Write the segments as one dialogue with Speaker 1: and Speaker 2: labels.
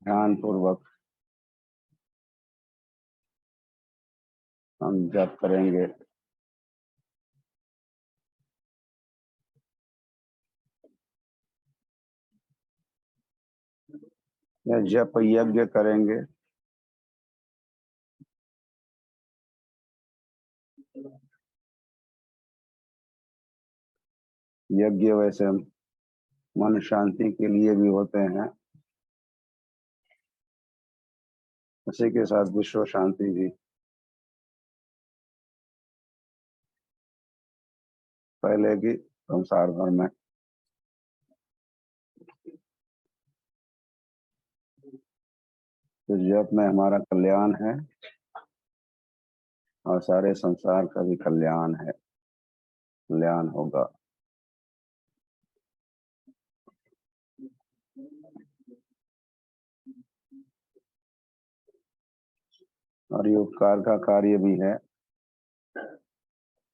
Speaker 1: ध्यान पूर्वक हम जप करेंगे। या जप यज्ञ करेंगे। यज्ञ वैसे मन शांति के लिए भी होते हैं, उसी के साथ विश्व शांति भी फैलेगी संसार भर में। तो जप में हमारा कल्याण है और सारे संसार का भी कल्याण है, कल्याण होगा। और ये उपकार का कार्य भी है।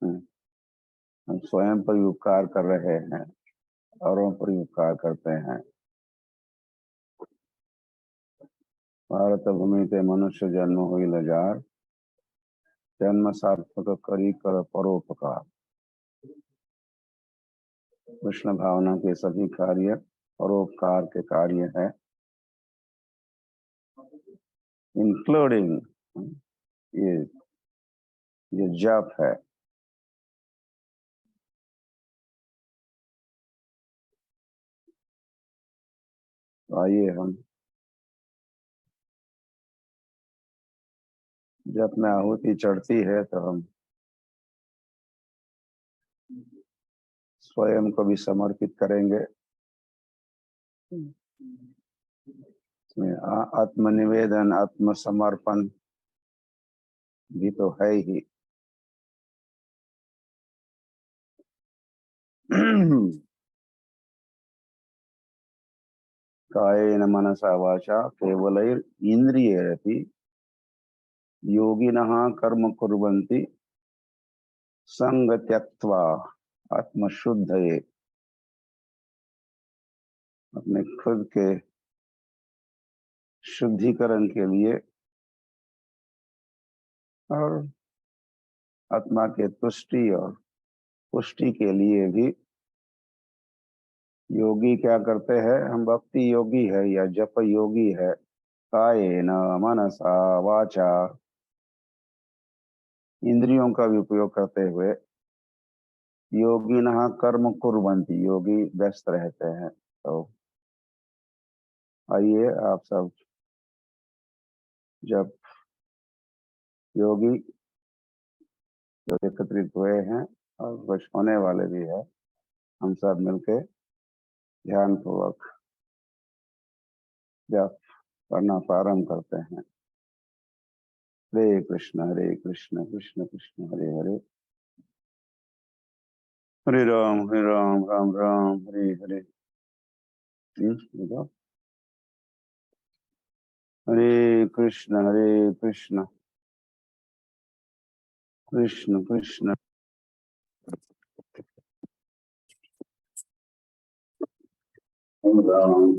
Speaker 1: हम स्वयं पर उपकार कर रहे हैं, औरों पर उपकार करते हैं। भारत भूमि ते मनुष्य जन्म हुई लजार, जन्म सार्थक करी कर परोपकार। कृष्ण भावना के सभी कार्य परोपकार के कार्य है, इंक्लूडिंग ये जप है। तो आइए हम जप में आहुति चढ़ती है तो हम स्वयं को भी समर्पित करेंगे। आत्मनिवेदन, आत्मसमर्पण भी तो है ही। कायेन मनसा वाचा केवलैर इंद्रियैरपि योगिनः कर्म कुर्वन्ति संग त्यक्त्वा आत्मशुद्धये। अपने खुद के शुद्धिकरण के लिए और आत्मा के तुष्टि और पुष्टि के लिए भी योगी क्या करते हैं? हम भक्ति योगी है या जप योगी है। कायेन मनसा वाचा, इंद्रियों का भी उपयोग करते हुए योगिनः कर्म कुर्वन्ति, योगी व्यस्त रहते हैं। तो आइए आप सब जब योगी जो एकत्रित हुए हैं और कुछ होने वाले भी है, हम सब मिलके ध्यान पूर्वक जप करना प्रारंभ करते हैं। हरे कृष्ण कृष्ण कृष्ण हरे हरे, हरे राम राम राम हरे हरे। हरे Krishna Krishna Krishna Ram.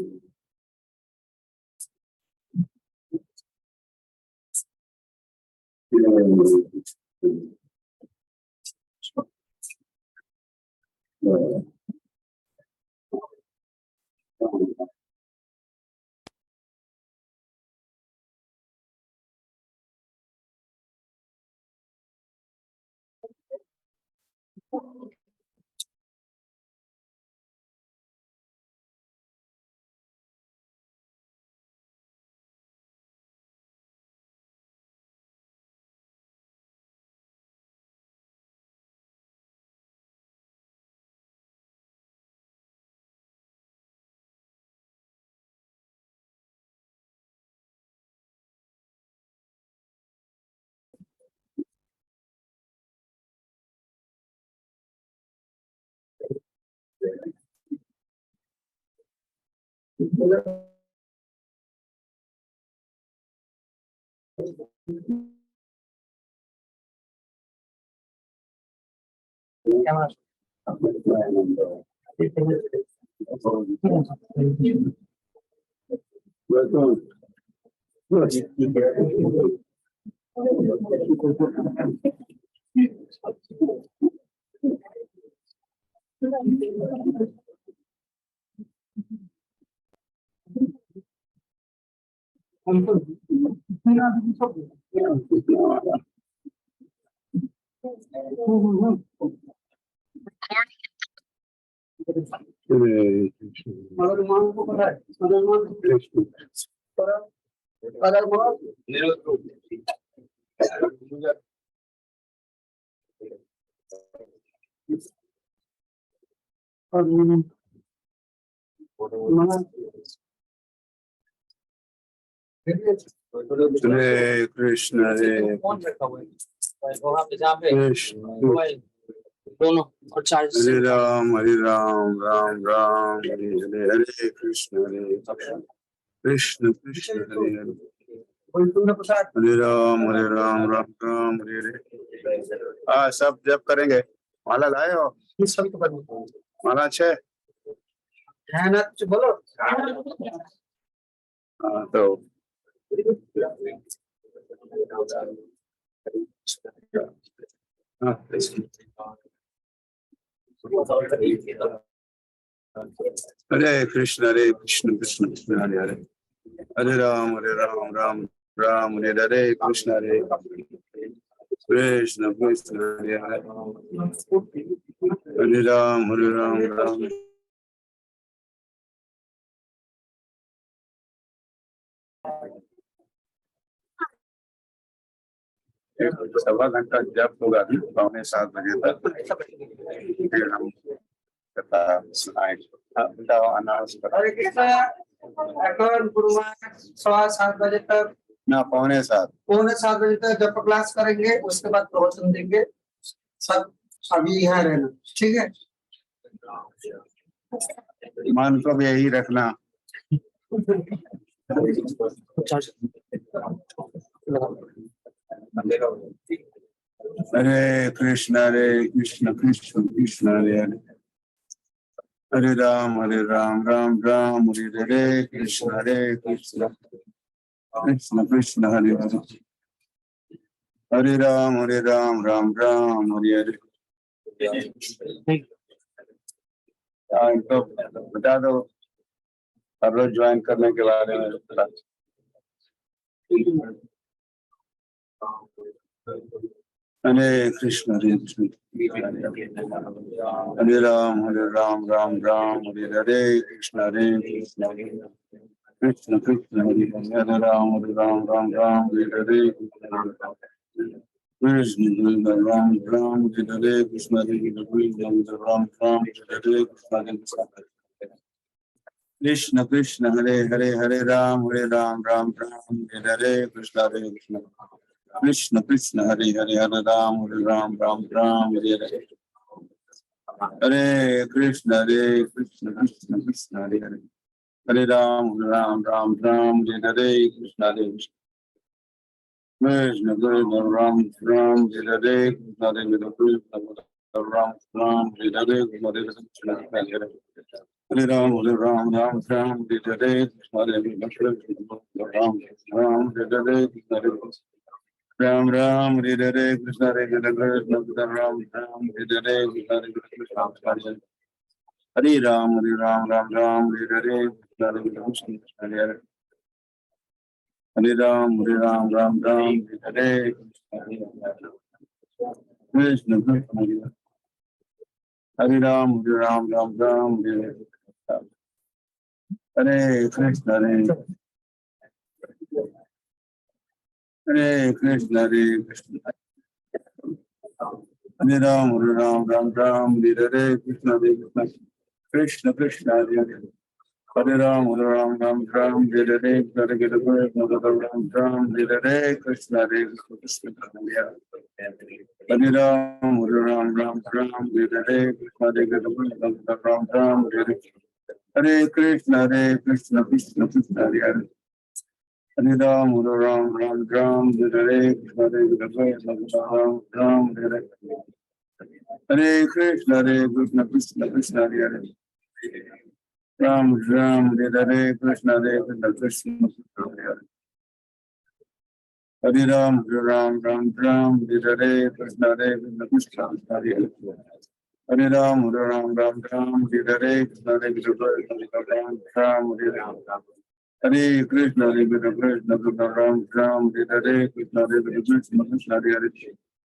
Speaker 1: Hare Krishna, Hare Hare Ram, Ram Ram, Hare Krishna, Hare Krishna, Krishna Hare Hare. Hare Ram, Ram Ram, Hare Hare. सब जब करेंगे माला लाए हो माला अच्छे बोलो तो Hare Krishna, Krishna Krishna, Hare Hare. Hare Ram, Ram Ram, Hare Krishna, Hare Krishna Krishna, Hare Hare. Hare Ram, Ram. सवा घंटा जब होगा 6:45 बजे तक फिर हम कथा सुनाए अनाउंस এখন गुरुवार 7:15 बजे तक ना 6:45 बजे तक जब क्लास करेंगे उसके बाद प्रवचन देंगे सब अभी यहाँ रहना ठीक है मन को भी यही रखना Hare Krishna, Krishna Krishna, Hare Hare. Hare Ram, Ram Ram, Hare Hare. Krishna, Krishna Krishna, Hare Hare. Hare Ram, Ram Ram, Hare Hare. इनको बता दो हर रोज ज्वाइन करने के बारे में Hare Krishna, Krishna Hare Ram, Ram Ram, Hare Hare. Krishna, Krishna Krishna Krishna, Hare Hare. Ram, Ram Ram, Hare Hare. Krishna, Ram, Hare Hare. Krishna, Ram, Hare Hare. Krishna, Krishna Hare Hare. Hare Ram, Ram Hare Hare. Krishna, Krishna Krishna Hare Hare. Hare Ram, Ram Hare Hare. Hare Krishna, Krishna Krishna Hare Hare. Hare Ram, Ram Hare Hare. Krishna, Krishna Ram Hare Hare. Krishna, Ram Hare Hare. Krishna, Hare Hare Ram, Hare Hare. Hare Ram, Hare Hare. Ram Hare Hare. Krishna, Hare Ram, Hare Hare. Krishna, Hare Ram, Hare Hare. Krishna, Hare Hare. Hare Ram, Hare Hare. Krishna, Hare Ram, Hare Hare. Hare Krishna, Hare Krishna, Hare Krishna. Hare Ram, Hare Hare. Krishna, Krishna Hare Hare. Hare Ram, Hare Hare. Hare Ram, Hare Hare. Krishna, Krishna Hare Hare. Hare Ram, Hare Hare. Krishna, Ram, Hare Hare. Hare Krishna, Krishna Hare Hare. Hare Ram, Hare Hare. Krishna, Ram, Hare Hare. Hare Krishna, Krishna Hare Hare. Ram Hare Hare. Krishna, Krishna Hare Hare. Hare Ram, Ram Ram, Hare Krishna, Hare Krishna, Hare Hare Ram, Ram Ram, Hare Krishna, Hare Krishna, Ram Ram, Hare Krishna, Hare Krishna, Ram Ram, Hare Krishna, Hare Krishna, Krishna Hare Hare.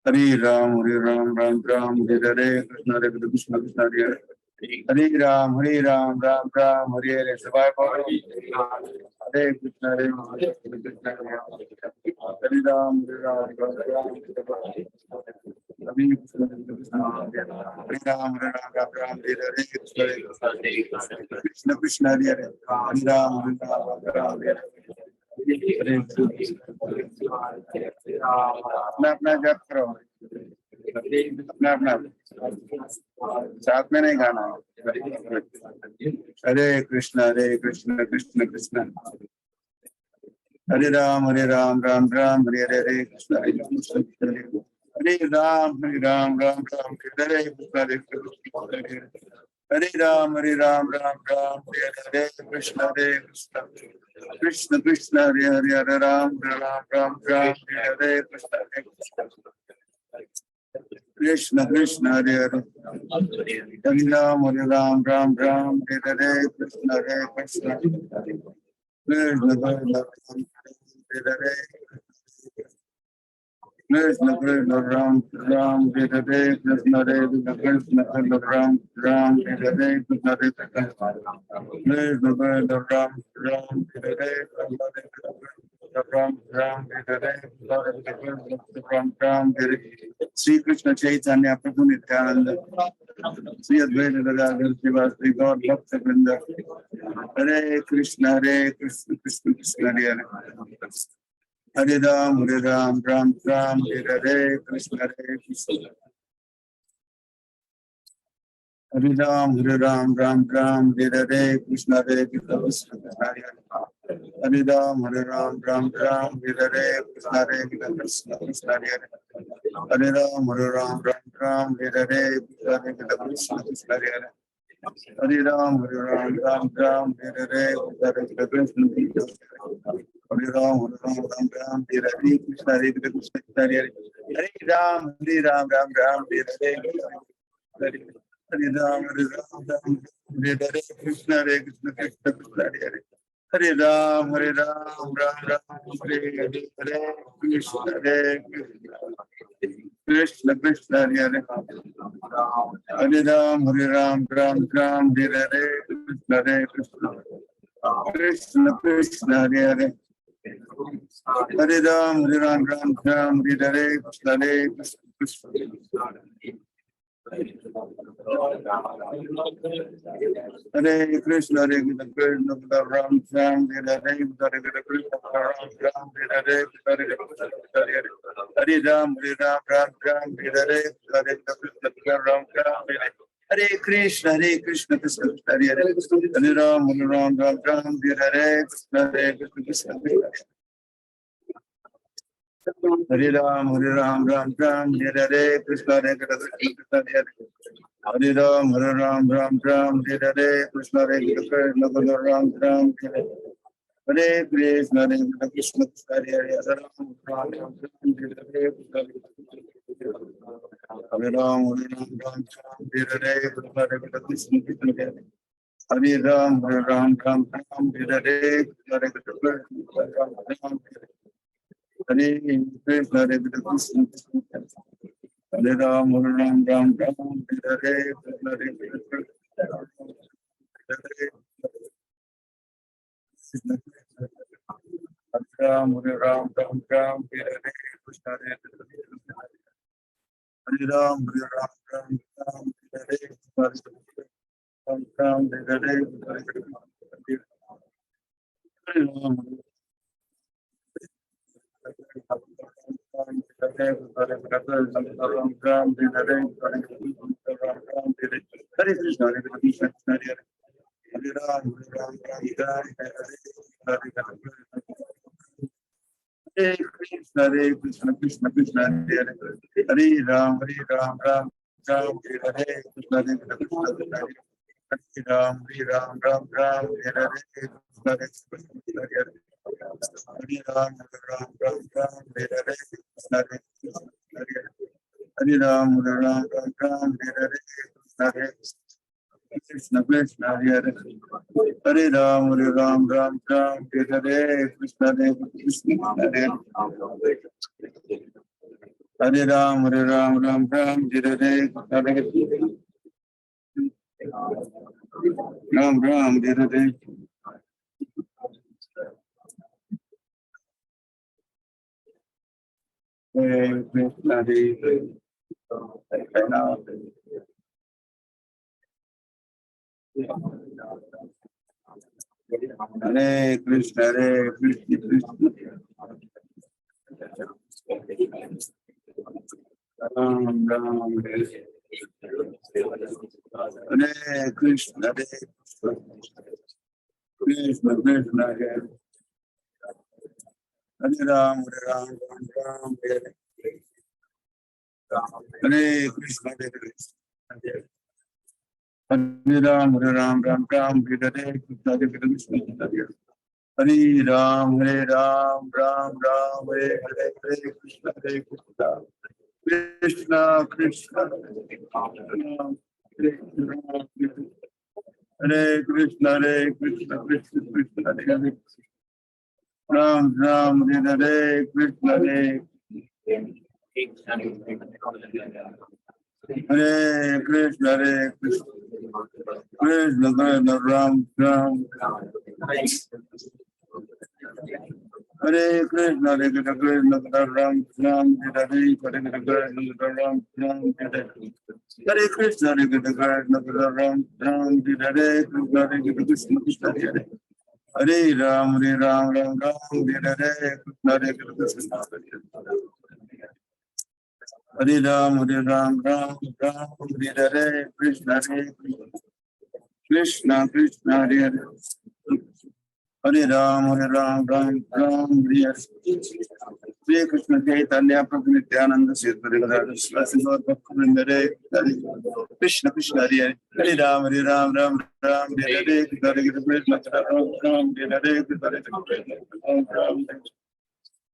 Speaker 1: Hare Ram, Ram Ram, Hare Krishna, Hare Krishna, Krishna Hare Hare. Hare Ram, Ram Ram, Hare Hare. Survive for Hare Krishna, Hare Krishna, Hare Ram, Ram Ram, Hare Krishna, Hare Ram, Ram, Hare Krishna, Krishna Hare Hare. Hare Ram, Ram, Hare Hare. अपना जप करो, अपना साथ में नहीं गाना। हरे कृष्ण कृष्ण कृष्ण हरे राम राम राम हरे हरे कृष्ण हरे कृष्ण हरे राम राम राम हरे हरे कृष्ण हरे Ram Ram Ram Hare Hare Krishna Krishna Krishna Hare Hare Hare Ram Ram Hare Hare Krishna Krishna Krishna Hare Hare Hare Ram Ram Hare Hare Krishna Krishna Krishna Krishna Ram Ram Hare Hare Krishna Hare Krishna Krishna Ram Ram Hare Hare Krishna Hare Krishna Krishna Krishna Ram Ram Hare Hare Ram Ram Hare Ram Ram Hare Sri Krishna Chaitanya Prabhu Nityananda Sri Advaita Gadadhar Srivastava Gaur Bhakta Vrinda Hare Krishna Krishna Krishna Hare Hare Hare Ram Ram Hare Hare Krishna Hare Ram Ram Hare Hare Krishna Hare Krishna Hare Ram Ram Hare Hare Krishna Hare Krishna Hare Hare Ram Ram Hare Hare Krishna Hare Krishna Hare Hare Ram Ram Hare Hare Hare Krishna Hare Ram Ram Hare Hare Krishna Hare Krishna Hare Hare Ram Ram Hare Hare Hare Ram Hare Hare Krishna Hare Krishna Krishna Hare Hare Hare Ram Hare Hare Hare Krishna Krishna Krishna Hare Hare Hare Ram Hare Hare Krishna Krishna Krishna Hare Hare Hare Ram Hare Hare Krishna Krishna Hare Krishna Ram Hare Hare Krishna Ram Hare Hare Ram Hare Hare Krishna Ram Hare Krishna Krishna Hare Hare Hare Ram Hare Hare Krishna Krishna Hare Ram Hare Hare Krishna Hare Hare Hare Ram Hare Hare Krishna Hare Krishna Ram Hare Krishna Krishna Hare Hare Hare Ram Hare Ram Hare Hare Krishna Krishna Hare Ram Hare Hare Krishna Krishna Hare Krishna Hare Krishna Hare Ram Hare Hare Krishna Ram Hare Hare Krishna Hare Ram Hare Hare Hare Krishna Hare Ram Hare Krishna Krishna Krishna Hare Hare Ram Hare Krishna Hare Ram Hare Hare Krishna Hare Ram, Ram, Ram, Ram, Hare Hare, Hare Ram, Ram, Ram, Ram, Hare Hare, Krishna, Krishna, Hare Hare, Hare Ram, Ram, Ram, Ram, Hare Hare, Krishna, Hare Krishna, Hare Hare Ram, Ram, Ram, Ram, Hare Hare, Hare Ram, Ram, Hare Hare. Hare Krishna, Hare Krishna, Hare Krishna, Ram, Ram, Hare Krishna, Hare Krishna, Krishna, Hare Ram, Ram, Ram, Hare Krishna, Hare Krishna. Hare Ram, Ram, Ram, Hare Krishna, Hare Krishna. Hare Ram, Ram, Ram, Hare Hare, Krishna, Hare Krishna. Krishna, Krishna, Hare Krishna, Hare Krishna, Krishna, Krishna, Hare Hare. Ram, Ram, Hare Krishna, Hare Hare Krishna, Hare Krishna, Krishna, Krishna, Ram, Ram, Hare Krishna, Hare Krishna, Krishna, Ram, Ram, Hare Krishna, Ram, Ram, Hare Krishna, Hare Krishna, Krishna, Ram, Ram, Hare Krishna, Krishna, Hare Hare Ram, Ram, Ram, Hare Krishna, Hare Krishna. Hare Ram, Ram, Hare Krishna, Hare Krishna, Krishna, Hare Hare. Hare Ram, Ram, Hare Hare. Hare Krishna Chaitanya Prabhu Nityananda Sri Radha Hare Krishna, Krishna, Hare Hare. Hare Ram, Ram, Hare Hare. Hare Krishna, Ram, Hare Hare.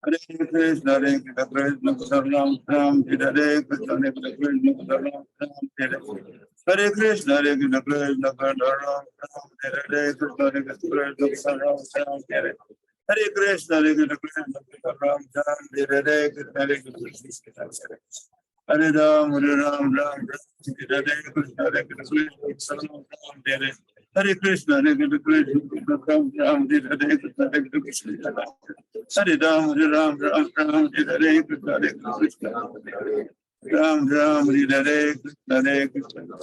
Speaker 1: Hare Krishna, Hare Krishna, Ram, Hare Krishna, Hare Krishna, Hare Krishna, Ram, Hare Krishna, Hare Krishna, Hare Krishna, Ram, Hare Krishna, Hare Ram, Hare Krishna, Hare Krishna, Hare Krishna, Hare Krishna, Ram, Hare Krishna, Hare Ram, Hare Krishna, Ram, Hare Krishna, Hare Krishna.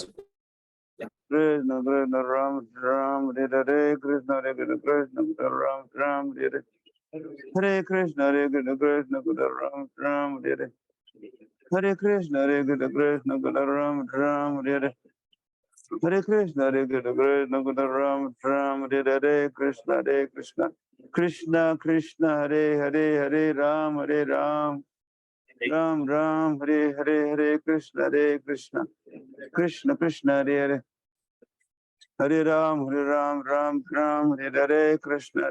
Speaker 1: Krishna, Krishna, Ram, Hare Krishna, Hare Krishna, Ram, Hare Krishna, Hare Krishna, Ram, Hare Krishna, Hare Krishna, Ram, Hare Hare Krishna, Hare Krishna, Ram, Hare Krishna,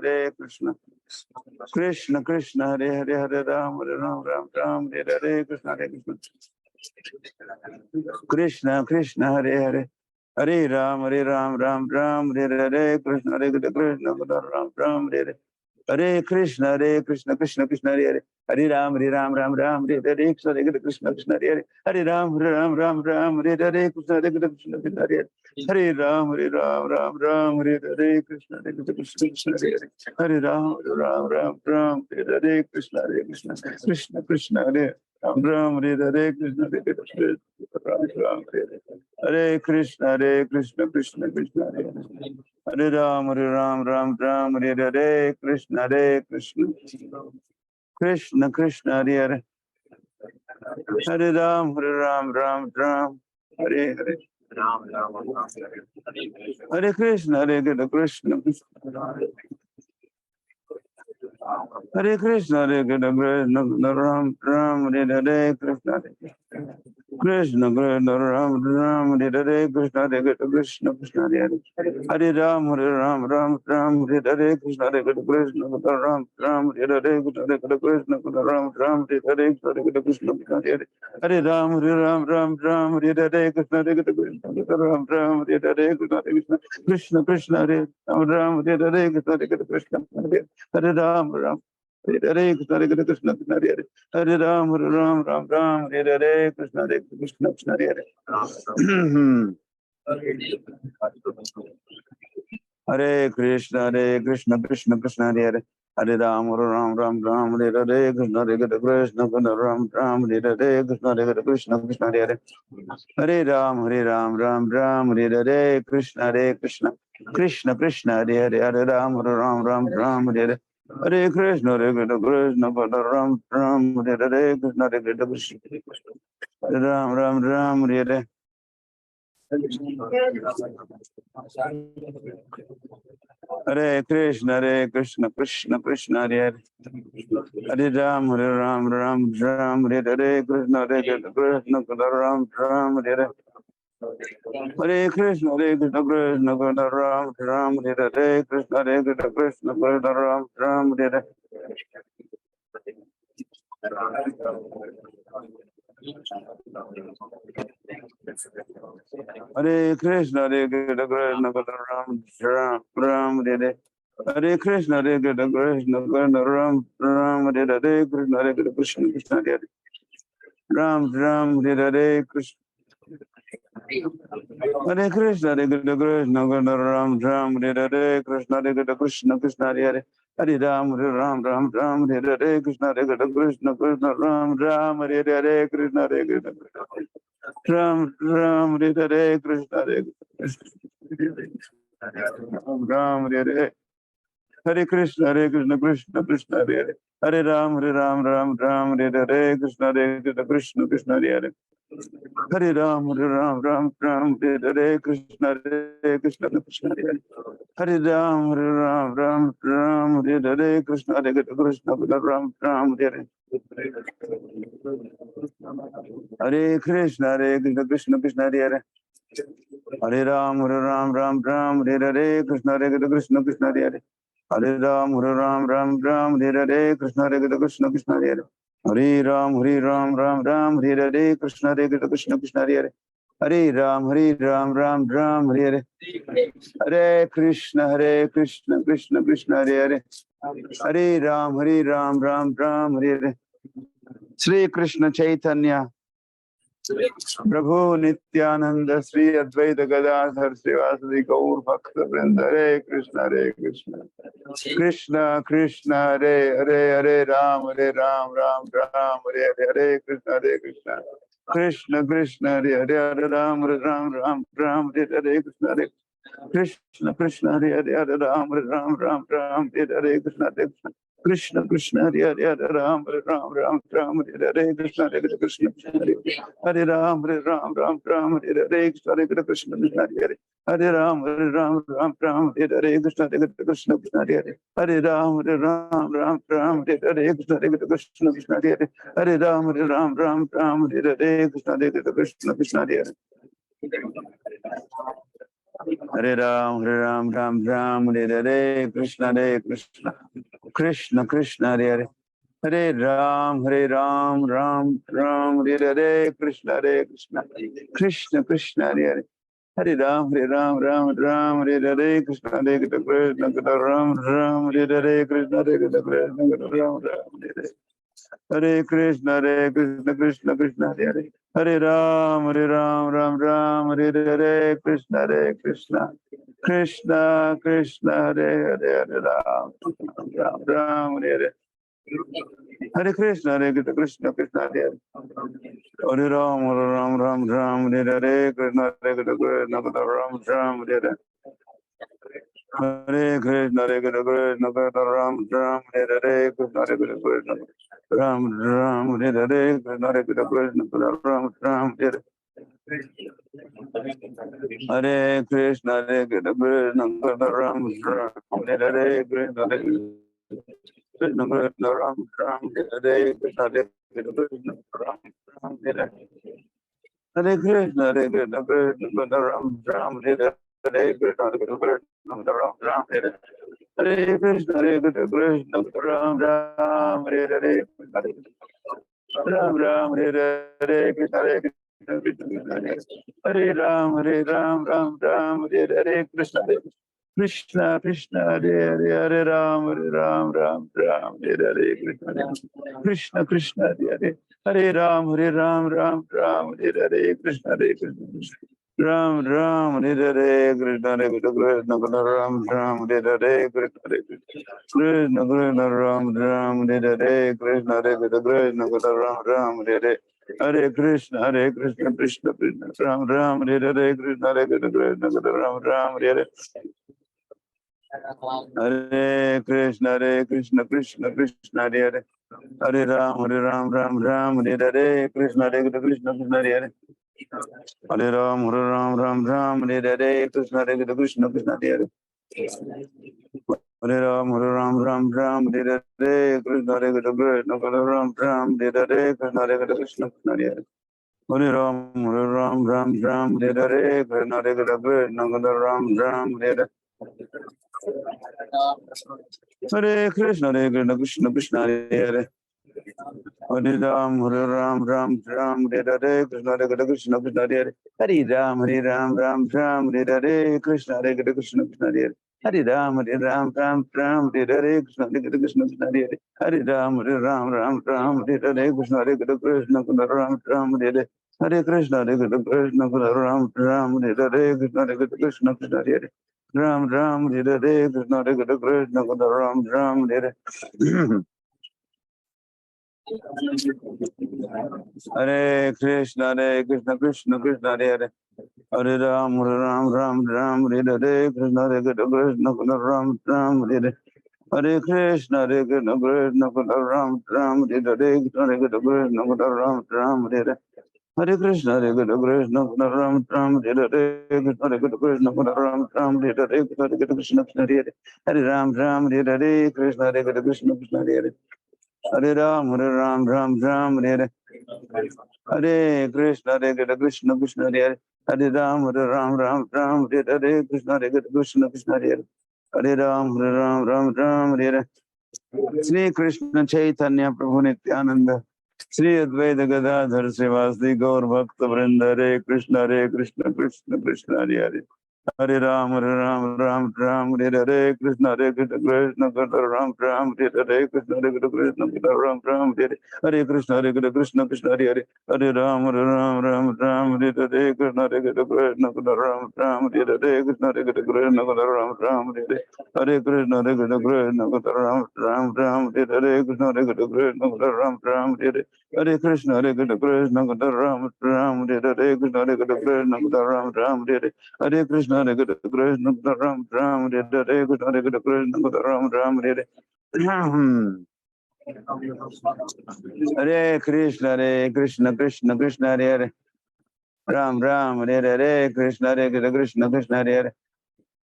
Speaker 1: Hare Krishna, Krishna, Krishna, Hare Ram, Ram, Ram, Hare Krishna, Krishna, Krishna, Hare Ram, Ram, Hare Krishna, Krishna, Krishna, Hare Ram, Hare Krishna, Krishna, Krishna, Hare Ram, Ram, Hare Krishna, Ram, Hare Krishna, Krishna, Krishna, Hare Ram, Hare Krishna, Krishna, Hare Ram, Hare Krishna, Hare Ram, Hare Krishna, Hare Ram, Hare Krishna, Krishna, Krishna, Hare Ram, Hare Krishna, Hare Krishna, Krishna, Krishna, Hare Ram, Hare Krishna, Krishna, Krishna, Hare Hare Ram, Hare Hare. Hare Krishna, Krishna, Hare Krishna, Ram, Hare Krishna, Krishna Krishna Ram Ram Hare Krishna Hare Krishna Krishna Hare Hare Ram Ram Ram Hare Krishna Hare Krishna Ram Ram Hare Krishna Hare Krishna Ram Ram Hare Krishna Hare Hare Ram Ram Hare Krishna Hare Krishna Ram Ram Hare Krishna Krishna Krishna Hare Ram Hare Krishna Hare Krishna Hare Ram Ram Hare Krishna Hare Krishna Hare Hare Ram Hare Krishna Krishna Hare Hare Krishna Krishna Krishna Hare Hare Hare Ram Hare Krishna Hare Krishna Ram Hare Krishna Hare Krishna Krishna Hare Hare Ram Hare Krishna Krishna Krishna Hare Hare Hare Ram Hare Hare Hare Krishna Ram Hare Krishna Hare Krishna Ram Hare Hare Krishna Krishna Krishna Hare Hare Hare Ram Hare Hare Krishna Hare Krishna Ram Hare Hare Hare Krishna Krishna Ram Hare Krishna Hare Krishna Ram Hare Hare Krishna Krishna Ram Hare Hare Krishna Krishna Ram Hare Hare Krishna Krishna Krishna Hare Ram Hare Krishna Hare Krishna Krishna Ram Hare Hare Krishna Krishna Krishna Hare Hare Ram Hare Hare Krishna Krishna Ram Hare Hare Krishna Ram Hare Hare Krishna Ram Hare Hare Hare Krishna Krishna Krishna Hare Hare Hare Ram Hare Hare Krishna Krishna Krishna Hare Hare Hare Ram Hare Hare Krishna Krishna Krishna Hare Hare Hare Ram Hare Hare Krishna Krishna Ram Hare Hare Hare Krishna Krishna Krishna Hare Hare Hare Ram Hare Hare Krishna Krishna Krishna Hare Hare Hare Ram Hare Hare Krishna Krishna Krishna Hare Hare Hare Ram Hare Hare Krishna Krishna Krishna Hare Hare Hare Ram Hare Hare Hare Krishna Krishna Krishna Hare Hare Hare Ram Hare Hare Shri Krishna Chaitanya Prabhu Nityananda Sri Advaita Gadadhar Srivasadi Gaur Bhakta Vrinda Hare Krishna Krishna Krishna Hare Hare Ram Hare Ram Hare Hare Krishna Krishna Krishna Hare Hare Ram Hare Ram Hare Hare Krishna Krishna Hare Hare Ram Hare Ram Hare Hare Krishna Krishna Hare Hare Ram Hare Ram Hare Hare Krishna Krishna Hare Ram Hare Ram Hare Hare Krishna Krishna Hare Hare Ram Hare Ram Hare Hare Krishna Krishna Hare Hare Ram Hare Ram Hare Hare Krishna Krishna Hare Hare Ram Hare Ram Hare Hare Krishna Krishna Hare Hare Ram Hare Hare Krishna Krishna Krishna Hare Hare Hare Ram Hare Hare Krishna Krishna Krishna Hare Hare Hare Ram Hare Ram Hare Hare Krishna Krishna Ram Hare Hare Krishna Ram Hare Hare Krishna Krishna Krishna Hare Hare Hare Ram Hare Ram Hare Hare Krishna Krishna Krishna Hare Hare Ram Hare Hare Hare Krishna Krishna Krishna Hare Hare Hare Ram Hare Ram Hare Hare Krishna Krishna Ram Hare Hare Hare Krishna Ram Hare Hare Krishna Ram Hare Hare Krishna Ram Hare Hare Krishna Ram Hare Krishna Krishna Ram Hare Hare Hare Krishna, Hare Krishna, Krishna Ram Ram, Hare Hare Krishna, Krishna Ram Ram, Hare Krishna, Hare Krishna, Krishna Ram Ram, Hare Hare Ram Ram, Hare Hare Krishna, Hare Krishna, Krishna Hare Hare Ram, Ram Ram, Hare Hare Krishna, Krishna Krishna, Hare Hare, Hare Ram, Ram Ram, Hare Hare Krishna, Krishna Krishna, Hare Hare. Hare Ram, Ram Ram, Hare Hare, Krishna, Hare Krishna, Ram Ram, Hare Hare, Krishna, Hare Krishna, Krishna, Ram Ram, Hare Hare, Krishna, Hare Krishna, Krishna, Ram Ram, Hare Hare, Krishna, Hare Krishna, Krishna, Ram Ram, Hare Hare. Hare Krishna, Krishna Krishna, Ram Ram, Hare Hare, Krishna, Hare Krishna, Krishna, Ram Ram, Hare Hare. Hare Krishna, Krishna Krishna, Hare Hare. Hare Ram, Ram Ram, Hare Hare, Krishna, Hare Krishna, Krishna Hare Hare. Hare Ram, Ram Ram, Hare Hare, Krishna, Hare Krishna, Krishna Hare Hare. Hare Ram, Ram Ram, Hare Hare, Krishna, Hare Krishna, Krishna Ram Ram, Hare Hare, Krishna, Hare Krishna, Krishna Hare Hare. Hare Ram, Ram Hare Hare, Krishna, Hare Krishna, Krishna Ram Ram, Hare Hare. Hare Krishna, Krishna Krishna, Hare Hare. Hare Ram, Ram Hare Hare, Krishna, Hare Krishna, Krishna Hare Hare. Hare Ram, Ram Hare Hare, Krishna, Hare Krishna, Krishna Hare Hare. Hare Ram, Ram Hare Hare, Krishna, Hare Krishna, Krishna Hare Hare. Hare Ram, Ram Hare Hare, Krishna, Hare Krishna, Ram Hare Hare. Hare Krishna, Ram Hare Hare, Krishna, Hare Krishna, Krishna Hare Hare. Ram Hare Hare, Krishna, Hare Krishna, Ram Hare Hare. Hare Krishna, Krishna Krishna, Hare Hare. Hare Ram, Ram Hare Hare, Krishna, Hare Krishna, Ram Hare Hare. Hare Krishna, Krishna Krishna, Ram Hare Hare, Krishna, Hare Krishna, Ram Hare Hare. Hare Krishna, Krishna Ram Hare Hare, Krishna, Hare Krishna, Ram Hare Hare, Krishna, Hare Krishna, Hare Hare. Hare Ram, Hare Hare, Krishna, Hare Krishna, Hare Hare. Hare Ram, Ram Hare Hare. Hare Krishna, Krishna Krishna, Hare Hare. Hare Ram, Hare Hare, Krishna, Hare Krishna, Hare Hare. Hare Ram, Ram Hare Hare. Shri Krishna Chaitanya Prabhu Nityananda. Shri Advaita Gadadhar Srivasadi Gaur Bhakta Vrinda. Hare Krishna, Krishna Krishna, Hare Hare. Hare Ram, Ram Hare Hare, Krishna, Hare Krishna, Krishna Ram Hare Hare, Krishna, Hare Krishna, Ram Hare Hare. Hare Krishna, Krishna Krishna, Hare Hare. Hare Ram, Ram Hare Hare, Krishna, Hare Krishna, Ram Hare Hare, Krishna, Hare Krishna, Ram Hare Hare. Hare Krishna, Krishna Ram Hare Hare, Krishna, Hare Krishna, Ram Hare Hare. Hare Krishna, Krishna Ram Hare Hare, Krishna, Hare Krishna, Ram Hare Hare. Hare Krishna, Krishna Ram Hare Hare, Krishna, Hare Krishna, Ram Hare Hare. Hare Krishna, Krishna Krishna, Hare Hare. Ram Hare Hare, Krishna, Hare Krishna, Krishna Hare Hare.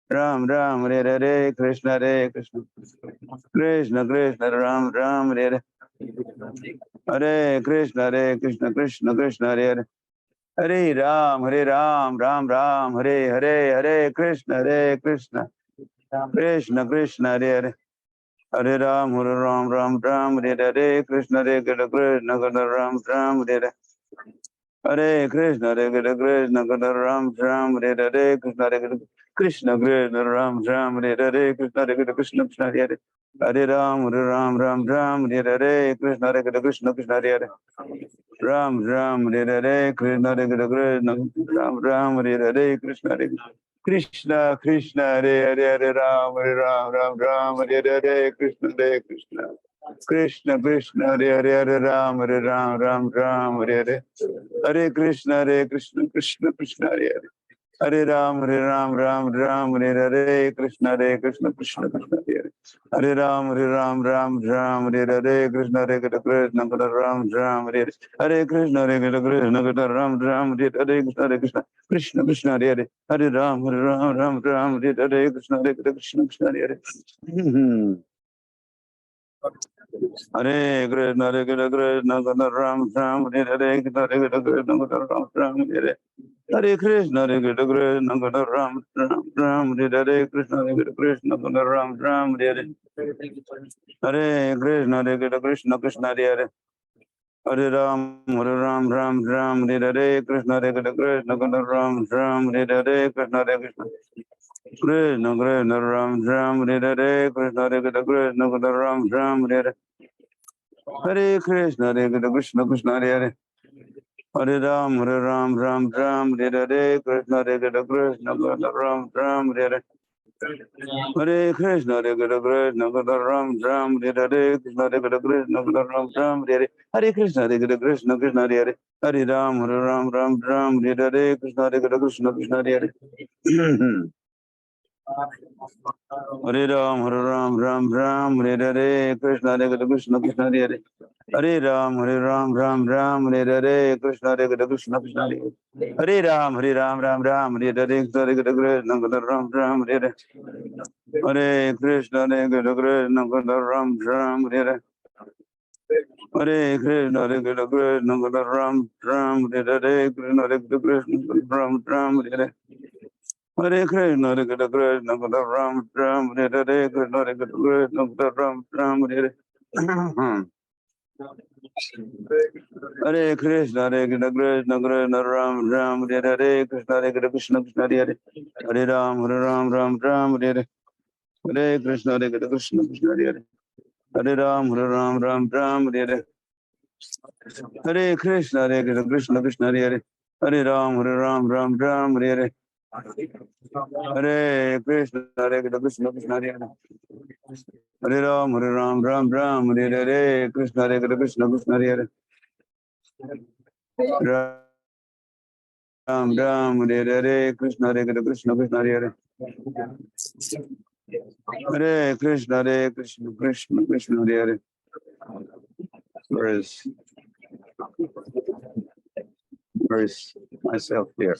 Speaker 1: Ram Hare Hare, Krishna, Hare Krishna, Krishna Ram Hare Hare. Hare Krishna, Krishna Krishna Hare Hare. Hare Ram, Ram Hare Hare, Hare Krishna, Krishna Krishna Hare Hare. Hare Ram, Ram Hare Hare, Krishna, Hare Krishna, Ram Hare Hare. Hare Krishna, Krishna Ram Hare Hare, Krishna, Hare Krishna, Ram Hare Hare, Krishna, Hare Krishna, Krishna Hare Hare. Hare Ram, Ram Hare Hare, Krishna, Hare Krishna, Krishna Hare Hare. Ram Hare Hare, Krishna, Hare Krishna, Ram Hare Hare, Krishna, Hare Krishna, Krishna Hare Hare, Hare Ram, Ram Hare Hare, Krishna, Hare Krishna, Krishna Hare Hare, Hare Ram, Ram Hare Hare. Hare Krishna, Krishna Krishna Hare Hare. Hare Ram, Ram Hare Hare, Krishna, Hare Krishna, Krishna Hare Hare. Hare Ram, Ram Hare Hare, Krishna, Hare Krishna, Ram Hare Hare. Hare Krishna, Krishna Ram Hare Hare, Krishna Krishna Hare Hare. Hare Ram, Ram Hare Hare, Krishna, Hare Krishna, Krishna Hare Hare. Hare Krishna, Hare Krishna, Krishna Krishna Ram Ram, Hare Krishna, Hare Krishna, Krishna Krishna Ram Ram, Hare Krishna, Hare Krishna, Krishna Krishna Ram Ram, Hare Krishna, Hare Krishna, Krishna Krishna Ram Ram, Hare Krishna, Hare Krishna, Krishna Krishna Hare Hare Ram, Ram Ram, Hare Krishna, Hare Krishna, Krishna Krishna Ram Ram, Hare Krishna, Hare Krishna, Krishna Krishna Ram Ram, Hare Krishna, Hare Krishna, Krishna Krishna Ram Ram, Hare Krishna, Hare Krishna, Krishna Krishna Hare Hare Ram, Ram Ram, Hare Krishna, Hare Krishna, Krishna Krishna Ram Ram, Hare Krishna, Hare Krishna, Krishna Krishna Ram Ram, Hare Krishna, Hare Krishna, Krishna Krishna Ram Ram, Hare Krishna, Hare Krishna, Krishna Krishna Hare Hare Ram, Ram Ram, Hare Krishna, Hare Krishna, Krishna Krishna Hare Hare Ram, Ram, Hare Krishna, Hare Krishna, Krishna Hare Hare Ram, Ram, Hare Krishna, Hare Krishna, Krishna Hare Hare Ram, Hare Krishna, Hare Krishna, Ram, Hare Krishna, Hare Krishna, Ram, Hare Hare Krishna, Hare Krishna, Ram, Hare Krishna, Hare Krishna, Ram, Hare Hare Krishna, Hare Krishna, Krishna Krishna, Ram, Hare Krishna, Hare Krishna, Ram, Hare Hare Krishna, Hare Krishna, Krishna Krishna, Ram, Hare Krishna, Hare Krishna, Krishna Hare Hare Ram, Hare Hare Krishna, Hare Krishna, Krishna Hare Hare Ram, Hare Hare Krishna, Hare Krishna, Krishna Krishna Hare Hare Ram, Hare Hare Krishna, Hare Krishna, Krishna Krishna Hare Hare Ram, Hare Krishna, Hare Krishna, Krishna Hare Ram, Hare Krishna, Hare Krishna, Krishna Hare Hare Krishna, Hare Krishna, Krishna Krishna Hare Where is myself here?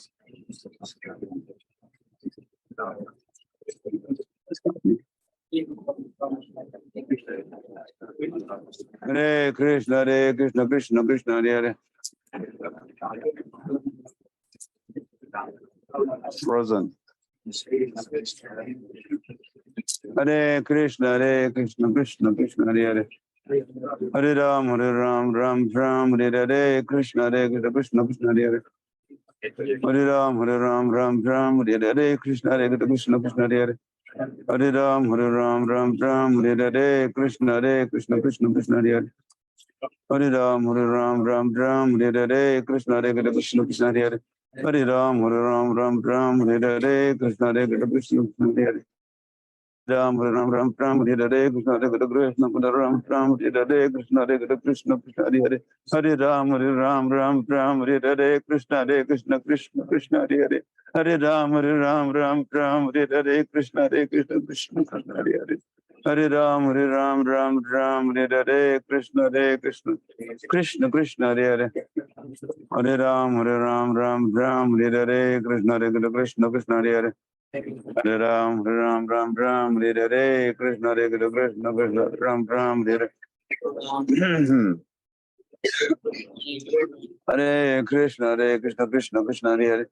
Speaker 1: Hare Krishna, Krishna Krishna Hare Frozen. Hare Krishna, Krishna Krishna Hare Hare Ram, Ram, Hare Krishna, Krishna Krishna Hare Hare Ram, Hare Krishna, Krishna Krishna Hare Hare Ram, Hare Krishna, Krishna Krishna Hare Hare Ram, Hare Krishna, Krishna Krishna Hare Hare Ram, Hare Krishna, Krishna Krishna Hare Ram, Hare Krishna, Krishna Hare Krishna, Krishna Krishna Hare Hare Ram, Hare Krishna, Krishna Krishna Hare Hare Ram, Hare Krishna, Krishna Krishna Hare Hare Ram, Hare Krishna, Krishna Krishna Hare Hare Ram, Hare Krishna, Krishna Krishna Hare Hare Ram, Hare Krishna, Krishna Krishna, Ram, Hare Hare Krishna, Krishna Krishna,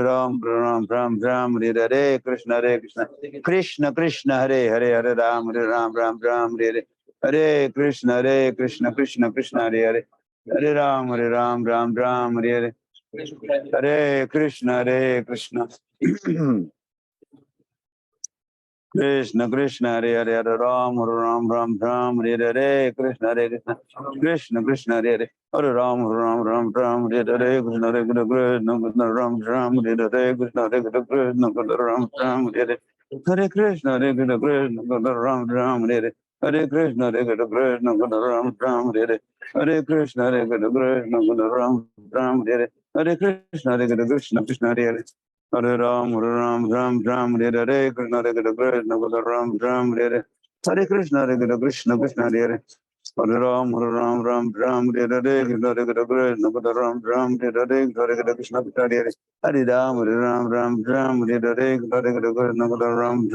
Speaker 1: Hare Hare Ram, Hare Krishna, Krishna Krishna, Hare Hare Ram, Hare Krishna, Krishna Krishna, Hare Ram, Hare Hare Krishna, Krishna Krishna, Hare Hare Ram, Hare Hare Krishna, Krishna Krishna Krishna, Hare Hare Ram, Hare Hare Krishna, Krishna Krishna, Hare Hare Ram, Hare Hare Krishna, Krishna Ram, Hare Hare Krishna, Krishna Ram, Hare Krishna, Krishna Ram, Hare Hare Krishna, Krishna Ram, Hare Hare Krishna, Krishna Ram, Hare Krishna, Krishna Hare Hare Ram, Hare Hare Krishna, Krishna Ram, Hare Hare Krishna, Krishna Hare Hare Ram, Ram, Ram, Hare Hare, Krishna Hare Krishna, Ram, Hare Hare, Hare Krishna, Hare Hare, Hare Ram, Ram, Hare Hare, Hare Krishna, Ram,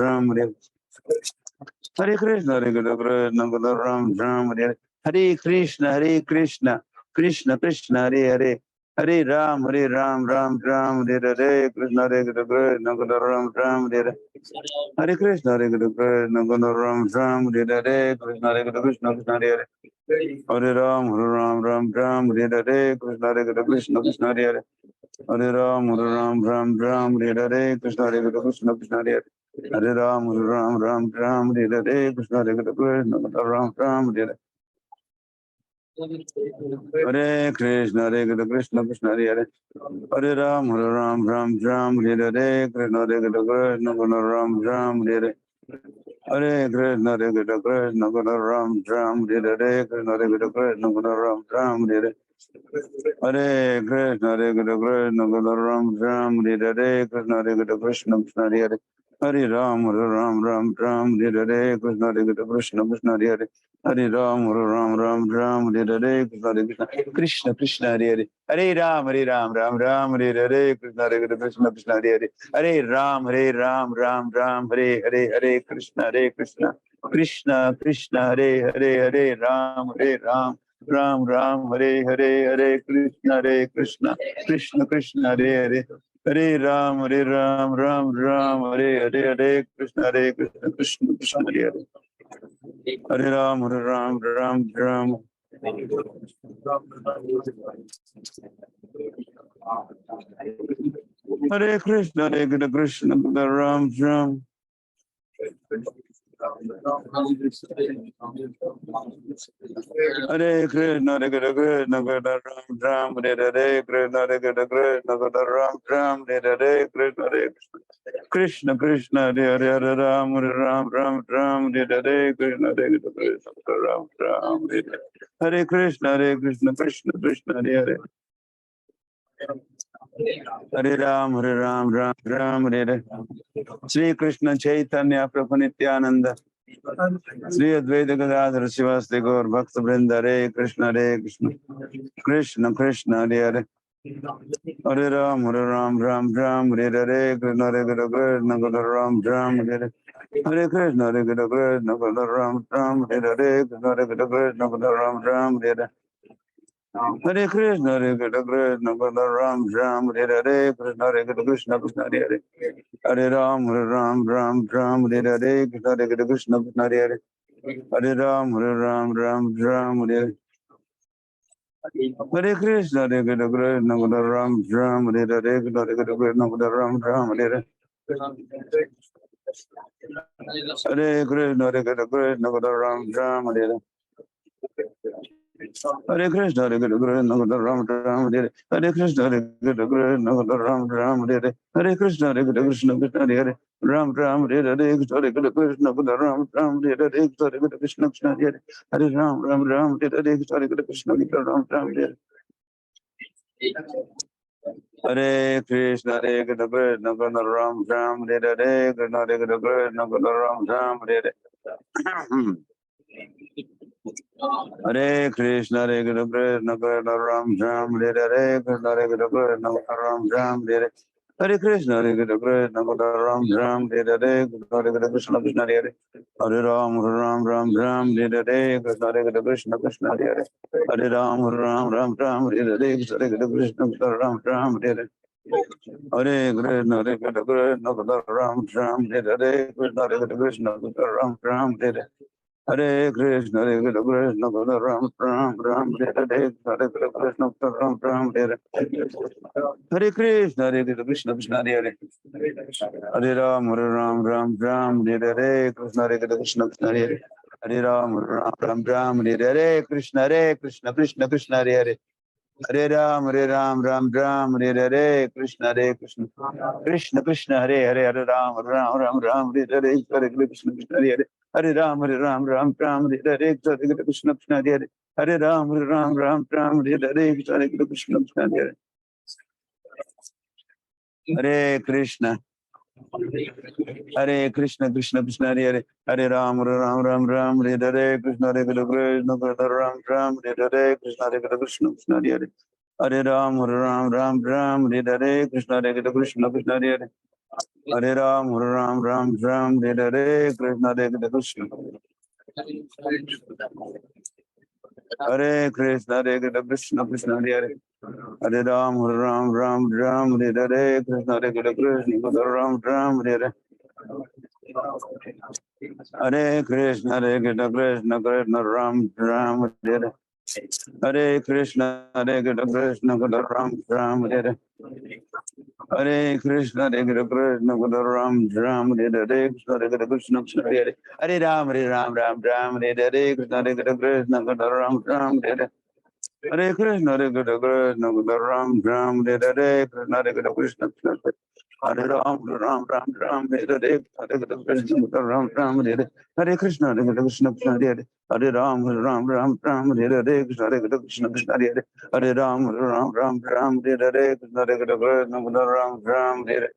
Speaker 1: Hare Krishna, Hare Krishna, Ram, Hare Hare Krishna, Hare Krishna, Krishna Krishna, Hare Hare, Hare Ram, Hare Ram, Hare Hare, Krishna Hare Krishna, Ram, Hare Hare. Hare Krishna, Hare Krishna, Ram, Hare Hare, Krishna Hare Krishna, Hare Hare. Hare Ram, Hare Hare, Krishna Hare Krishna, Hare Hare. Hare Ram, Hare Hare, Krishna Hare Krishna, Hare Hare. Hare Ram, Hare Hare, Krishna Hare Krishna, Ram, Hare Hare. Hare Krishna, Hare Krishna, Hare Hare. Hare Ram, Hare Hare, Krishna Hare Krishna, Ram, Hare Hare. Hare Krishna, Hare Krishna, Ram, Hare Hare, Krishna Hare Krishna, Ram, Hare Hare. Hare Krishna, Hare Krishna, Ram, Hare Hare, Krishna Hare Krishna, Hare Hare. Hare Ram, Hare Hare, Krishna Hare Krishna, Hare Hare. Hare Ram, Hare Hare, Krishna Hare Krishna, Krishna Hare Hare. Hare Ram, Hare Hare, Krishna Hare Krishna, Hare Hare. Hare Ram, Hare Hare, Hare Krishna, Krishna Krishna, Hare Hare, Hare Ram, Ram, Hare Hare, Hare Krishna, Krishna Krishna, Hare Hare. Hare Ram, Hare Ram, Hare Hare, Hare Krishna, Krishna Krishna, Hare Hare. Hare Ram, Hare Ram, Hare Krishna, Krishna, Ram, Hare Krishna, Krishna, Ram, Hare Krishna, Krishna, Ram, Hare Krishna, Krishna, Hare Hare, Ram, Hare Krishna, Ram, Hare Krishna, Krishna, Krishna, Hare Hare. Hare Ram, Hare Hare. Shri Krishna Chaitanya Prabhu Nityananda, Shri Advaita Gadadhara Sivasti Gaur Bhakta Vrinda, Hare Krishna, Krishna Krishna, Hare Hare. Hare Ram, Hare Hare, Krishna Hare Krishna, Ram, Hare Hare. Hare Krishna, Hare Krishna, Ram, Hare Hare, Krishna Hare Krishna, Ram, Hare Hare. Hare Krishna, Hare Krishna, Ram, Hare Hare, Krishna Hare Krishna, Hare Hare. Hare Ram, Hare Hare, Krishna Hare Krishna, Hare Hare. Hare Ram, Hare Hare. Hare Krishna, Hare Krishna, Ram, Hare Hare, Krishna Hare Krishna, Ram, Hare Hare. Hare Krishna, Hare Krishna, Ram, Hare Hare. Hare Krishna, Hare Krishna, Ram, Hare Hare. Hare Krishna, Hare Krishna, Ram, Hare Hare. Hare Krishna, Hare Krishna, Hare Hare. Ram, Hare Hare, Krishna Hare Krishna, Ram, Hare Hare, Krishna Hare Krishna, Hare Hare. Hare Ram, Hare Hare, Krishna Hare Krishna, Ram, Hare Hare. Hare Krishna, Hare Krishna, Ram, Hare Hare, Krishna Hare Krishna, Ram, Hare Hare. Hare Krishna, Hare Krishna, Ram, Hare Hare, Krishna Hare Krishna, Ram, Hare Hare. Hare Krishna, Hare Krishna, Ram, Hare Hare, Krishna Hare Krishna, Hare Hare. Hare Ram, Hare Hare, Krishna Hare Krishna, Hare Hare. Hare Ram, Hare Hare, Krishna Hare Krishna, Ram, Hare Hare. Hare Krishna, Hare Krishna, Ram, Hare Hare, Krishna Hare Krishna, Ram, Hare Hare. Hare Krishna, Hare Krishna, Ram, Hare Hare, Hare Krishna, Ram, Hare Hare. Hare Krishna, Hare Krishna, Krishna Hare Hare. Hare Ram, Hare Hare, Krishna Hare Krishna, Hare Hare. Hare Ram, Hare Hare, Krishna Krishna, Krishna Hare Hare. Hare Ram, Hare Hare, Krishna Krishna, Krishna Krishna, Hare Hare. Hare Ram, Hare Hare, Hare Krishna, Krishna Hare Hare. Hare Ram, Hare Hare, Hare Krishna, Krishna Hare Hare. Hare Ram, Hare Hare, Hare Krishna, Krishna Hare Hare. Hare Krishna. Hare Krishna, Krishna Krishna, Hare Hare, Hare Ram, Ram Ram, Ram Hare Hare, Krishna Hare Krishna, Krishna Ram Ram, Hare Hare, Krishna Hare Krishna, Krishna Hare Hare, Hare Ram, Ram Ram, Ram Hare Hare, Krishna Hare Krishna, Krishna Hare Hare, Hare Ram, Ram Ram, Ram Hare Hare, Krishna Hare Krishna. Hare Krishna, Hare Krishna, Krishna Hare Hare, Hare Ram, Ram Ram, Ram Hare Hare, Krishna Hare Krishna, Ram Ram Hare Hare. Hare Krishna, Hare Krishna, Krishna Krishna, Ram Ram Hare Hare Krishna, Hare Krishna, Krishna Krishna, Ram Ram Hare Hare Krishna, Hare Krishna, Krishna Krishna, Ram Ram Hare Hare Krishna, Krishna Hare Hare Ram, Ram Ram, Hare Hare Krishna, Hare Krishna, Krishna Krishna, Ram Ram Hare Hare Krishna, Hare Krishna, Krishna Krishna, Ram Ram Hare Hare Krishna, Hare Krishna, Krishna Hare Ram, Ram Ram, Hare Hare, Hare Krishna, Ram Ram, Hare Hare Krishna, Hare Krishna, Krishna Hare Hare Ram, Ram Ram, Hare Hare Krishna, Hare Krishna, Krishna Hare Hare Ram, Ram Hare Hare Krishna, Hare Krishna, Ram Ram, Hare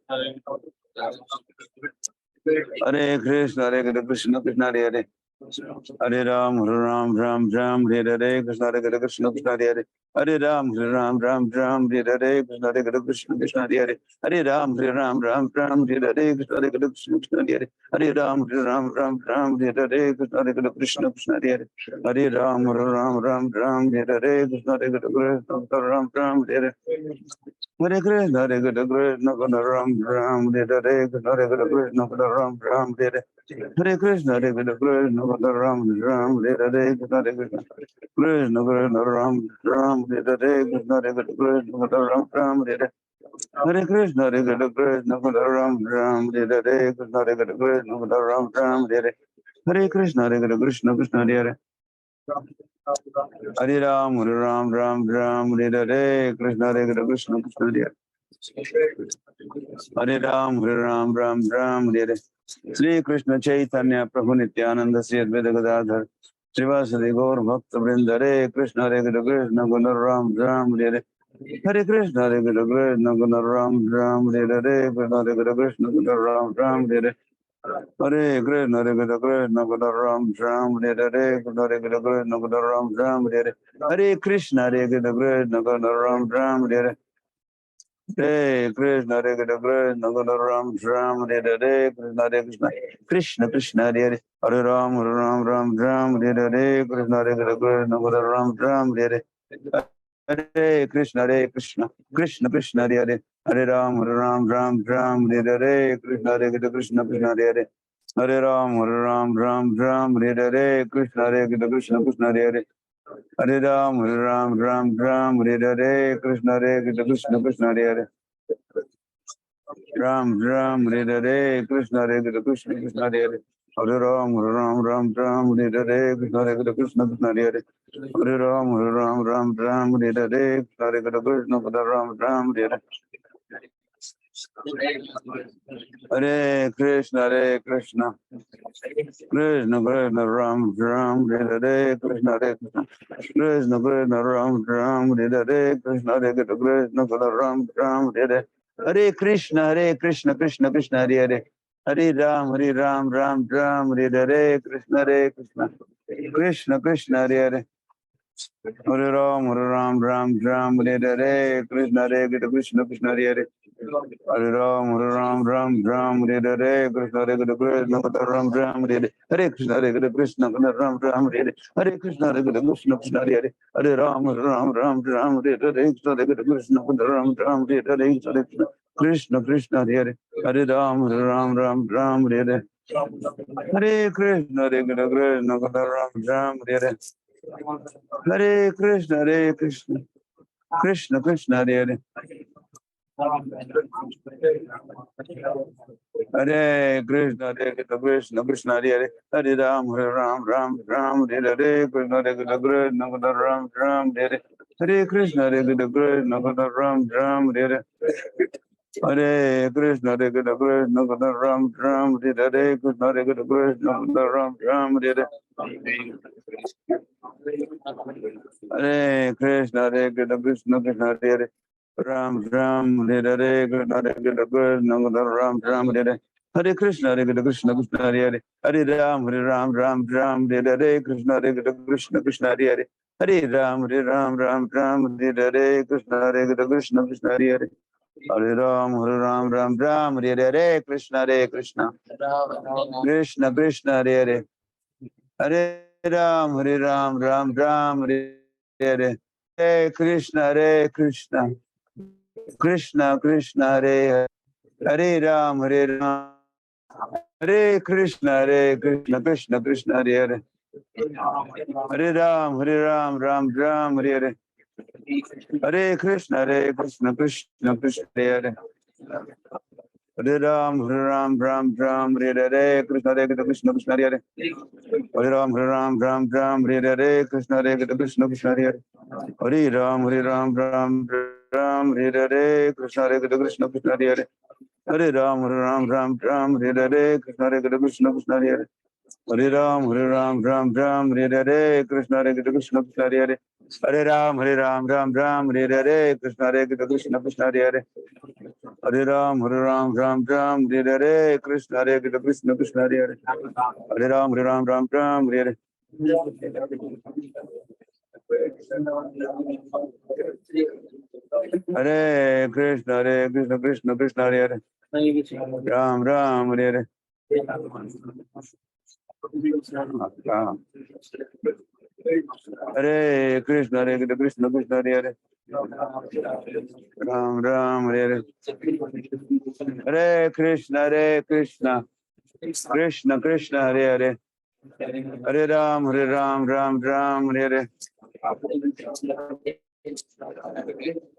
Speaker 1: Hare Krishna, Hare Krishna, Krishna Hare Hare Hare Ram, Ram Hare Hare Krishna, Hare Krishna, Krishna Hare Hare Hare Ram, Ram Hare Hare Krishna, Hare Krishna, Krishna Hare Hare Hare Ram, Ram Hare Hare Krishna, Hare Krishna, Krishna Hare Hare Hare Ram, Ram Hare Hare Krishna, Hare Krishna, Krishna Hare Hare Hare Ram, Ram Hare Hare Krishna, Hare Krishna, Ram Hare Hare Hare Krishna, Hare Krishna, Ram Hare Hare Krishna, Hare Krishna, Ram Hare Hare Hare Krishna, Hare Krishna, Ram Hare Hare Krishna, Hare Krishna, Krishna Ram Hare Hare Krishna, Hare Krishna, Ram Hare Hare Hare Krishna, Hare Krishna, Ram Hare Hare Krishna, Hare Krishna, Ram Hare Hare Hare Krishna, Hare Krishna, Krishna Hare Hare Hare Ram, Ram Hare Hare Krishna, Hare Krishna, Krishna Hare Hare Hare Ram, Ram Hare Hare Sri Krishna Chaitanya Prabhu Nityananda Sri Advaita Gadadhar Srivasadi Gaur Bhakta Vrinda Hare Krishna, Hare Krishna, Guna Ram Hare Hare Krishna, Hare Krishna, Guna Ram Hare Hare Hare Krishna, Guna Ram Hare Hare Krishna, Hare Krishna, Guna Ram Hare Hare Hare Krishna, Guna Ram Hare Hare Krishna, Hare Krishna, Guna Ram Hare Hare Krishna, Hare Krishna, Guna Ram Hare Hare Krishna, Hare Krishna, Krishna Krishna, Hare Hare Hare Ram, Hare Hare Krishna, Hare Krishna, Guna Ram Hare Hare Hare Krishna, Hare Krishna, Krishna Krishna, Hare Hare Hare Ram, Hare Hare Krishna, Hare Krishna, Krishna Hare Hare Hare Ram, Hare Hare Krishna, Hare Krishna, Krishna Hare Hare Hare Ram, Hare Hare Krishna, Hare Krishna, Krishna Hare Hare Ram, Hare Hare Krishna, Hare Krishna, Krishna Hare Hare Hare Ram, Hare Hare Krishna, Hare Krishna, Krishna Hare Hare Hare Ram, Hare Hare Krishna, Hare Krishna, Ram Hare Hare Hare Krishna, Hare Krishna, Krishna Krishna, Ram Hare Hare Krishna, Hare Krishna, Krishna Krishna, Ram Hare Hare Krishna, Hare Krishna, Ram Hare Hare Hare Krishna, Hare Krishna, Krishna Krishna, Hare Hare Hare Ram, Ram Hare Hare Krishna, Hare Krishna, Krishna Krishna, Hare Hare Hare Ram, Hare Hare Krishna, Hare Krishna, Krishna Hare Hare Hare Ram, Hare Hare Krishna, Hare Krishna, Ram Hare Hare Hare Krishna, Hare Krishna, Ram Hare Hare Hare Krishna, Hare Krishna, Krishna Hare Hare Hare Ram, Hare Hare Krishna, Hare Krishna, Ram Hare Hare Krishna Krishna, Hare Hare Hare Ram, Hare Hare Hare Krishna, Hare Krishna, Ram Hare Hare Hare Krishna, Hare Krishna, Krishna Krishna, Hare Hare Hare Krishna, Hare Krishna, Krishna Hare Hare Hare Ram, Hare Hare Krishna, Hare Krishna, Ram Hare Hare Hare Krishna, Hare Krishna, Ram Hare Hare Hare Krishna, Hare Krishna, Ram Hare Hare Krishna, Hare Krishna, Ram Hare Hare Hare Krishna, Hare Krishna, Krishna Hare Hare Ram Ram Hare Hare Krishna Hare Krishna Ram Ram Hare Hare Krishna Hare Krishna Krishna Hare Hare Hare Ram Ram Ram Hare Hare Krishna Hare Krishna Krishna Hare Hare Hare Ram Ram Hare Hare Krishna Hare Krishna Krishna Hare Hare Hare Ram Hare Hare Krishna Hare Krishna Krishna Krishna Hare Hare Hare Ram Hare Ram Hare Hare Hare Krishna Krishna Krishna Hare Hare Ram Hare Krishna Krishna Krishna Hare Hare Hare Ram Ram Hare Hare Hare Krishna Krishna Krishna Hare Hare Hare Ram Hare Hare Krishna Krishna Krishna Hare Hare Hare Ram Hare Hare Krishna Krishna Krishna Hare Hare Hare Ram Hare Hare Krishna Krishna Krishna Hare Hare Hare Ram Hare Hare Krishna Krishna Krishna Hare Hare Hare Ram Hare Hare Krishna Krishna Krishna Hare Hare Hare Ram Hare Hare Krishna Krishna Krishna Hare Hare Hare Ram Hare Hare Krishna Krishna Krishna Hare Hare Hare Ram Hare Hare Hare Krishna Krishna Krishna Hare Hare Ram Hare Hare Hare Krishna Krishna Krishna Hare Hare Ram Hare Hare Hare Krishna Krishna Krishna Hare Hare Hare Ram Hare Hare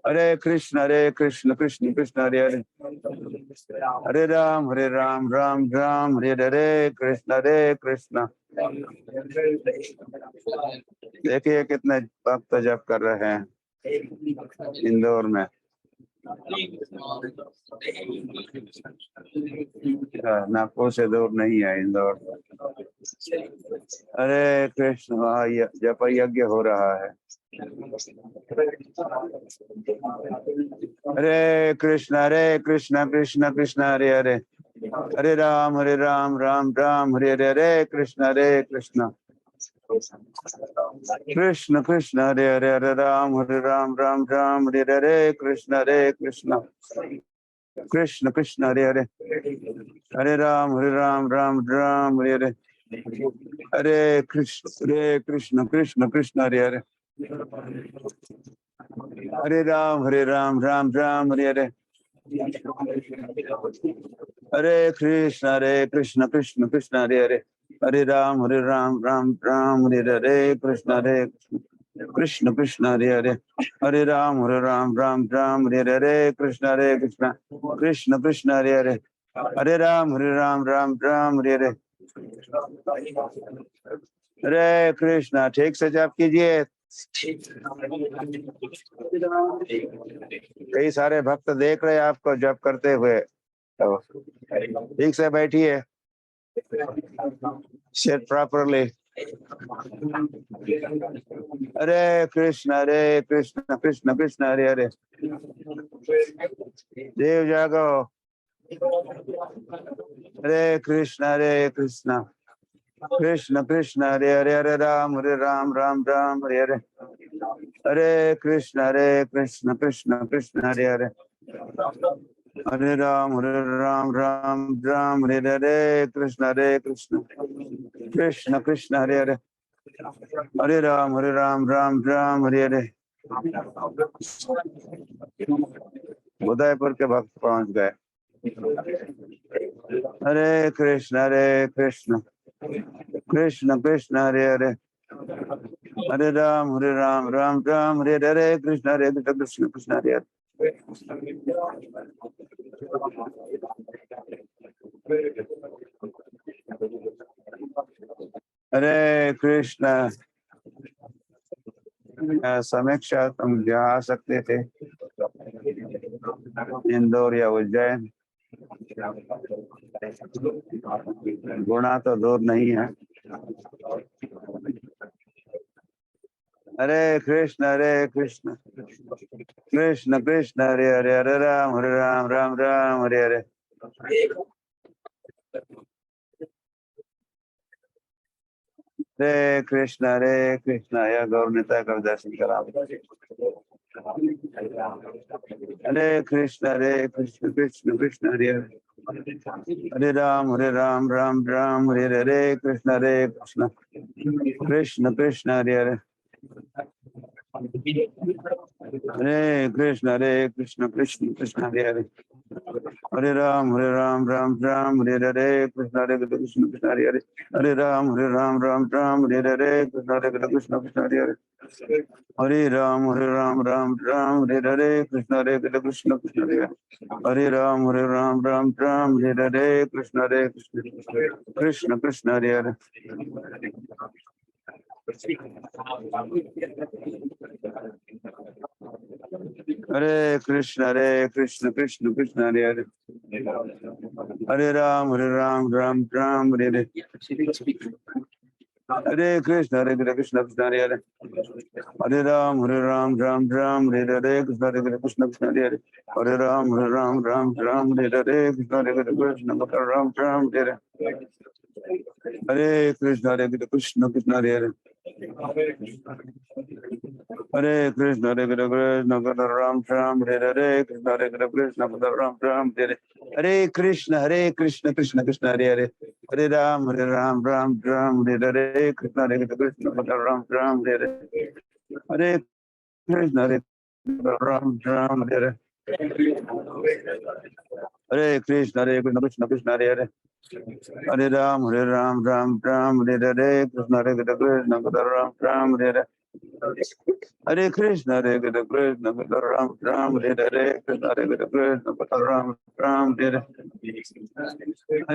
Speaker 1: Hare Krishna Krishna Krishna Hare Hare Hare Ram Hare Hare Krishna Krishna देखिए कितने भक्त जप कर रहे हैं इंदौर में नागपुर से दूर नहीं है इंदौर हरे कृष्ण वहाँ जप यज्ञ हो रहा है हरे Krishna Krishna Krishna Hare Hare Hare Ram Hare Hare Hare Krishna Krishna Krishna Hare Hare Hare Ram Hare Hare Krishna Krishna Krishna Hare Hare Hare Ram Hare Hare Hare Krishna Krishna Hare Hare Hare Ram Hare Hare Hare Hare Krishna Krishna Hare Hare Hare Ram Hare Hare Hare Krishna Krishna Hare Hare Hare Ram Hare Hare Hare Krishna Krishna Hare Hare Hare Ram Hare Hare Hare Krishna ठीक से जाप कीजिए कई सारे भक्त देख रहे हैं आपको जप करते हुए तो ठीक से बैठिए sit properly Hare Krishna Krishna Krishna Hare Hare Dev Jago Hare Krishna Krishna Krishna Hare Hare Hare Ram Hare Hare Hare Krishna Krishna Krishna Hare Hare Hare Ram Hare Hare Krishna Krishna Hare Hare Hare Ram Hare Hare Udaipur के भक्त पहुंच गए हरे कृष्ण कृष्ण हरे हरे हरे राम हरे हरे कृष्ण कृष्ण हरे हरे हरे कृष्ण समीक्षा तुम जहाँ आ सकते थे इंदौर या उज्जैन गुणा तो दूर नहीं है हरे Krishna Krishna Krishna Hare Hare Hare Ram Ram Ram Hare Hare. Hare Krishna Ya Gaurnita Kavdasan Karam. Hare Krishna Krishna Krishna Hare Hare. Hare Ram Ram Ram Hare Hare. Krishna Krishna Krishna Hare Hare. Hare Krishna Krishna Krishna Hare Hare. Hare Ram Ram Hare Hare. Krishna Krishna Hare Hare. Hare Ram Ram Hare Hare. Krishna Krishna Hare Hare. Hare Ram Ram Hare Hare. Krishna Krishna Hare Hare. Hare Ram Ram Hare Hare. Krishna Krishna Hare Hare. Hare Krishna Krishna Krishna Hare Hare. Hare Ram Ram Hare Hare. Hare Krishna Krishna Hare Hare. Hare Ram Ram Hare Hare. Krishna Krishna Hare Hare. Hare Ram Ram Hare Hare. Krishna Krishna Hare Hare. Hare Krishna Krishna Hare Hare. Hare Krishna Ram Hare Hare. Krishna Krishna Ram Hare. Hare Krishna Krishna Hare Hare. Hare Ram Ram Hare Hare. Krishna Krishna Ram Hare. Hare Krishna Ram Hare. Hare Krishna Krishna Hare Hare. Hare Ram Hare Hare. Krishna Krishna Ram Hare. Hare Krishna Ram Hare Hare. Krishna Krishna Ram Hare.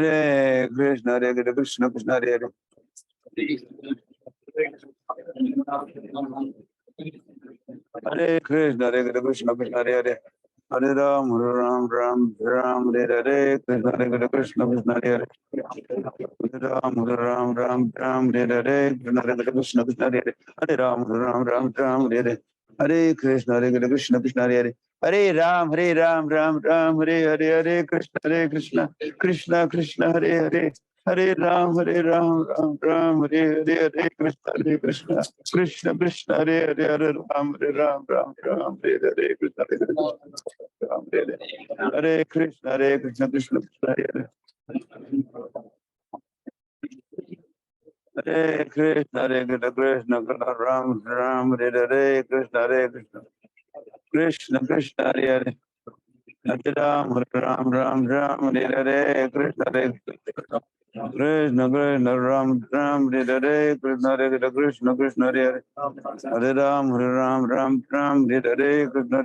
Speaker 1: Hare Krishna Krishna Hare Hare. Hare Krishna Krishna Hare Hare. Hare Ram Ram Hare Hare. Krishna Krishna Hare Hare. Hare Ram Hare Hare. Krishna Krishna Hare Hare. Hare Ram Hare Hare. Hare Krishna Krishna Hare Hare. Hare Ram Hare Hare. Krishna Krishna Krishna Hare Hare. Hare Ram Hare Hare. Krishna Krishna Hare Hare. Hare Ram Hare Hare. Krishna Ram Hare Hare. Hare Krishna Krishna Hare Hare. Hare Krishna Ram Hare Hare. Krishna Krishna Hare Hare. Hare Ram Hare Hare. Krishna Ram Hare Hare. Krishna Krishna Hare Hare. Hare Ram Hare Hare. Krishna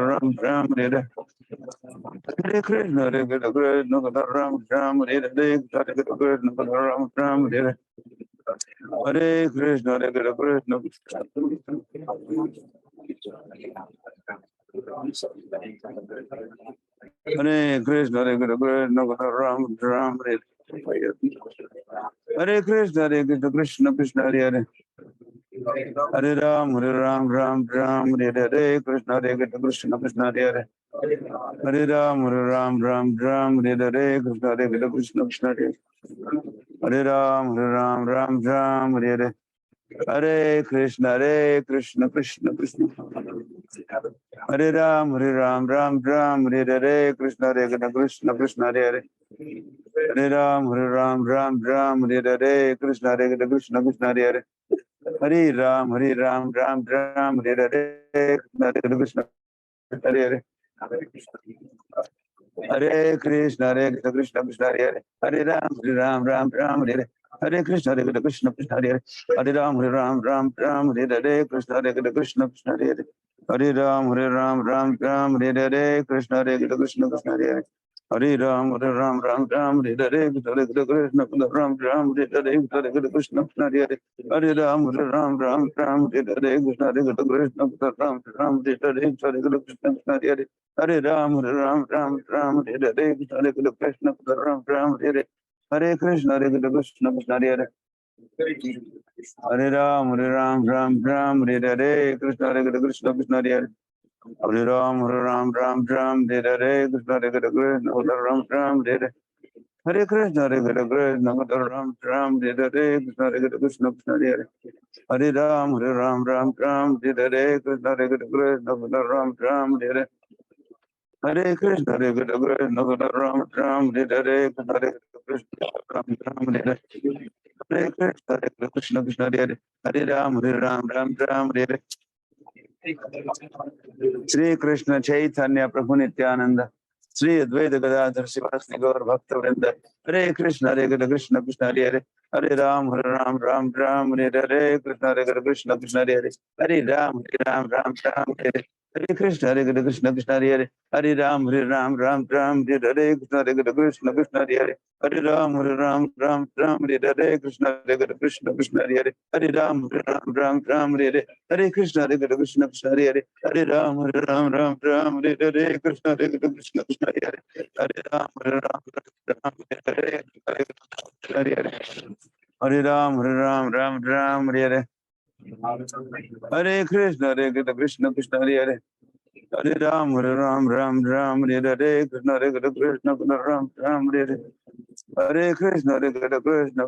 Speaker 1: Ram Hare Hare. Hare Krishna Ram Hare Hare. Krishna Ram Hare Hare. Hare Krishna Hare Krishna Ram Hare. Hare Krishna Krishna Krishna Hare Hare. Hare Ram Hare Hare. Krishna Krishna Hare Hare. Hare Ram Hare Hare. Krishna Krishna Hare Hare. Hare Ram Hare Hare. Hare Krishna Krishna Krishna. Hare Ram Hare Hare. Krishna Krishna Hare Hare. Hare Ram Hare Hare. Krishna Krishna Hare Hare. Hare Ram Hare Hare. Krishna Hare Hare. Hare Krishna Krishna Hare Hare. Hare Ram Hare Hare. Hare Krishna Krishna Hare Hare. Hare Ram Hare Hare. Krishna Krishna Hare Hare. Hare Ram Hare Hare. Krishna Krishna Hare Hare. Hare Ram Hare Hare. Krishna Krishna Hare Hare. Hare Ram Hare Hare. Krishna Krishna Hare Hare. Hare Ram Hare Hare. Krishna Hare Hare. Hare Krishna Krishna Hare Hare. Hare Ram Hare Hare. Krishna Krishna Hare Hare. Hare Ram, Ram Ram, Hare Hare Krishna, Hare Krishna, Ram, Hare Hare Krishna, Hare Krishna, Ram, Hare Krishna, Krishna, Hare Hare Ram, Ram, Hare Krishna, Hare Krishna, Ram, Hare Hare Krishna, Hare Krishna, Ram, Hare Krishna, Ram, Hare Hare Krishna, Hare Krishna, Krishna, Hare Ram, Ram, Hare Shri Krishna Chaitanya Prabhu Nityananda Shri Advaita Gadadhar Sivasni Gaur Bhakta Vrinda Hare Krishna Krishna Krishna Hare Hare Ram Ram Hare Hare Krishna Krishna Krishna Hare Hare Ram Hare Hare Krishna Krishna Hare Hare Ram Hare Krishna Krishna Hare Hare Ram Hare Krishna Krishna Hare Hare Ram Hare Hare Krishna Krishna Hare Hare Ram Hare Krishna Krishna Hare Hare Ram Hare Ram Hare Hare Krishna Krishna Hare Hare Ram Hare Krishna Hare Hare Krishna Ram Hare Krishna Hare Hare Ram Hare Krishna Krishna Hare Hare Ram Hare Krishna Hare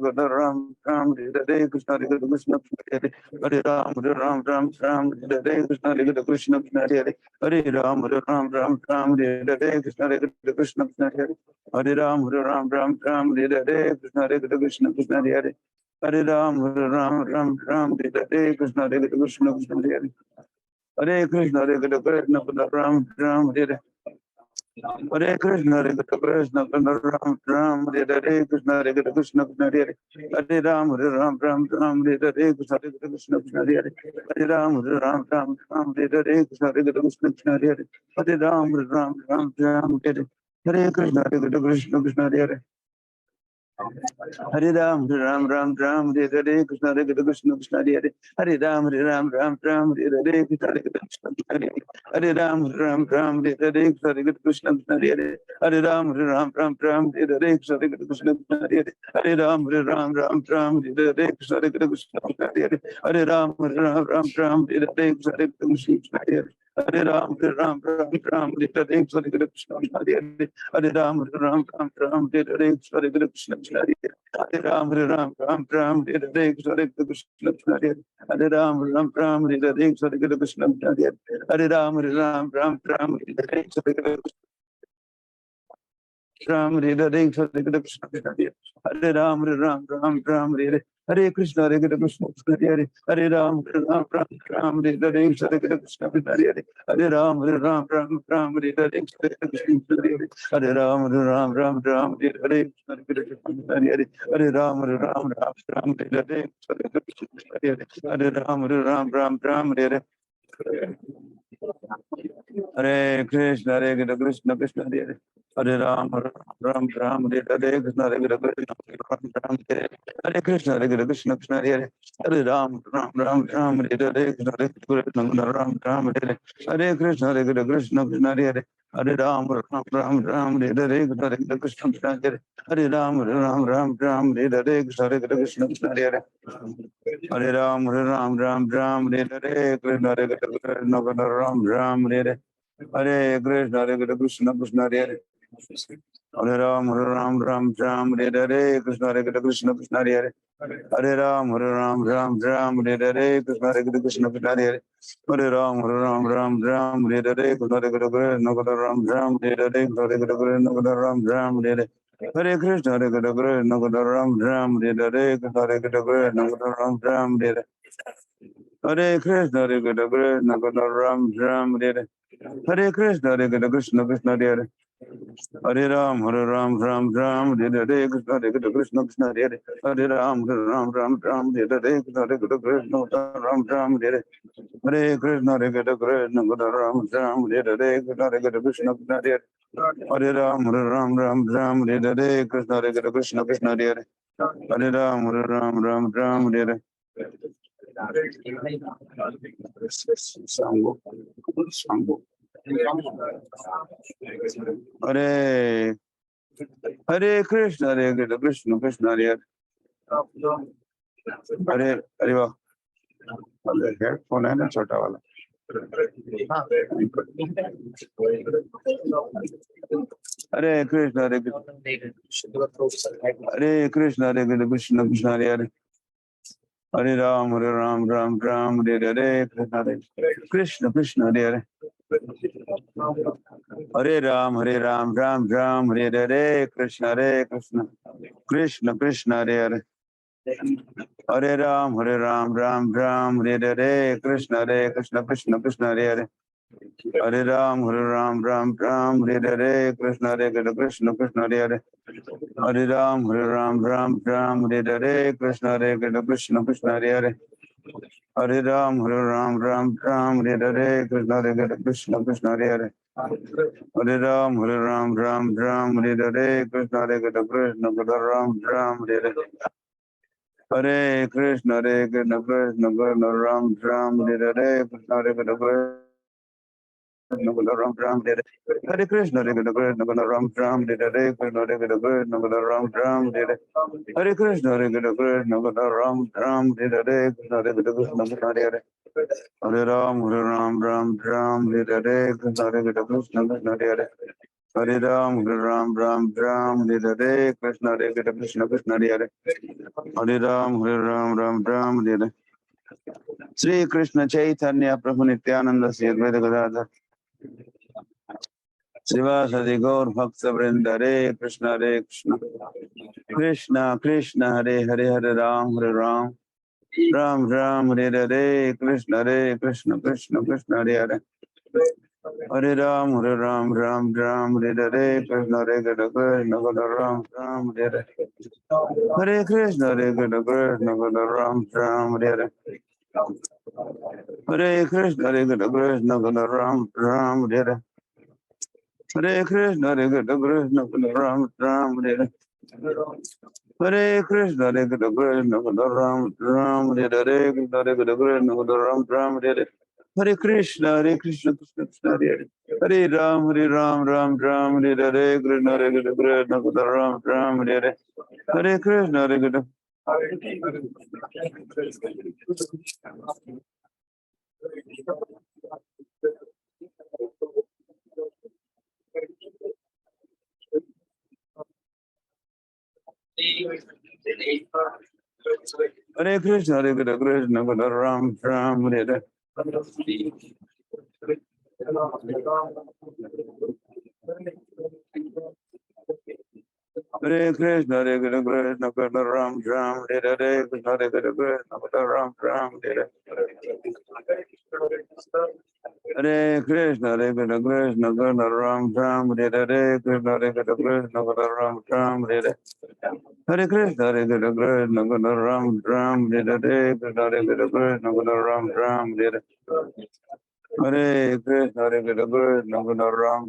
Speaker 1: Hare Ram Hare Krishna Hare Hare Ram Hare Krishna Hare Hare Krishna Ram Hare Hare Krishna Ram Hare Krishna Hare Hare Ram Hare Krishna Hare Hare Ram Hare Krishna Hare Hare Ram Hare Krishna Hare Hare Ram Hare Krishna Krishna Hare Hare Ram Hare Krishna Hare Ram Hare Krishna Hare Hare Ram Hare Krishna Hare Hare Ram Hare Krishna Hare Hare Ram Hare Krishna Hare Hare Ram Hare Krishna Hare Hare Ram Hare Krishna Hare Hare Ram Hare Krishna Hare Hare Ram Hare Krishna Hare Hare Ram Hare Krishna Ram Hare Krishna Hare Ram Hare Hare Krishna Hare Hare Ram Hare Krishna Hare Hare Ram Hare Hare Ram Hare Hare Ram Hare Hare Krishna Krishna Hare Hare Ram Hare Krishna Hare Krishna Krishna Hare Hare Ram Hare Hare Krishna Krishna Hare Hare Ram Hare Krishna Hare Ram Hare Krishna Hare Hare Ram Hare Krishna Hare Hare Krishna Hare Hare Ram Hare Krishna Hare Hare Ram Hare Krishna Hare Hare Ram Hare Hare Hare Krishna Hare Hare Krishna Hare Krishna Krishna Hare Hare Ram Hare Krishna Hare Hare Ram Hare Hare Hare Krishna Krishna Hare Hare Ram Hare Krishna Hare Hare Ram Hare Sango Hare Hare Krishna Krishna Hare Hare Hare headphone है ना छोटा वाला Hare Krishna, Hare Krishna, Hare Krishna, Krishna Hare Hare. Hare Ram, Ram Ram, Hare Hare, Krishna Krishna, Krishna Hare Hare. Hare Ram, Ram Ram, Hare Hare, Krishna Krishna, Krishna Krishna Hare Hare. Hare Ram, Ram Ram, Hare Hare, Krishna Krishna, Krishna Hare Hare. Hare Ram, Ram Ram, Hare Hare, Krishna Krishna, Krishna Hare Hare. Hare Ram, Ram Ram, Hare Hare, Krishna Krishna, Krishna Hare Hare. Hare Ram, Ram Ram, Hare Hare, Krishna Krishna, Krishna Hare Hare. Hare Ram, Ram Ram, Hare Hare, Krishna Krishna, Ram Hare Hare. Hare Krishna, Krishna Ram Ram, Hare Hare, Krishna Ram Ram, Hare Krishna, Krishna Ram Ram, Hare Hare, Krishna Ram Ram, Hare Hare Krishna, Krishna Ram Ram, Hare Hare, Krishna Krishna, Hare Hare. Hare Ram, Ram Ram, Hare Hare, Krishna Krishna, Hare Hare. Hare Ram, Ram Ram, Hare Hare, Krishna Krishna, Hare Hare. Hare Ram, Ram Ram, Hare Hare. Sri Krishna Chaitanya Prabhu Nityananda Sri Advaita Gadadhar Srivasadi Gaur Bhakta Vrinda. Hare Krishna, Krishna Krishna, Hare Hare, Hare Ram, Ram Ram, Hare Hare, Krishna Krishna, Krishna Hare Hare. Hare Ram, Ram Ram, Hare Hare, Krishna Krishna, Ram Hare Hare. Hare Krishna, Krishna Ram Hare Hare. Hare Krishna, Krishna Ram Hare Hare. Hare Krishna, Krishna Ram Hare Hare. Hare Krishna, Krishna Ram Hare Hare. Krishna Krishna Ram Hare Hare. Hare Krishna, Krishna Krishna Hare Hare. Hare Ram, Ram Hare Hare. Krishna Krishna Ram Hare Hare. Hare Krishna, Krishna. Hare Krishna, Krishna Ram Hare Hare. Hare Krishna, Krishna Ram Hare Hare. Krishna Krishna Ram Hare Hare. Hare Krishna, Krishna Ram Hare Hare. Krishna Krishna Ram Hare Hare. Hare Krishna, Krishna Ram Hare Hare. Krishna Krishna Ram Hare Hare. Hare Krishna, Krishna Ram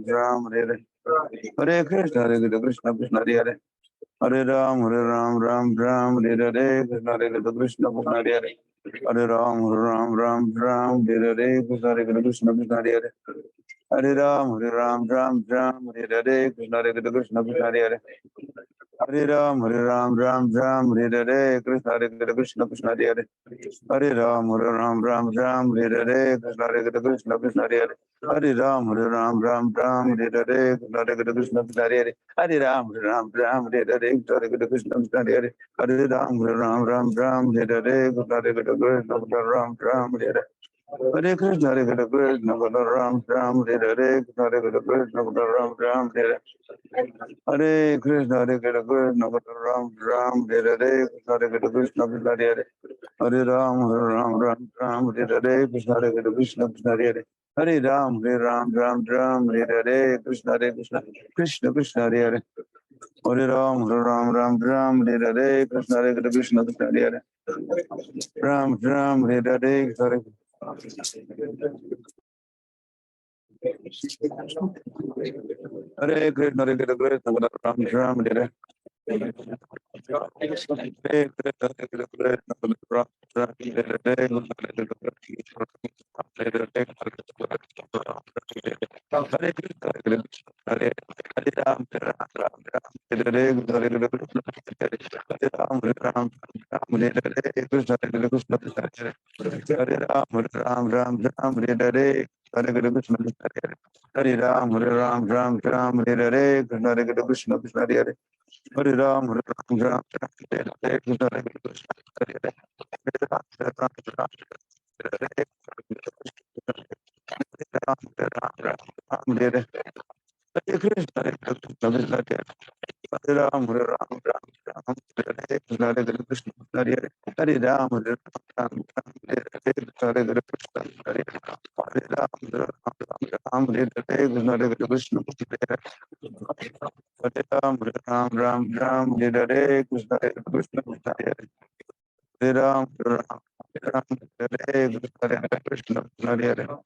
Speaker 1: Hare Hare. Hare Krishna, Krishna Hare Hare. Hare Ram, Ram Hare Hare. Krishna Krishna Hare Hare. Hare Ram, Ram Hare Hare. Krishna Krishna Hare Hare. Hare Ram, Ram Hare Hare. Krishna Krishna Hare Hare. Hare Ram, Ram Hare Hare. Krishna Krishna Hare Hare. Hare Ram, Ram Hare Hare. Krishna Krishna Hare Hare. Hare Ram, Ram Hare Hare. Krishna Krishna Hare Hare. Hare Ram, Ram Hare Hare. Krishna Krishna Hare Hare. Hare Ram, Ram Hare Hare. Krishna Krishna Ram Hare Hare. Hare Krishna, Krishna Ram Hare Hare. Krishna Krishna Ram Hare Hare. Hare Krishna, Krishna Ram Hare Hare. Krishna Krishna Hare Hare. Hare Ram, Ram Hare Hare. Krishna Krishna Hare Hare. Hare Ram, Ram Hare Hare. Krishna Krishna, Krishna Krishna Hare Hare. Hare Ram, Ram Hare Hare. Krishna Krishna Hare Hare. Ram Hare Hare. Hare Hare Krishna, Krishna Ram Hare Hare. Hare Hare Hare Krishna Hare Ram Hare Krishna Hare Ram Ram Hare Hare Hare Krishna Hare Ram Hare Hare Krishna Hare Krishna Hare Hare Ram Hare Krishna Hare Krishna Hare Krishna Hare Ram, Hare Ram, Hare Krishna, Hare Krishna, Hare Ram, Hare Ram, Hare Krishna, Hare Krishna, Hare Ram, Hare Ram, Hare Krishna, Hare Krishna, Hare Ram,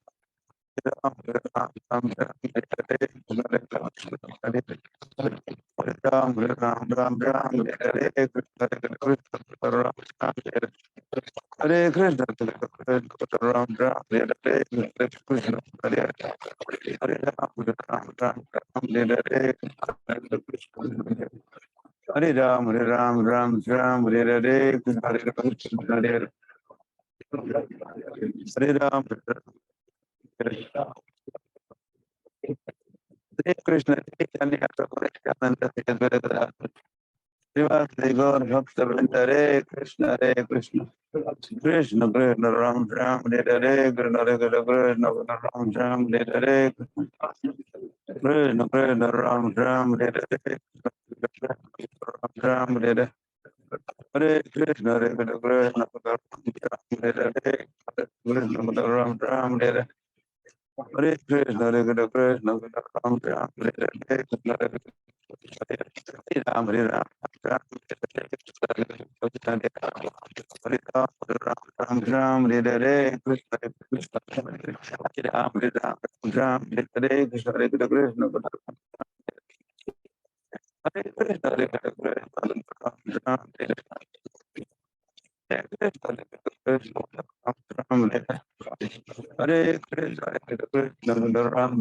Speaker 1: Hare Ram, Ram, Hare Krishna, Hare Krishna, Hare Ram, Hare Ram, Hare Krishna, Hare Krishna, Ram, Ram, Ram, Hare Krishna, Hare Ram, Ram, Hare Krishna, Hare Krishna, Ram, Hare Krishna, Hare Ram, Hare Ram, Hare Krishna, Hare Krishna, Hare Ram, Hare Krishna, Chaitanya Prabhu Nityananda, Srivastava Gaur Bhakta Vrinda, Hare Krishna, Krishna Krishna Ram Ram, Hare Krishna, Hare Krishna Ram Ram, Hare Krishna, Krishna Ram Ram, Hare Ram, Hare Krishna, Hare Krishna Ram Ram, Hare Hare Krishna, Hare Krishna, Ram Ram, Hare Krishna, Hare Ram, Hare Ram, Hare Ram, Ram, Hare Krishna, Hare Ram, Hare Ram, Ram, Hare Krishna, Hare Krishna, Hare Krishna, Hare Krishna, Ram, Hare Krishna, Ram,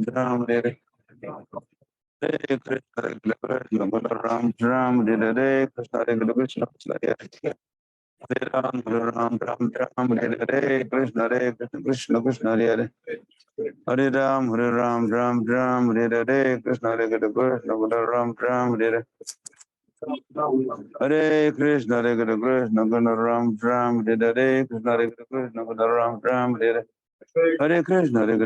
Speaker 1: Ram, Hare Hare Krishna, Ram, Ram, Hare Krishna, Hare Krishna, Hare Ram, Ram, Hare Krishna, Hare Krishna, Krishna, Hare Hare Ram, Ram, Hare Krishna, Hare Krishna, Ram, Hare Hare Krishna, Hare Krishna, Ram, Hare Krishna, Hare Krishna, Ram, Hare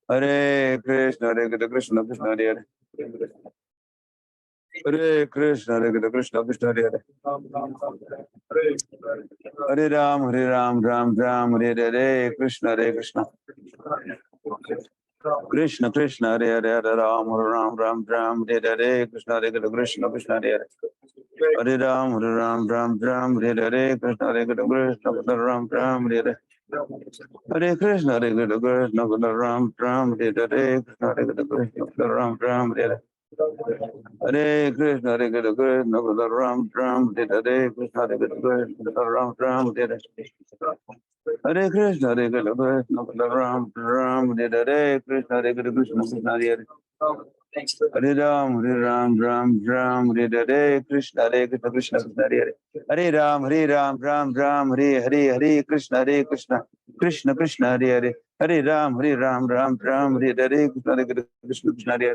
Speaker 1: Hare Krishna, Hare Krishna, Ram, Hare Hare Krishna, Hare Krishna, Krishna Hare Hare Krishna, Hare Krishna, Krishna Hare Hare Ram, Ram, Hare Krishna, Krishna Krishna, Krishna, Hare Hare Ram, Ram, Hare Krishna, Krishna, Krishna Hare Hare Ram, Ram, Hare Krishna, Krishna, Ram, Hare Hare Krishna, Hare Krishna, Ram, Hare Krishna, Krishna, Ram, Hare Hare Krishna, Hare Krishna, Ram, Hare Krishna, Krishna, Ram, Hare Hare Krishna, Hare Krishna, Ram, Hare Krishna, Krishna, Krishna Hare Hare Ram, Hare Krishna, Krishna, Krishna Hare Hare Ram, Hare Hare Krishna, Krishna, Krishna Krishna Hare Hare Hare Ram, Hare Hare Krishna, Krishna, Krishna Hare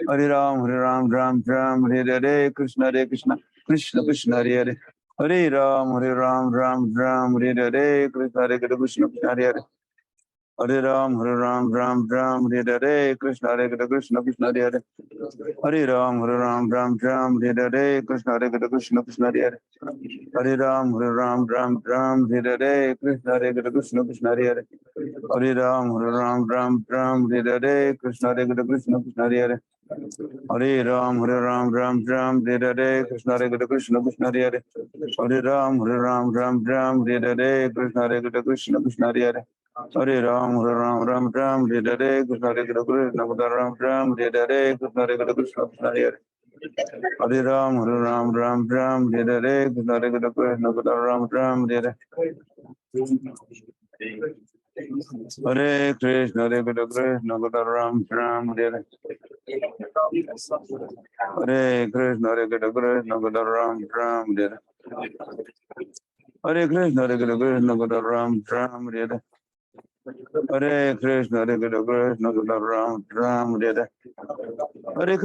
Speaker 1: Hare Ram, Hare Hare Krishna, Krishna, Krishna Krishna Hare Hare Hare Ram, Hare Hare Krishna, Krishna Krishna Hare Hare Hare Ram, Hare Hare Krishna, Krishna Krishna Hare Hare Hare Ram, Hare Hare Krishna, Krishna Krishna Hare Hare Hare Ram, Hare Hare Krishna, Krishna Krishna Hare Hare Hare Ram, Hare Hare Krishna, Krishna Krishna Hare Hare Hare Ram, Hare Hare Krishna, Krishna Krishna Hare Hare Hare Ram, Hare Hare Krishna, Krishna Krishna Hare Hare Hare Ram, Hare Hare Krishna, Krishna Hare Krishna, Krishna Krishna Hare Hare Hare Ram, Hare Hare Krishna, Krishna Ram, Hare Hare Hare Krishna Hare Krishna Ram Ram Hare Hare Krishna Hare Krishna Ram Ram Hare Hare Krishna Hare Krishna Ram Ram Hare Hare Krishna Hare Krishna Ram Ram Hare Hare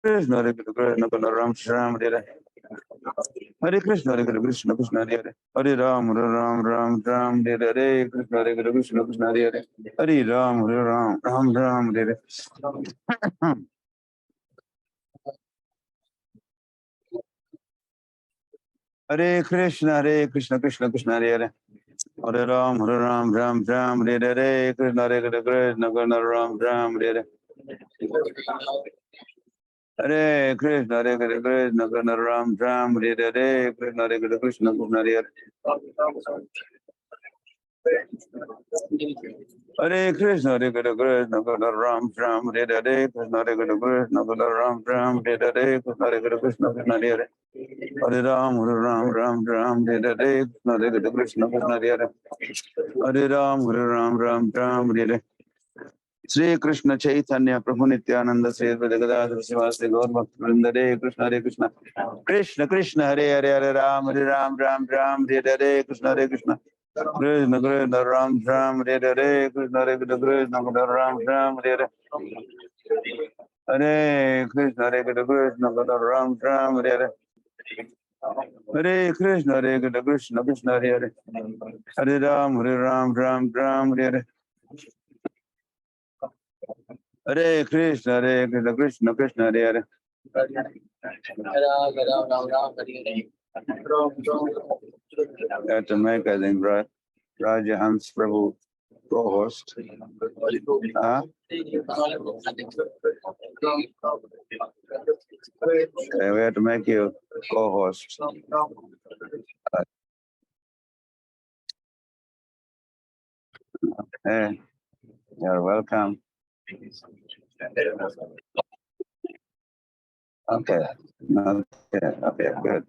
Speaker 1: Krishna Hare Krishna Ram Ram Hare Hare Krishna Hare Krishna Krishna Hare Hare Ram Ram Ram Ram Hare Hare Krishna Hare Krishna Krishna Hare Hare Ram Ram Ram Hare Hare Krishna Krishna Krishna Hare Hare Hare Ram Ram Ram Hare Hare Krishna Hare Krishna Krishna Ram Ram Hare Hare Krishna Hare Krishna Krishna Ram Ram Hare Hare Krishna Hare Krishna Krishna Hare Hare Krishna Hare Krishna Krishna Ram Ram Hare Hare Krishna Hare Krishna Krishna Ram Ram Hare Hare Krishna Hare Krishna Krishna Hare Hare Ram Ram Hare Hare Krishna Hare Krishna Krishna Hare Hare Ram Ram Hare Hare Shri Krishna Chaitanya Prabhu Nityananda Sri Advaita Gadadhara Srivastava Gaur Bhaktivinoda Hare Krishna Krishna Krishna Hare Hare Ram Ram Hare Hare Krishna Hare Krishna Krishna Krishna Ram Hare Hare Krishna Hare Krishna Ram Hare Hare Hare Krishna Hare Krishna Ram Hare Hare Hare Krishna Krishna Krishna Hare Hare Hare Ram Hare Hare Hare Krishna Krishna Krishna Hare Hare I have to make, I think, Raja Hans Prabhu co-host. Huh? Okay, we have to make you co-host. Hey, you're welcome. Okay, good.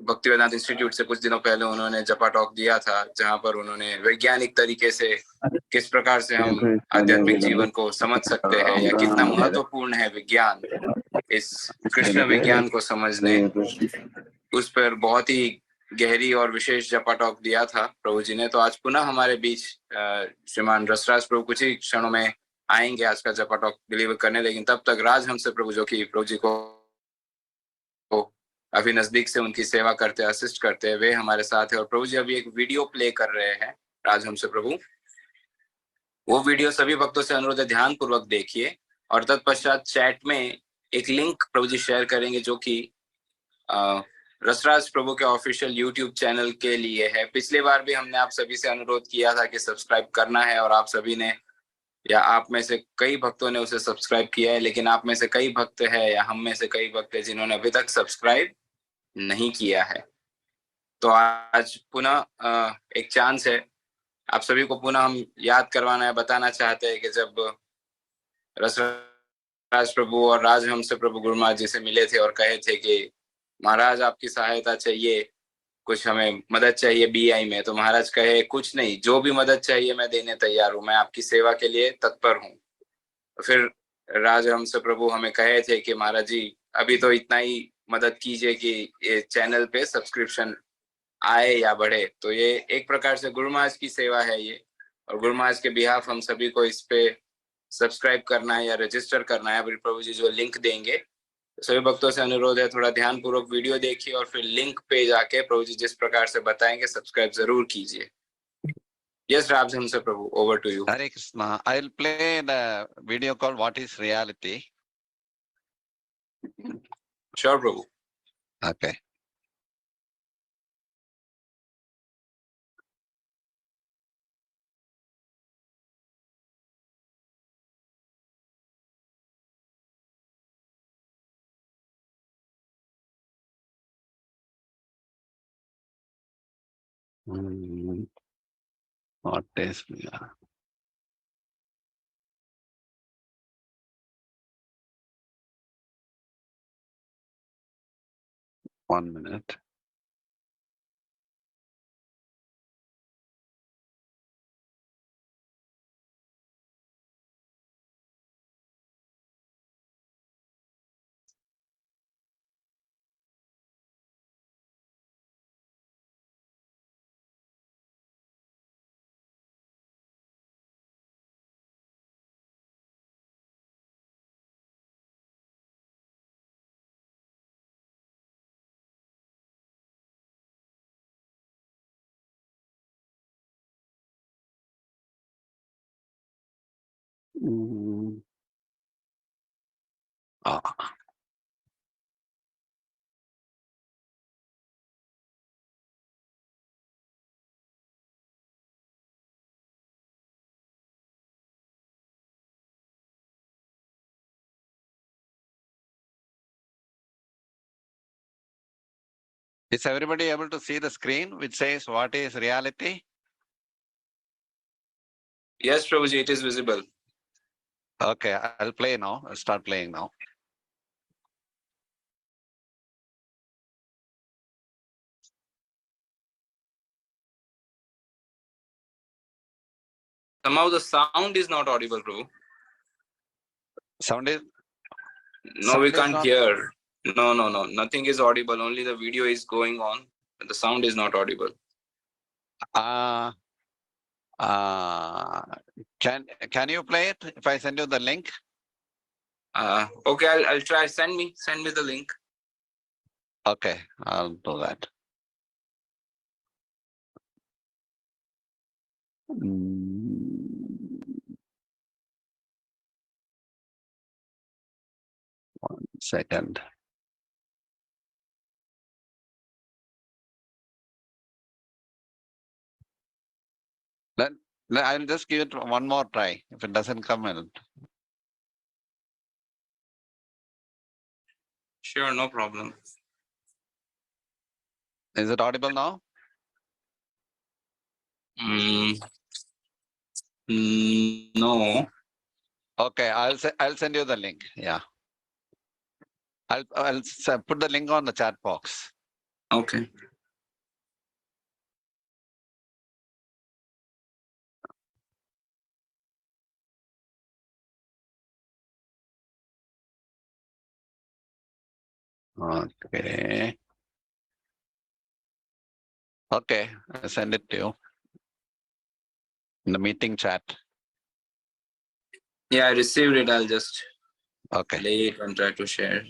Speaker 2: भक्ति वेदांत institute से कुछ दिनों पहले उन्होंने जपा talk दिया था, जहां पर उन्होंने वैज्ञानिक तरीके से किस प्रकार से हम आध्यात्मिक जीवन को समझ सकते हैं या कितना महत्वपूर्ण है विज्ञान, इस कृष्ण विज्ञान को समझने, उस पर बहुत ही गहरी और विशेष जपा टॉक दिया था प्रभु जी ने। तो आज पुनः हमारे बीच श्रीमान रसराज प्रभु कुछ ही क्षणों में आएंगे आज का जपा टॉक डिलीवर करने, लेकिन तब तक राज हमसे प्रभु जो कि प्रभु जी को अभी नजदीक से उनकी सेवा करते, असिस्ट करते हैं, वे हमारे साथ है। और प्रभु जी अभी एक वीडियो प्ले कर रहे हैं राज हमसे प्रभु, वो वीडियो सभी भक्तों से अनुरोध है ध्यान पूर्वक देखिए। और तत्पश्चात चैट में एक लिंक प्रभु जी शेयर करेंगे जो कि रसराज प्रभु के ऑफिशियल यूट्यूब चैनल के लिए है। पिछली बार भी हमने आप सभी से अनुरोध किया था कि सब्सक्राइब करना है, और आप सभी ने या आप में से कई भक्तों ने उसे सब्सक्राइब किया है, लेकिन आप में से कई भक्त है या हम में से कई भक्त है जिन्होंने अभी तक सब्सक्राइब नहीं किया है। तो आज पुनः एक चांस है, आप सभी को पुनः हम याद करवाना है, बताना चाहते हैं कि जब रसराज प्रभु और राजहंस प्रभु गुरु महाराज जी से मिले थे और कहे थे कि महाराज आपकी सहायता चाहिए, कुछ हमें मदद चाहिए बीआई में। तो महाराज कहे कुछ नहीं, जो भी मदद चाहिए मैं देने तैयार हूँ, मैं आपकी सेवा के लिए तत्पर हूँ। फिर राजहंस प्रभु हमें कहे थे कि महाराज जी अभी तो इतना ही मदद कीजिए कि ये चैनल पे सब्सक्रिप्शन आए या बढ़े। तो ये एक प्रकार से गुरु महाराज की सेवा है ये, और गुरु महाराज के बिहाफ हम सभी को इस पे सब्सक्राइब करना है या रजिस्टर करना है। अभी प्रभु जी जो लिंक देंगे, सभी भक्तों से अनुरोध है थोड़ा ध्यान पूर्वक वीडियो देखिए और फिर लिंक पे जाके प्रभु जी जिस प्रकार से बताएंगे सब्सक्राइब जरूर कीजिए। यस राजहंस से प्रभु, over to you.
Speaker 3: Hare Krishna. I'll play the video called What is Reality?
Speaker 2: Sure Prabhu.
Speaker 3: Okay. What is reality? 1 minute. Ah. Is everybody able to see the screen which says what is reality?
Speaker 2: Yes Prabhu ji, it is visible.
Speaker 3: Okay, I'll play now. I'll start playing now.
Speaker 2: Somehow the sound is not audible, Prabhu.
Speaker 3: Sound is
Speaker 2: No, we
Speaker 3: sound is
Speaker 2: can't
Speaker 3: not.
Speaker 2: hear. No, no, no. Nothing is audible. Only the video is going on. But the sound is not audible.
Speaker 3: Uh, can you play it if I send you the link?
Speaker 2: Okay, I'll try. Send me the link.
Speaker 3: Okay, I'll do that. One second. Then I'll just give it one more try. If it doesn't come,
Speaker 2: Sure, no problem.
Speaker 3: is it audible now?
Speaker 2: No.
Speaker 3: Okay, I'll send you the link. Yeah, I'll put the link on the chat box.
Speaker 2: Okay.
Speaker 3: Okay. Okay, I'll send it to you in the meeting chat.
Speaker 2: Yeah, I received it. I'll just
Speaker 3: Okay.
Speaker 2: play it and try to share.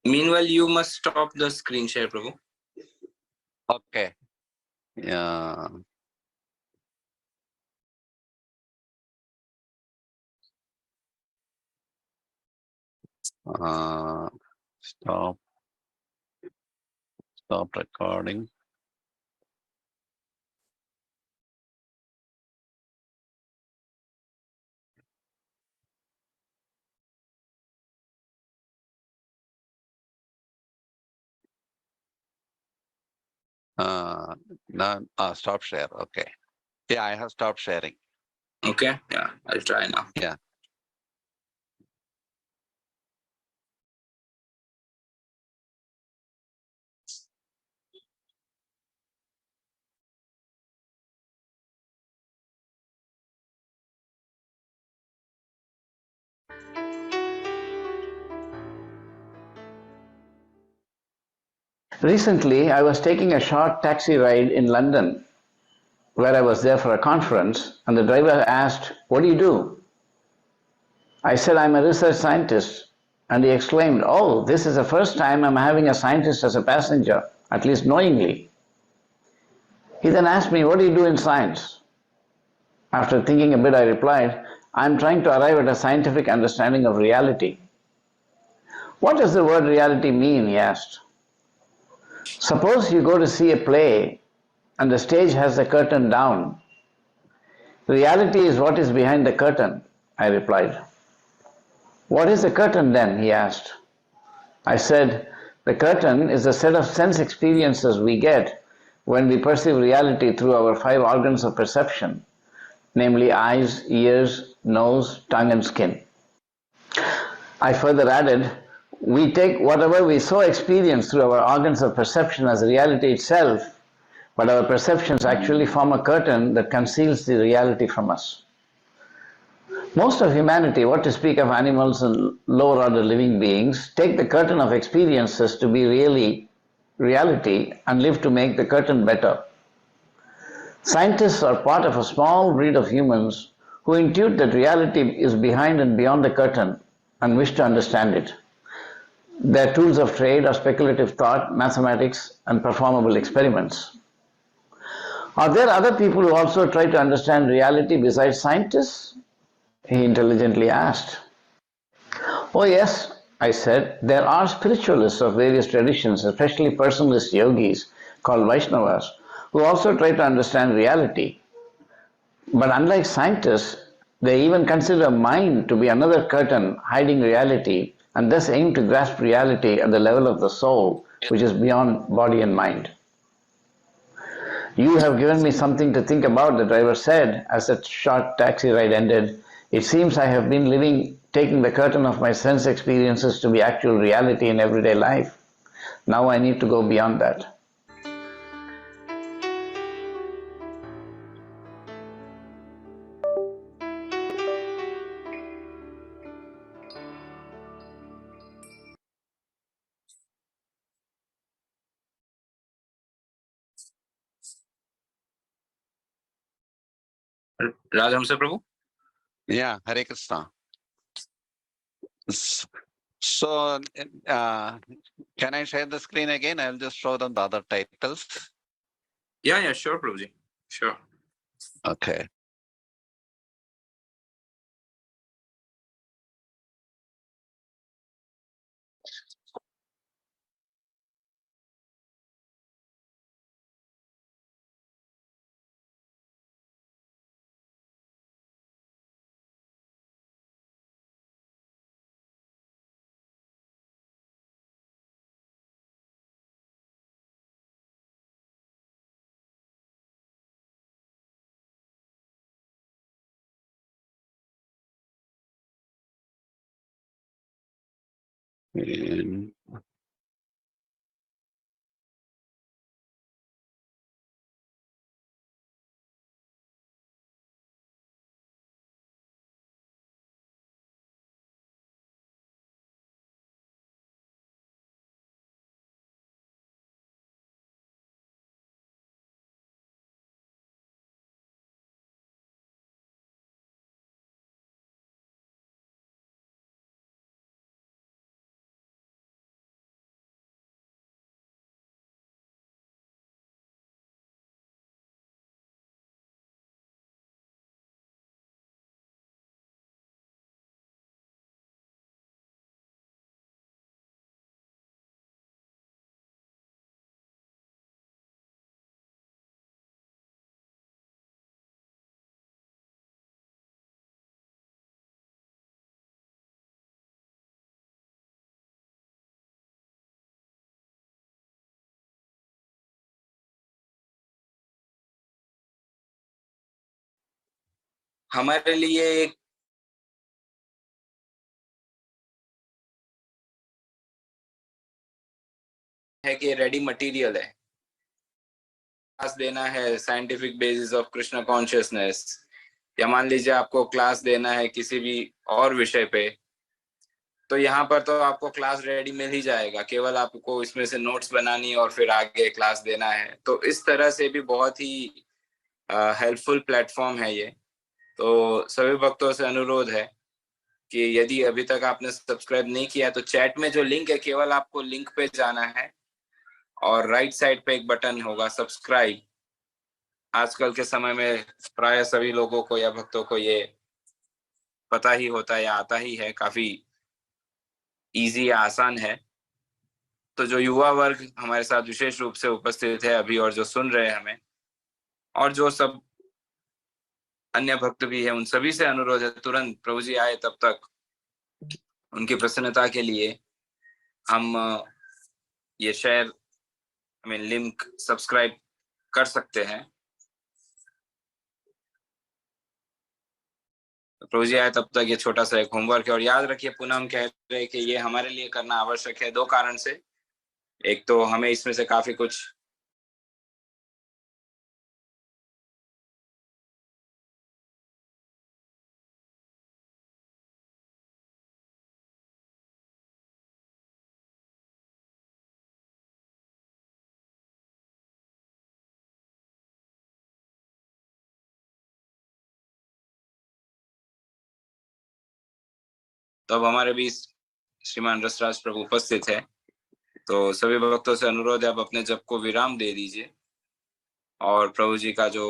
Speaker 2: Meanwhile, you must stop the screen share, Prabhu.
Speaker 3: Okay. Yeah. Stop recording. Now, stop share. Okay. Yeah, I have stopped sharing.
Speaker 2: Okay, yeah, I'll try now.
Speaker 3: Yeah.
Speaker 4: Recently, I was taking a short taxi ride in London where I was there for a conference, and the driver asked, "What do you do?" I said, "I'm a research scientist." And he exclaimed, "Oh, this is the first time I'm having a scientist as a passenger, at least knowingly." He then asked me, "What do you do in science?" After thinking a bit, I replied, "I'm trying to arrive at a scientific understanding of reality." "What does the word reality mean?" he asked. "Suppose you go to see a play and the stage has the curtain down. Reality is what is behind the curtain," I replied. "What is the curtain then?" he asked. I said, "The curtain is the set of sense experiences we get when we perceive reality through our five organs of perception, namely eyes, ears, nose, tongue, and skin." I further added, "We take whatever we so experience through our organs of perception as reality itself, but our perceptions actually form a curtain that conceals the reality from us." Most of humanity, what to speak of animals and lower order living beings, take the curtain of experiences to be really reality and live to make the curtain better. Scientists are part of a small breed of humans who intuit that reality is behind and beyond the curtain and wish to understand it. Their tools of trade are speculative thought, mathematics, and performable experiments. Are there other people who also try to understand reality besides scientists? He intelligently asked. "Oh, yes," I said, "there are spiritualists of various traditions, especially personalist yogis called Vaishnavas, who also try to understand reality. But unlike scientists, they even consider mind to be another curtain hiding reality and thus aim to grasp reality at the level of the soul, which is beyond body and mind." "You have given me something to think about," the driver said as the short taxi ride ended. "It seems I have been living taking the curtain of my sense experiences to be actual reality in everyday life. Now I need to go beyond that."
Speaker 2: Rajhamsa Prabhu?
Speaker 3: Yeah, Hare Krishna. So, can I share the screen again? I'll just show them the other titles.
Speaker 2: Yeah, sure, Prabhuji. Sure.
Speaker 3: Okay. And
Speaker 2: हमारे लिए एक है कि ready material है। Class देना है scientific basis of Krishna consciousness, या मान लीजिए आपको क्लास देना है किसी भी और विषय पे, तो यहाँ पर तो आपको क्लास रेडी मिल ही जाएगा, केवल आपको इसमें से नोट्स बनानी और फिर आगे क्लास देना है। तो इस तरह से भी बहुत ही हेल्पफुल प्लेटफॉर्म है ये। तो सभी भक्तों से अनुरोध है कि यदि अभी तक आपने सब्सक्राइब नहीं किया तो चैट में जो लिंक है, केवल आपको लिंक पे जाना है और राइट साइड पे एक बटन होगा सब्सक्राइब। आजकल के समय में प्राय सभी लोगों को या भक्तों को ये पता ही होता है या आता ही है, काफी इजी या आसान है। तो जो युवा वर्ग हमारे साथ विशेष रूप से उपस्थित है अभी और जो सुन रहे हैं हमें, और जो सब अन्य भक्त भी है, उन सभी से अनुरोध है तुरंत प्रभु जी आए तब तक उनकी प्रसन्नता के लिए हम ये शेयर लिंक सब्सक्राइब कर सकते हैं। तो प्रभु जी आए तब तक ये छोटा सा एक होमवर्क है। और याद रखिए, पुनः हम कह रहे हैं कि ये हमारे लिए करना आवश्यक है, दो कारण से। एक तो हमें इसमें से काफी कुछ तो अब हमारे बीच श्रीमान रसराज प्रभु उपस्थित है। तो सभी भक्तों से अनुरोध है, आप अपने जप को विराम दे दीजिए और प्रभु जी का जो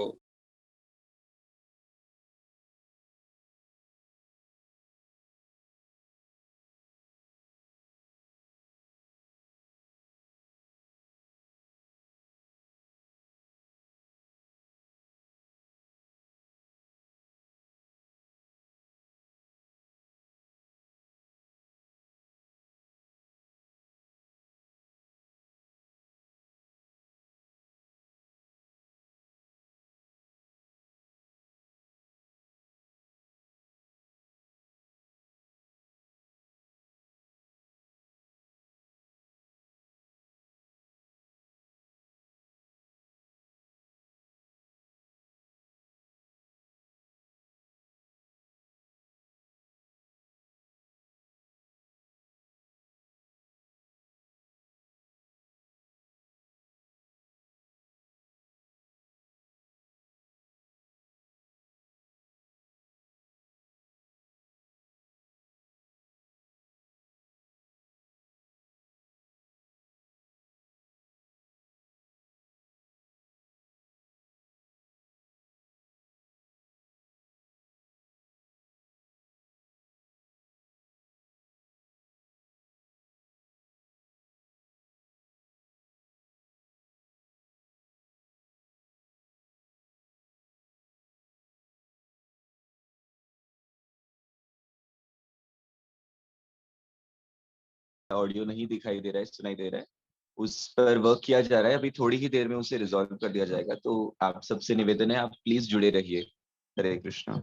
Speaker 5: ऑडियो नहीं दिखाई दे रहा है, सुनाई दे रहा है, उस पर वर्क किया जा रहा है। अभी थोड़ी ही देर में उसे रिजॉल्व कर दिया जाएगा। तो आप सबसे निवेदन है, आप प्लीज जुड़े रहिए। हरे कृष्णा।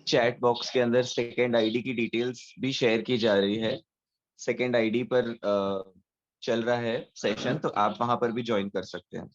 Speaker 5: चैट बॉक्स के अंदर सेकेंड आईडी की डिटेल्स भी शेयर की जा रही है। सेकेंड आईडी पर चल रहा है सेशन, तो आप वहां पर भी ज्वाइन कर सकते हैं।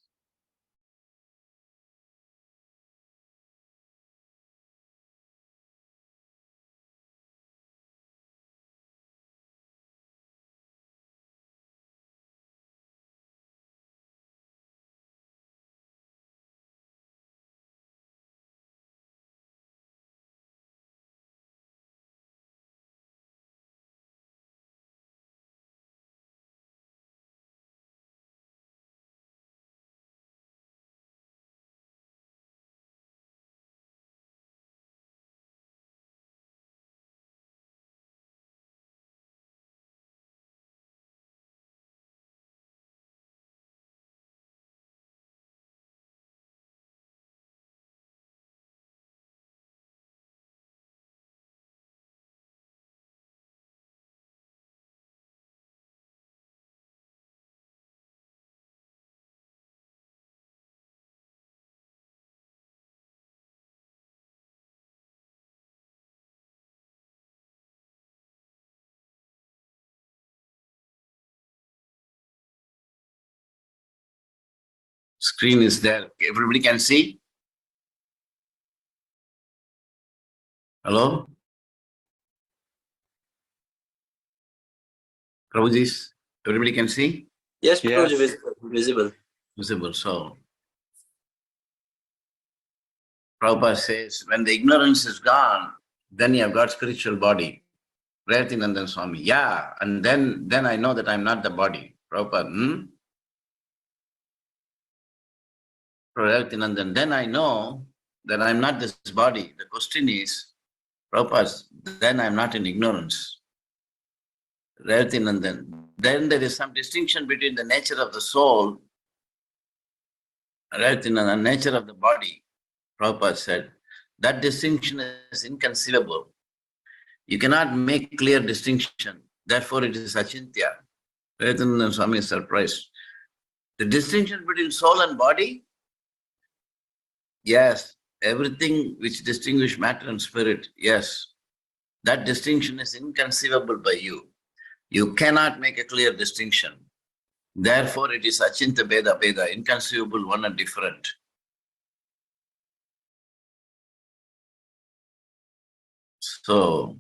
Speaker 6: Screen is there. Everybody can see? Hello? Prabhuji, everybody can see?
Speaker 1: Yes,
Speaker 3: Yes.
Speaker 1: Prabhuji, visible.
Speaker 6: Visible. So, Prabhupada says, when the ignorance is gone, then you have got spiritual body. Prayatinandan Swami. Yeah, and then I know that I'm not the body. Prabhupada, Prayatinandan, then I know that I'm not this body. The question is, Prabhupada, then I'm not in ignorance. Prayatinandan. Then there is some distinction between the nature of the soul, Prayatinandan, and nature of the body. Prabhupada said, that distinction is inconceivable. You cannot make clear distinction. Therefore, it is achintya. Prayatinandan Swami is surprised. The distinction between soul and body? Yes. Everything which distinguishes matter and spirit, yes. That distinction is inconceivable by you. You cannot make a clear distinction. Therefore, it is achinta beda beda, inconceivable, one and different. So,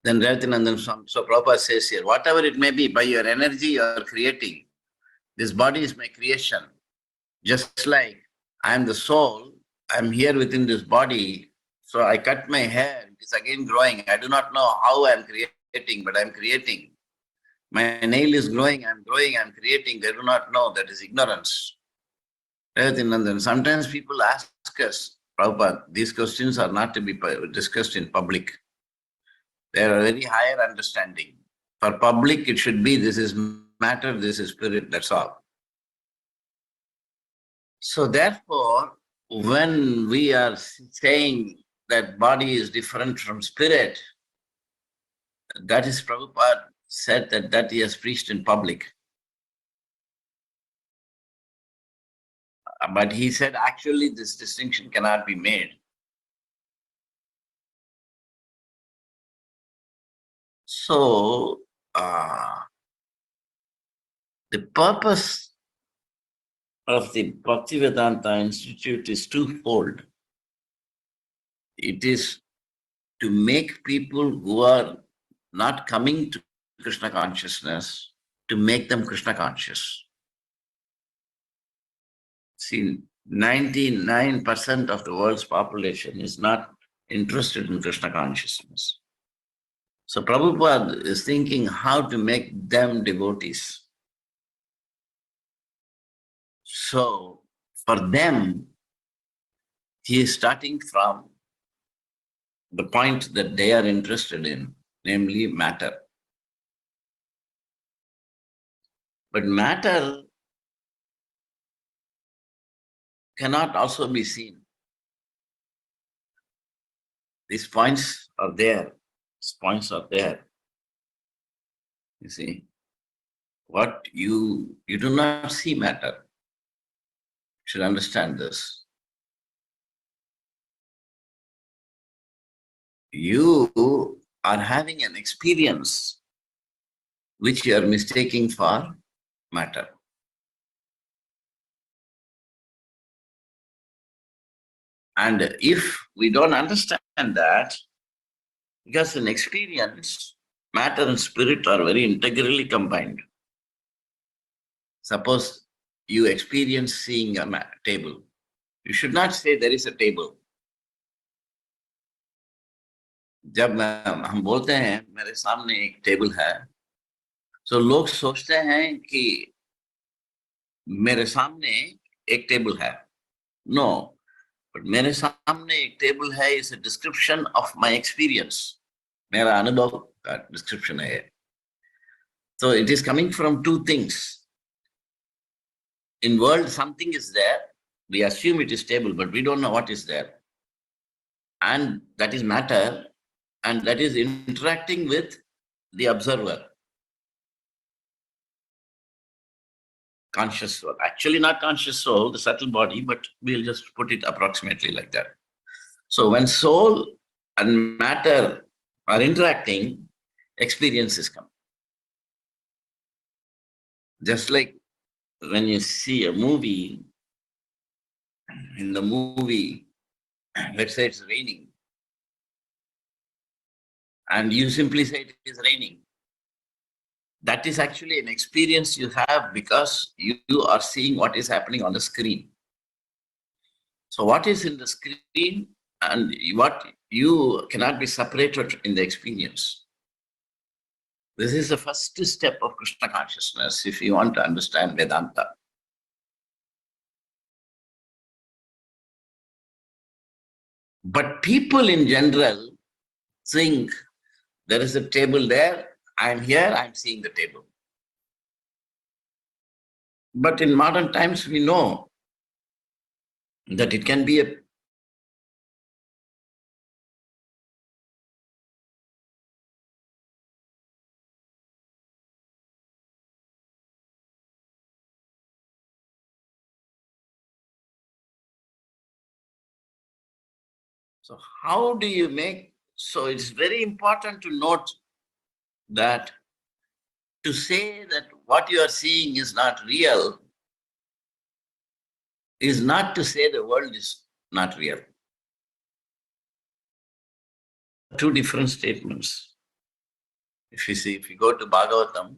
Speaker 6: then Rajatinandan Swami, so Prabhupada says here, whatever it may be, by your energy you are creating. This body is my creation. Just like I am the soul, I am here within this body, so I cut my hair, it is again growing. I do not know how I am creating, but I am creating. My nail is growing, I am creating. They do not know, that is ignorance. Rajatinandan, sometimes people ask us, Prabhupada, these questions are not to be discussed in public. They are a very higher understanding. For public, it should be this is matter, this is spirit, that's all. So therefore, when we are saying that body is different from spirit, that is Prabhupada said that he has preached in public. But he said actually this distinction cannot be made. So, the purpose of the Bhaktivedanta Institute is twofold. It is to make people who are not coming to Krishna consciousness, to make them Krishna conscious. See, 99% of the world's population is not interested in Krishna consciousness. So Prabhupada is thinking how to make them devotees. So for them, he is starting from the point that they are interested in, namely matter. But matter cannot also be seen. These points are there. These points are there. You see, what you do not see matter. You should understand this. You are having an experience which you are mistaking for matter. And if we don't understand that, because in experience, matter and spirit are very integrally combined. Suppose you experience seeing a table. You should not say there is a table. जब हम बोलते हैं मेरे सामने एक table है, तो लोग सोचते हैं कि मेरे सामने एक टेबल है. No, but मेरे सामने एक टेबल है is a description of my experience. मेरा अनुभव का description है. So it is coming from two things. In world, something is there. We assume it is stable, but we don't know what is there. And that is matter, and that is interacting with the observer. conscious soul. Actually not conscious soul, the subtle body, but we'll just put it approximately like that. So when soul and matter are interacting, experiences come. Just like when you see a movie, in the movie, let's say it's raining, and you simply say it is raining. That is actually an experience you have because you are seeing what is happening on the screen. So what is in the screen and what you cannot be separated in the experience. This is the first step of Krishna consciousness if you want to understand Vedanta. But people in general think there is a table there, I'm here, I'm seeing the table. But in modern times, we know that it can be a So how do you make, so it's very important to note that to say that what you are seeing is not real is not to say the world is not real. Two different statements. If you go to Bhagavatam,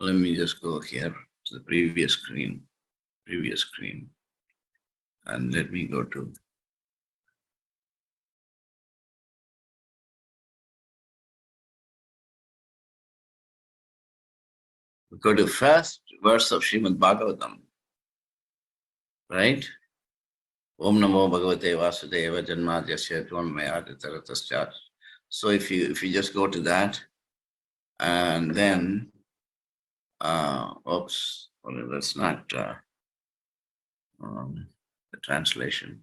Speaker 6: let me just go here to the previous screen, and let me go to first verse of Srimad Bhagavatam, right? Om Namo Bhagavate Vasudeva Janmadhyasya Tvam Mayaditaratasya. So if you just go to that, and then, oops, well, that's not the translation.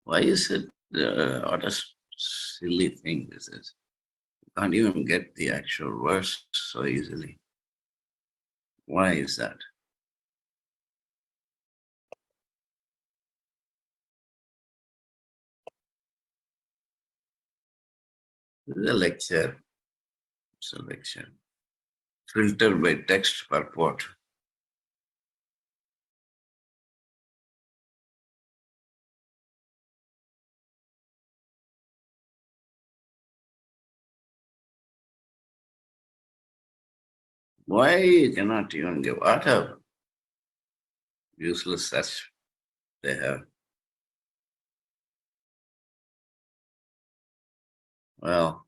Speaker 6: Why is it, what a silly thing this is. You can't even get the actual verse so easily. Why is that? This is a lecture. It's a lecture. Filtered by text purport. Why you cannot even give what a useless such they have? Well,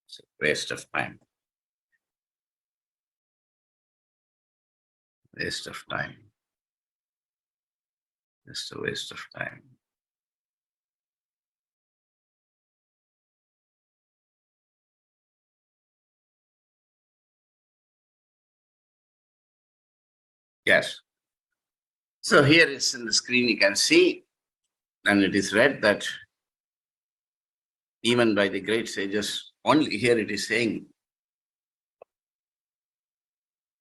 Speaker 6: it's a waste of time. Waste of time. Just a waste of time. Yes. So here is in the screen you can see, and it is read that even by the great sages, only here it is saying,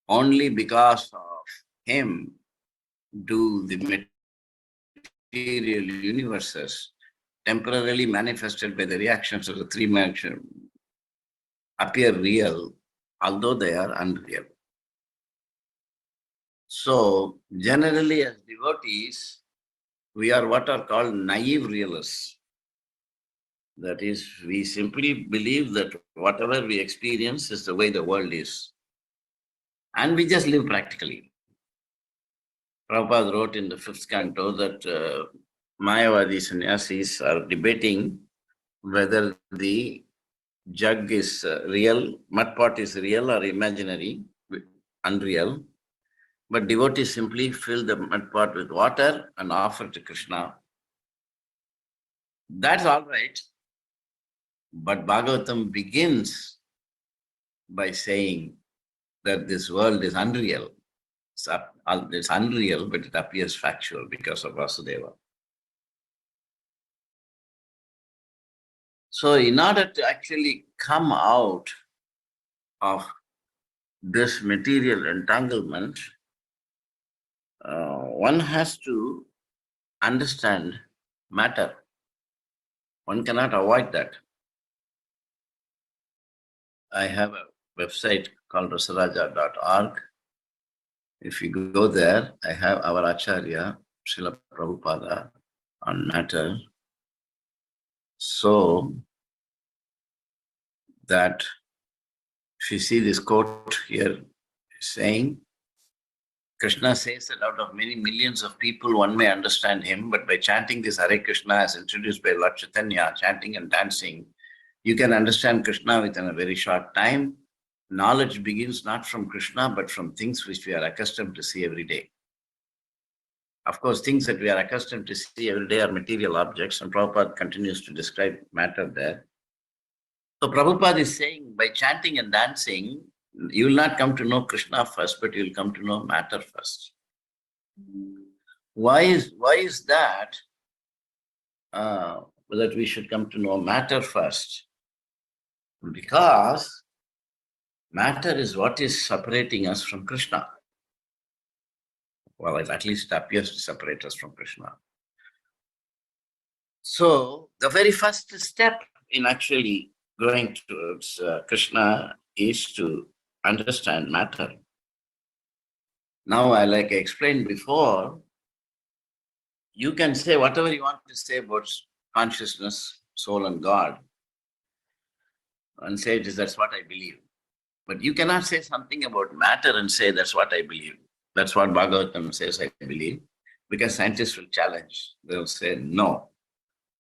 Speaker 6: only because of him do the material universes temporarily manifested by the reactions of the three dimensions appear real, although they are unreal. So generally as devotees, we are what are called naive realists. That is, we simply believe that whatever we experience is the way the world is. And we just live practically. Prabhupada wrote in the 5th canto that Mayavadi sannyasis are debating whether the jug is real, mud pot is real or imaginary, unreal. But devotees simply fill the mud pot with water and offer to Krishna. That's all right. But Bhagavatam begins by saying that this world is unreal. It's unreal, but it appears factual because of Vasudeva. So in order to actually come out of this material entanglement, one has to understand matter. One cannot avoid that. I have a website called rasaraja.org. If you go there, I have our Acharya, Srila Prabhupada, on matter. So that if you see this quote here saying, Krishna says that out of many millions of people, one may understand him, but by chanting this Hare Krishna as introduced by Lord Chaitanya, chanting and dancing, you can understand Krishna within a very short time. Knowledge begins not from Krishna, but from things which we are accustomed to see every day. Of course, things that we are accustomed to see every day are material objects, and Prabhupada continues to describe matter there. So Prabhupada is saying, by chanting and dancing, you will not come to know Krishna first, but you will come to know matter first. Why is that? That we should come to know matter first? Because matter is what is separating us from Krishna. Well, it at least appears to separate us from Krishna. So the very first step in actually going towards Krishna is to understand matter. Now, like I explained before, you can say whatever you want to say about consciousness, soul and God, and say that's what I believe. But you cannot say something about matter and say that's what I believe. That's what Bhagavatam says I believe, because scientists will challenge. They'll say, no,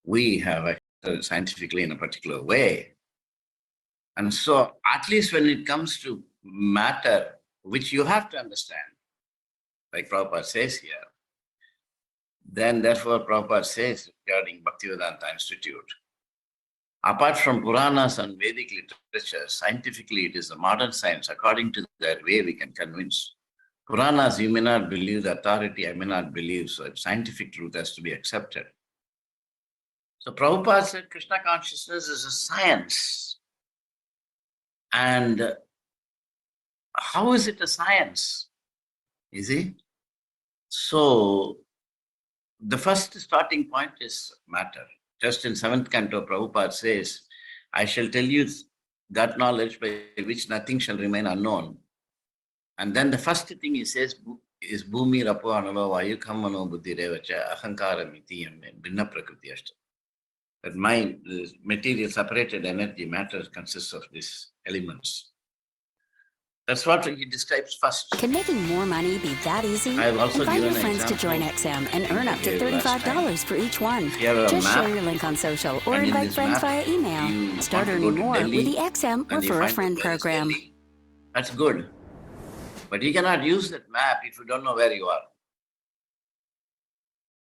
Speaker 6: we have acted scientifically in a particular way. And so at least when it comes to matter, which you have to understand, like Prabhupada says here, then therefore Prabhupada says regarding Bhaktivedanta Institute, apart from Puranas and Vedic literature, scientifically it is a modern science. According to their way, we can convince. Puranas, you may not believe, the authority I may not believe, so scientific truth has to be accepted. So Prabhupada said Krishna consciousness is a science. And how is it a science? You see? So the first starting point is matter. Just in 7th canto, Prabhupada says, I shall tell you that knowledge by which nothing shall remain unknown. And then the first thing he says is Bhumi Rapo Anava Vayu Kamano Buddhi Revacha Ahankara Miti Binna Prakriti Ashta. That mind, material separated energy, matter consists of these elements. That's what he describes first.
Speaker 7: Can making more money be that easy?
Speaker 6: I have also
Speaker 7: Invite your
Speaker 6: given an
Speaker 7: friends to
Speaker 6: example.
Speaker 7: join XM and earn up to
Speaker 6: Here last
Speaker 7: $35 for each one.
Speaker 6: Here are a
Speaker 7: Just
Speaker 6: map,
Speaker 7: share your link on social or
Speaker 6: and in
Speaker 7: invite
Speaker 6: this
Speaker 7: friends
Speaker 6: map,
Speaker 7: via email.
Speaker 6: you
Speaker 7: Start
Speaker 6: want to go
Speaker 7: earning
Speaker 6: to
Speaker 7: more
Speaker 6: Delhi,
Speaker 7: with the XM
Speaker 6: and you
Speaker 7: Refer a
Speaker 6: find
Speaker 7: Friend
Speaker 6: out where is
Speaker 7: program.
Speaker 6: Delhi. That's good. But you cannot use that map if you don't know where you are.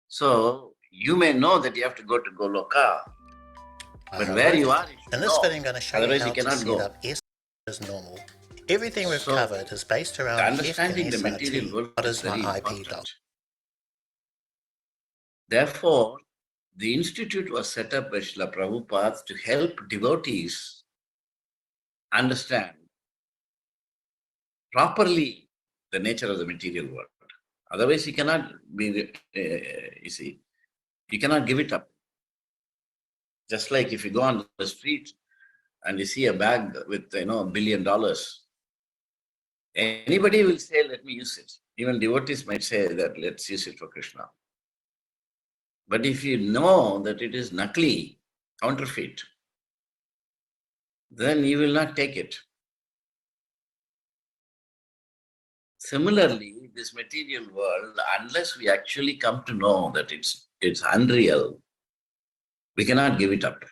Speaker 6: So you may know that you have to go to Goloka, but where you are, you should
Speaker 8: in this
Speaker 6: know.
Speaker 8: video I'm going to show you
Speaker 6: Otherwise
Speaker 8: how
Speaker 6: you
Speaker 8: to
Speaker 6: cannot
Speaker 8: set
Speaker 6: go.
Speaker 8: up S as normal. Everything we've
Speaker 6: So,
Speaker 8: covered is based around F and
Speaker 6: understanding the material
Speaker 8: SRT.
Speaker 6: world
Speaker 8: What
Speaker 6: is
Speaker 8: is my
Speaker 6: very
Speaker 8: IP
Speaker 6: important.
Speaker 8: dot?
Speaker 6: Therefore, the institute was set up by Srila Prabhupada to help devotees understand properly the nature of the material world. Otherwise, you cannot be, you cannot give it up. Just like if you go on the street and you see a bag with, $1 billion, anybody will say, let me use it. Even devotees might say that let's use it for Krishna. But if you know that it is nakli, counterfeit, then you will not take it. Similarly, this material world, unless we actually come to know that it's unreal, we cannot give it up.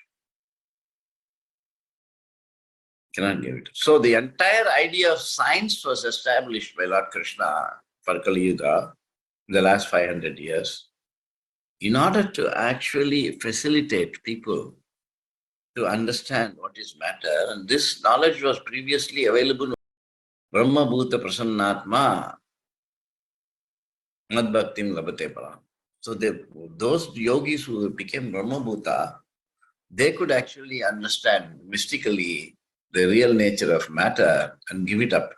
Speaker 6: Cannot give it. So the entire idea of science was established by Lord Krishna for Kali Yuga in the last 500 years in order to actually facilitate people to understand what is matter. And this knowledge was previously available. Brahma Bhuta Prasannatma Mad Bhaktim Labate Param. So those yogis who became Brahma Bhuta, they could actually understand mystically the real nature of matter and give it up.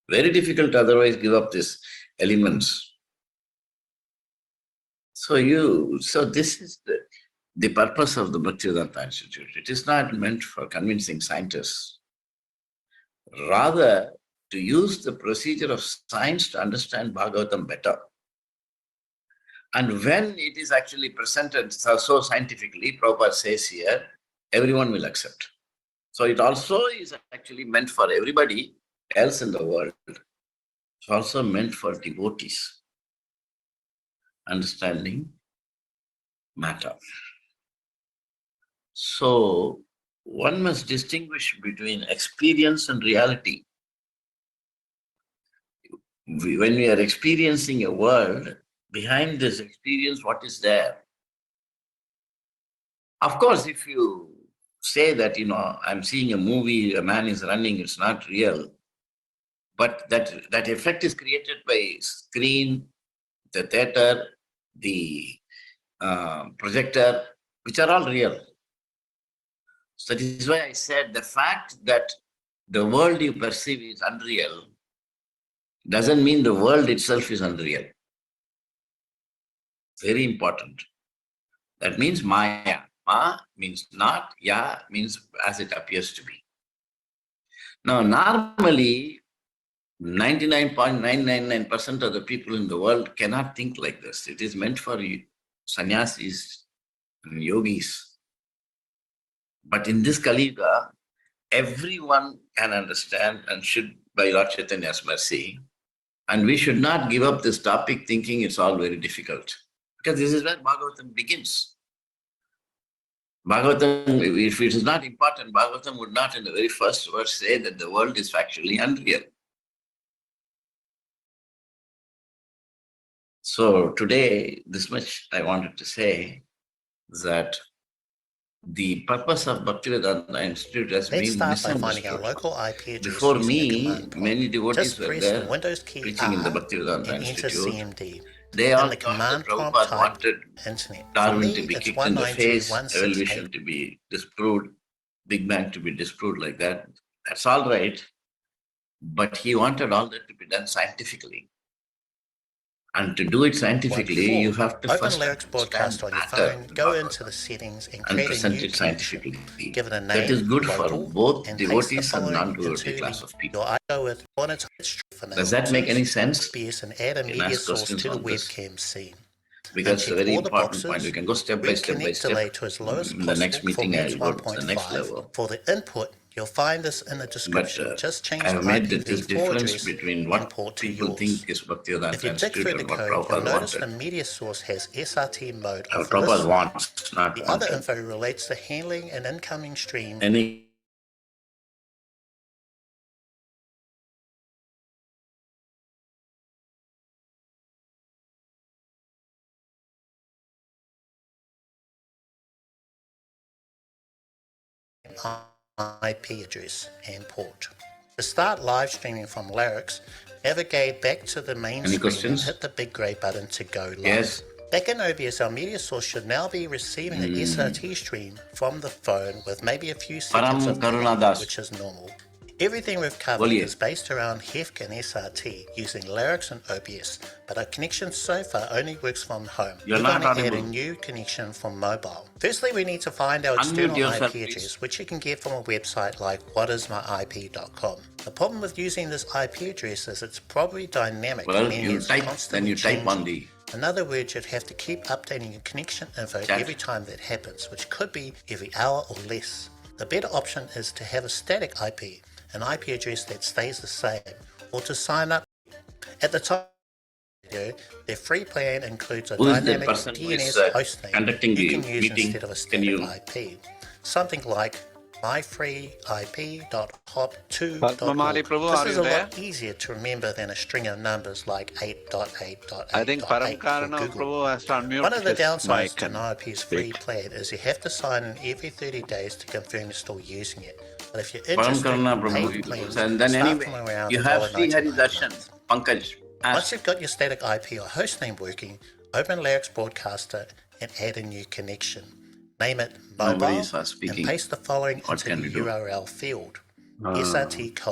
Speaker 6: Very difficult to otherwise give up these elements. So this is the purpose of the Bhaktivedanta Institute. It is not meant for convincing scientists. Rather, to use the procedure of science to understand Bhagavatam better. And when it is actually presented so scientifically, Prabhupada says here, everyone will accept. So it also is actually meant for everybody else in the world. It's also meant for devotees, understanding matter. So one must distinguish between experience and reality. When we are experiencing a world, behind this experience, what is there? Of course, if you say that, I'm seeing a movie, a man is running, it's not real. But that effect is created by screen, the theater, the projector, which are all real. So this is why I said the fact that the world you perceive is unreal doesn't mean the world itself is unreal. Very important. That means Maya. Ma means not, Ya means as it appears to be. Now, normally, 99.999% of the people in the world cannot think like this. It is meant for sannyasis and yogis. But in this Kali Yuga, everyone can understand and should, by Lord Chaitanya's mercy. And we should not give up this topic thinking it's all very difficult. Because this is where Bhagavatam begins. Bhagavatam, if it is not important, Bhagavatam would not in the very first verse say that the world is factually unreal. So today, this much I wanted to say, that the purpose of Bhaktivedanta Institute has
Speaker 8: Let's
Speaker 6: been
Speaker 8: start by finding our
Speaker 6: misunderstood.
Speaker 8: local IP address
Speaker 6: Before
Speaker 8: using the
Speaker 6: me,
Speaker 8: command prompt.
Speaker 6: many devotees
Speaker 8: Just
Speaker 6: were
Speaker 8: press
Speaker 6: there
Speaker 8: the Windows key
Speaker 6: preaching in the
Speaker 8: R
Speaker 6: Bhaktivedanta
Speaker 8: and enter
Speaker 6: Institute.
Speaker 8: CMD.
Speaker 6: They all
Speaker 8: In the
Speaker 6: thought that
Speaker 8: command prompt
Speaker 6: Prabhupada
Speaker 8: type
Speaker 6: wanted
Speaker 8: internet. For
Speaker 6: Darwin
Speaker 8: me,
Speaker 6: to be
Speaker 8: it's
Speaker 6: kicked in the face,
Speaker 8: 192.168.
Speaker 6: evolution to be disproved, Big Bang to be disproved like that. That's all right. But he wanted all that to be done scientifically. And to do it scientifically, you have to
Speaker 8: Open
Speaker 6: first
Speaker 8: Lyrics broadcast on your
Speaker 6: matter
Speaker 8: phone, go into the settings and create a
Speaker 6: present
Speaker 8: new
Speaker 6: it
Speaker 8: connection.
Speaker 6: scientifically.
Speaker 8: Give it a
Speaker 6: That is
Speaker 8: name,
Speaker 6: good for
Speaker 8: local,
Speaker 6: both
Speaker 8: and paste the
Speaker 6: devotees and
Speaker 8: following
Speaker 6: non-devotee
Speaker 8: into
Speaker 6: class of people.
Speaker 8: your I go with monitor for now.
Speaker 6: Does that make any sense?
Speaker 8: OBS and add a
Speaker 6: You can
Speaker 8: media
Speaker 6: ask
Speaker 8: source
Speaker 6: questions
Speaker 8: to the
Speaker 6: on this.
Speaker 8: webcam scene.
Speaker 6: Because it's a
Speaker 8: Uncheck
Speaker 6: very
Speaker 8: all the
Speaker 6: important point.
Speaker 8: boxes.
Speaker 6: We can go step by step by
Speaker 8: Reconnect delay
Speaker 6: step.
Speaker 8: to as low as
Speaker 6: In the next
Speaker 8: possible for
Speaker 6: meeting, I
Speaker 8: MEMS
Speaker 6: will go to the next
Speaker 8: 1.5.
Speaker 6: level.
Speaker 8: For the input, you'll find this in the description.
Speaker 6: But
Speaker 8: Just change
Speaker 6: I have
Speaker 8: the
Speaker 6: made this
Speaker 8: IPv4
Speaker 6: difference
Speaker 8: address
Speaker 6: between
Speaker 8: and
Speaker 6: what
Speaker 8: port to
Speaker 6: people
Speaker 8: yours.
Speaker 6: think is
Speaker 8: If
Speaker 6: Bhaktivedanta
Speaker 8: you dig
Speaker 6: Institute
Speaker 8: through the
Speaker 6: and what
Speaker 8: code, you'll
Speaker 6: Prabhupada
Speaker 8: notice the
Speaker 6: wanted.
Speaker 8: media source has SRT mode
Speaker 6: What
Speaker 8: on for this
Speaker 6: Prabhupada
Speaker 8: one.
Speaker 6: wants, not
Speaker 8: The other
Speaker 6: wanted.
Speaker 8: info relates to handling an incoming stream.
Speaker 6: Any
Speaker 8: IP address and port. To start live streaming from Lyrics, navigate back to the main
Speaker 6: Any
Speaker 8: screen
Speaker 6: questions?
Speaker 8: and hit the big grey button to go live.
Speaker 6: Yes.
Speaker 8: Back in OBS, our media source should now be receiving an SRT stream from the phone with maybe a few seconds of delay,
Speaker 6: Karunadas.
Speaker 8: which is normal. Everything we've covered
Speaker 6: Boliye.
Speaker 8: is based around HEFC and SRT using Lyrics and OBS, but our connection so far only works from home.
Speaker 6: You're
Speaker 8: We're
Speaker 6: not
Speaker 8: going to add a
Speaker 6: audible.
Speaker 8: new connection from mobile. Firstly, we need to find our
Speaker 6: Unmute
Speaker 8: external
Speaker 6: yourself,
Speaker 8: IP
Speaker 6: please.
Speaker 8: address, which you can get from a website like whatismyip.com. The problem with using this IP address is it's probably dynamic,
Speaker 6: Well,
Speaker 8: meaning
Speaker 6: you
Speaker 8: it's
Speaker 6: type, then
Speaker 8: constantly
Speaker 6: you type on
Speaker 8: changing.
Speaker 6: the
Speaker 8: In other words, you'd have to keep updating your connection info
Speaker 6: Chat.
Speaker 8: every time that happens, which could be every hour or less. The better option is to have a static IP, an IP address that stays the same, or to sign up. At the top of the video, their free plan includes a
Speaker 6: Who is the
Speaker 8: dynamic
Speaker 6: person who is,
Speaker 8: DNS host name
Speaker 6: conducting
Speaker 8: you
Speaker 6: the
Speaker 8: can use
Speaker 6: meeting?
Speaker 8: instead of a
Speaker 6: Can
Speaker 8: static
Speaker 6: you-
Speaker 8: IP. Something like myfreeip.hop2.org.
Speaker 3: Padmamali Prabhu,
Speaker 8: This
Speaker 3: are
Speaker 8: is
Speaker 3: you
Speaker 8: a
Speaker 3: there?
Speaker 8: lot easier to remember than a string of numbers like 8.8.8.8
Speaker 3: I think Param
Speaker 8: for
Speaker 3: Karana
Speaker 8: Google.
Speaker 3: Prabhu has to unmute
Speaker 8: One of the
Speaker 3: his
Speaker 8: downsides
Speaker 3: mic
Speaker 8: to
Speaker 3: and
Speaker 8: NIP's free
Speaker 3: speak.
Speaker 8: plan is you have to sign in every 30 days to confirm you're still using it. But if you're
Speaker 6: Param
Speaker 8: interested
Speaker 6: Karana
Speaker 8: in paid
Speaker 6: Prabhu.
Speaker 8: plans,
Speaker 6: And then
Speaker 8: start
Speaker 6: anyway,
Speaker 8: from around
Speaker 6: you have Sri Hari
Speaker 8: $1.99 a
Speaker 6: Darshan,
Speaker 8: month.
Speaker 6: Pankaj.
Speaker 8: Once
Speaker 6: Ask.
Speaker 8: you've got your static IP or hostname working, open Larry's Broadcaster and add a new connection. Name it
Speaker 6: Nobody
Speaker 8: mobile
Speaker 6: is
Speaker 8: and
Speaker 6: speaking.
Speaker 8: paste the following
Speaker 6: What
Speaker 8: into
Speaker 6: can
Speaker 8: the
Speaker 6: we do?
Speaker 8: URL field. SRT://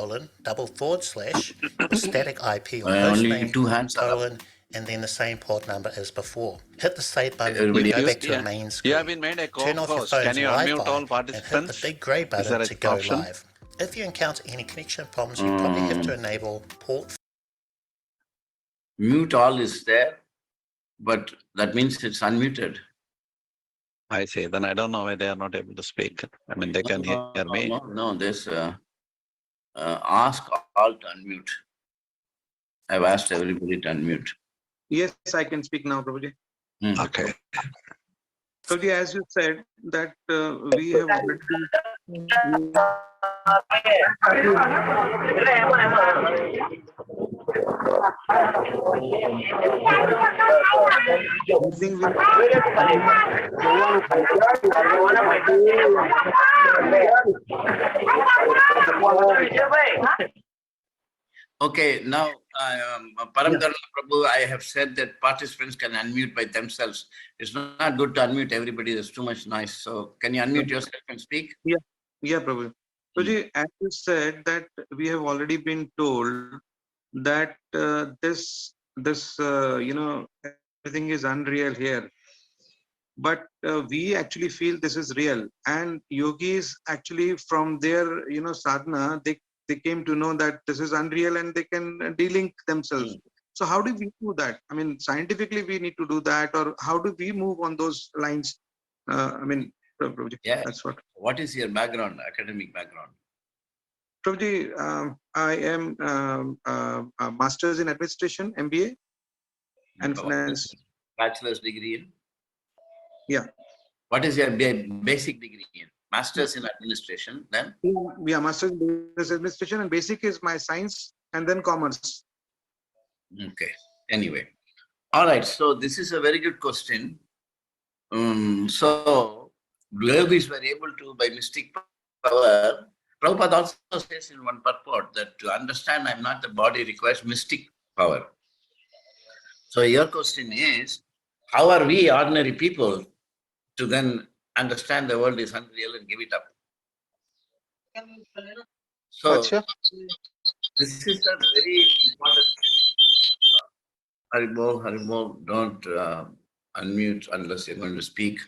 Speaker 8: your static IP or
Speaker 6: Only
Speaker 8: hostname
Speaker 6: two hands are up.
Speaker 8: and then the same port number as before. Hit the save button
Speaker 6: Everybody
Speaker 8: and go
Speaker 3: You,
Speaker 8: back to the
Speaker 3: yeah,
Speaker 8: main
Speaker 3: you
Speaker 8: screen.
Speaker 3: have been made a
Speaker 8: Turn off your
Speaker 3: co-host. Can
Speaker 8: phone's
Speaker 3: you unmute
Speaker 8: Wi-Fi
Speaker 3: all
Speaker 8: and hit the
Speaker 3: participants?
Speaker 8: big grey
Speaker 3: Is
Speaker 8: button
Speaker 3: there
Speaker 8: to
Speaker 3: an
Speaker 8: go
Speaker 3: option?
Speaker 8: live. If you encounter any connection problems, you probably have to enable port.
Speaker 6: Mute all is there, but that means it's unmuted.
Speaker 3: I see. Then I don't know why they are not able to speak. I mean, they can hear me.
Speaker 6: No, there's ask all to unmute. I've asked everybody to unmute.
Speaker 9: Yes, I can speak now, Prabhuji.
Speaker 3: Okay.
Speaker 9: Prabhuji, as you said that we have already using with
Speaker 6: Okay, now, Param Karana Prabhu, I have said that participants can unmute by themselves. It's not good to unmute everybody. There's too much noise. So can you unmute yourself and speak?
Speaker 9: Yeah, Prabhuji. Prabhuji, as you said that we have already been told that this everything is unreal here, but we actually feel this is real, and yogis actually from their sadhana they came to know that this is unreal and they can delink themselves. So how do we do that? I mean, scientifically we need to do that, or how do we move on those lines? Prabhuji,
Speaker 6: Yeah.
Speaker 9: that's what.
Speaker 6: What is your background, academic background?
Speaker 9: Prabhuji, I am a master's in administration, MBA, and finance.
Speaker 6: Bachelor's degree in?
Speaker 9: Yeah.
Speaker 6: What is your basic degree in? Master's in administration, then?
Speaker 9: Yeah, master's in business administration, and basic is my science, and then commerce.
Speaker 6: Okay. Anyway. All right. So this is a very good question. So yogis were able to, by mystic power, Prabhupada also says in one purport that to understand I'm not the body requires mystic power. So your question is, how are we ordinary people to then understand the world is unreal and give it up? So this is a very important. Haribol, don't unmute unless you're going to speak.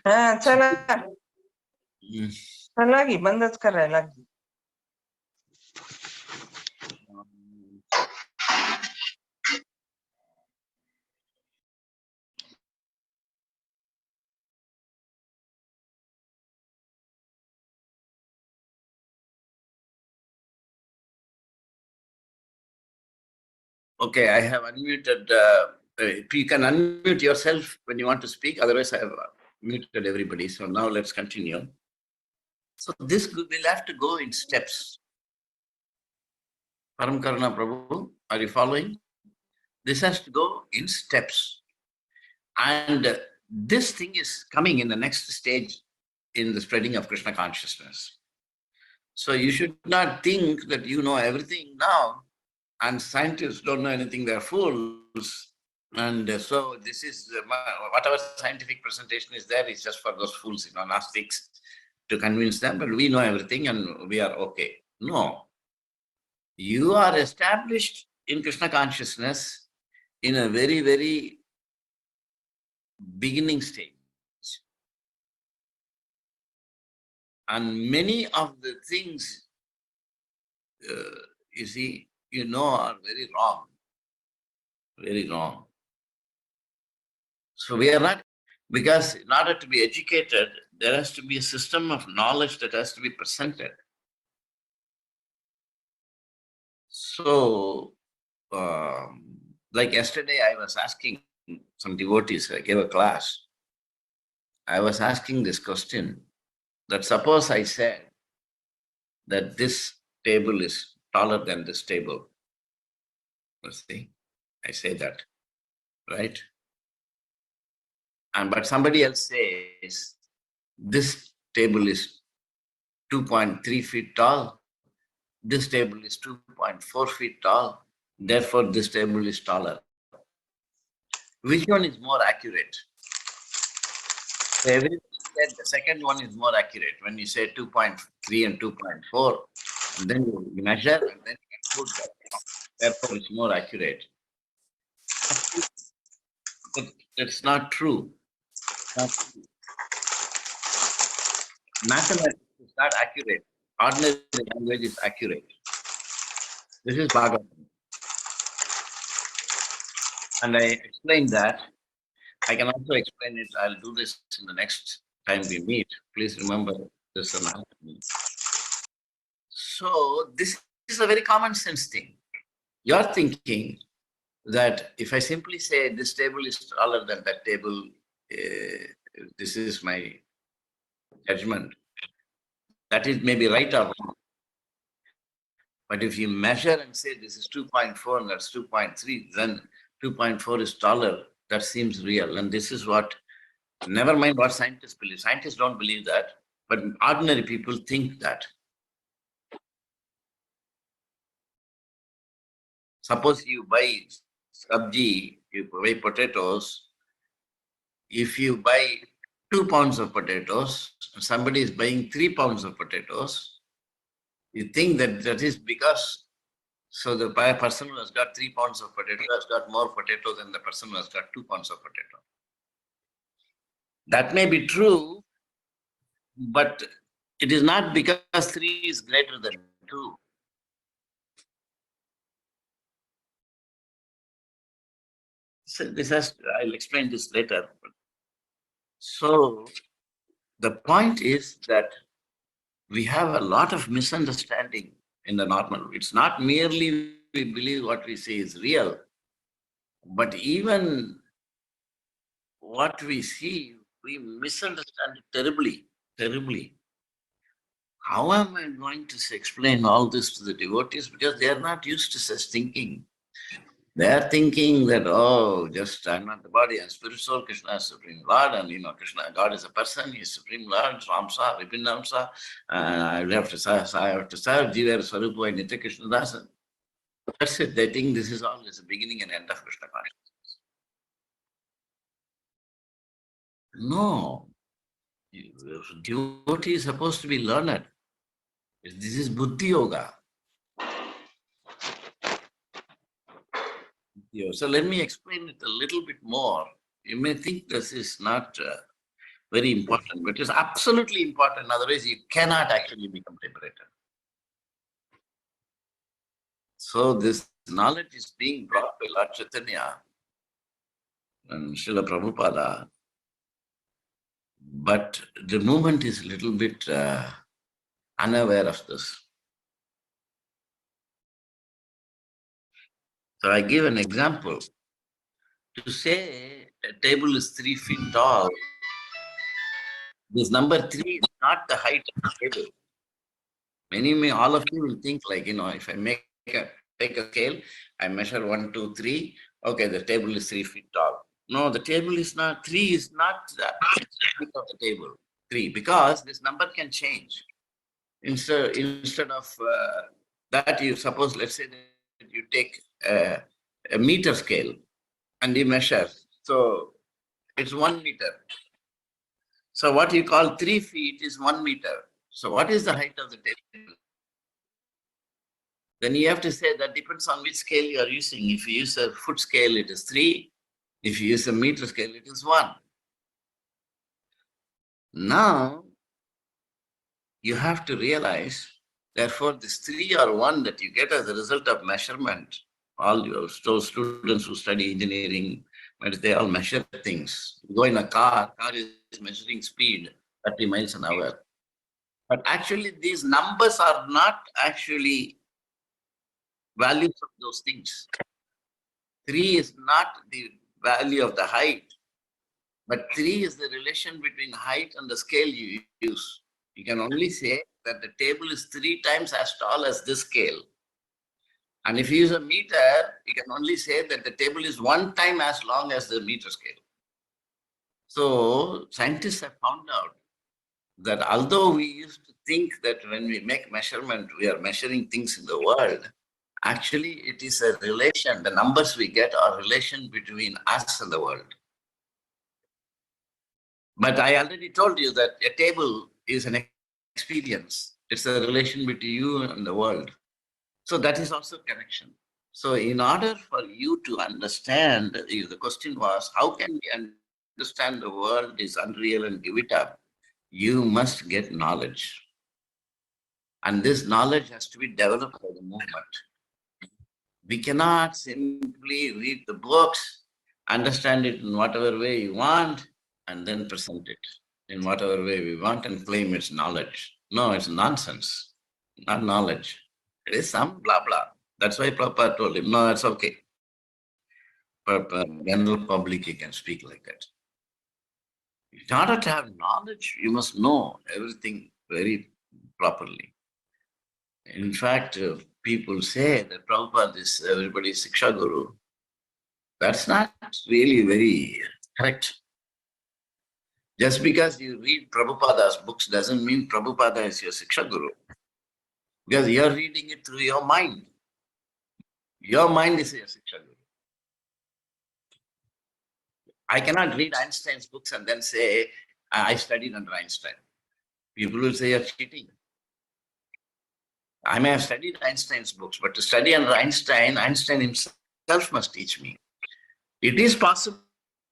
Speaker 10: बंदच करायला लागली.
Speaker 6: Okay, I have unmuted. You can unmute yourself when you want to speak. Otherwise, I have muted everybody. So now let's continue. So this will have to go in steps. Param Karana Prabhu, are you following? This has to go in steps. And this thing is coming in the next stage in the spreading of Krishna consciousness. So you should not think that you know everything now, and scientists don't know anything, they're fools. And so this is, whatever scientific presentation is there is just for those fools, Gnostics, to convince them, but we know everything and we are okay. No. You are established in Krishna consciousness in a very, very beginning stage. And many of the things, you see, are very wrong. Very wrong. So we are not, because in order to be educated, there has to be a system of knowledge that has to be presented. So, like yesterday, I was asking some devotees, I gave a class. I was asking this question, that suppose I said that this table is taller than this table. You see, I say that, right? But somebody else says this table is 2.3 feet tall, this table is 2.4 feet tall, therefore this table is taller. Which one is more accurate? Everyone said the second one is more accurate. When you say 2.3 and 2.4, and then you measure and then you put that. Therefore, it's more accurate. That's not true. Mathematics is not accurate. Ordinary language is accurate. This is Bhagavatam. And I explained that. I can also explain it. I'll do this in the next time we meet. Please remember this anatomy. So this is a very common sense thing. You're thinking that if I simply say this table is taller than that table, this is my judgment. That is maybe right or wrong. But if you measure and say this is 2.4 and that's 2.3, then 2.4 is taller. That seems real. And this is what, never mind what scientists believe. Scientists don't believe that, but ordinary people think that. Suppose you buy sabji, you buy potatoes. If you buy 2 pounds of potatoes, somebody is buying 3 pounds of potatoes, you think that that is because, so the person who has got 3 pounds of potato has got more potato than the person who has got 2 pounds of potato. That may be true, but it is not because 3 is greater than 2. So I'll explain this later. So the point is that we have a lot of misunderstanding in the normal. It's not merely we believe what we say is real, but even what we see, we misunderstand it terribly, terribly. How am I going to explain all this to the devotees? Because they are not used to such thinking. They are thinking that, oh, just I'm not the body, I'm spiritual, Krishna is Supreme Lord, and Krishna, God is a person, He is Supreme Lord, Ramsa, Vipindamsa, I have to serve, Jiva Swarupa, Nitya Krishna Dasan. That's it. They think this is all, the beginning and end of Krishna consciousness. No. Devotee is supposed to be learned. This is Buddhi Yoga. So let me explain it a little bit more. You may think this is not very important, but it's absolutely important. Otherwise, you cannot actually become liberated. So this knowledge is being brought by Lord Chaitanya and Srila Prabhupada, but the movement is a little bit unaware of this. So I give an example. To say a table is 3 feet tall, this number 3 is not the height of the table. All of you will think like, if I take a scale, I measure 1, 2, 3, okay, the table is 3 feet tall. No, the table is not, 3 is not the height of the table, 3, because this number can change. Instead of that, you suppose, let's say that you take a meter scale and you measure. So it's 1 meter. So what you call 3 feet is 1 meter. So what is the height of the table? Then you have to say that depends on which scale you are using. If you use a foot scale, it is 3. If you use a meter scale, it is 1. Now, you have to realize, therefore, this 3 or 1 that you get as a result of measurement, all those students who study engineering, they all measure things. You go in a car is measuring speed, 30 miles an hour. But actually, these numbers are not actually values of those things. 3 is not the value of the height, but 3 is the relation between height and the scale you use. You can only say that the table is 3 times as tall as this scale. And if you use a meter, you can only say that the table is 1 time as long as the meter scale. So scientists have found out that although we used to think that when we make measurement, we are measuring things in the world, actually it is a relation. The numbers we get are relation between us and the world. But I already told you that a table is an experience. It's a relation between you and the world. So that is also connection. So in order for you to understand, the question was, how can we understand the world is unreal and give it up? You must get knowledge. And this knowledge has to be developed by the movement. We cannot simply read the books, understand it in whatever way you want, and then present it in whatever way we want and claim it's knowledge. No, it's nonsense, not knowledge. It is some blah, blah. That's why Prabhupada told him, no, it's okay. But general public, you can speak like that. In order to have knowledge, you must know everything very properly. In fact, people say that Prabhupada is everybody's Siksha Guru. That's not really very correct. Just because you read Prabhupada's books doesn't mean Prabhupada is your Siksha Guru. Because you're reading it through your mind. Your mind is your Siksha Guru. I cannot read Einstein's books and then say, I studied under Einstein. People will say you're cheating. I may have studied Einstein's books, but to study under Einstein, Einstein himself must teach me. It is possible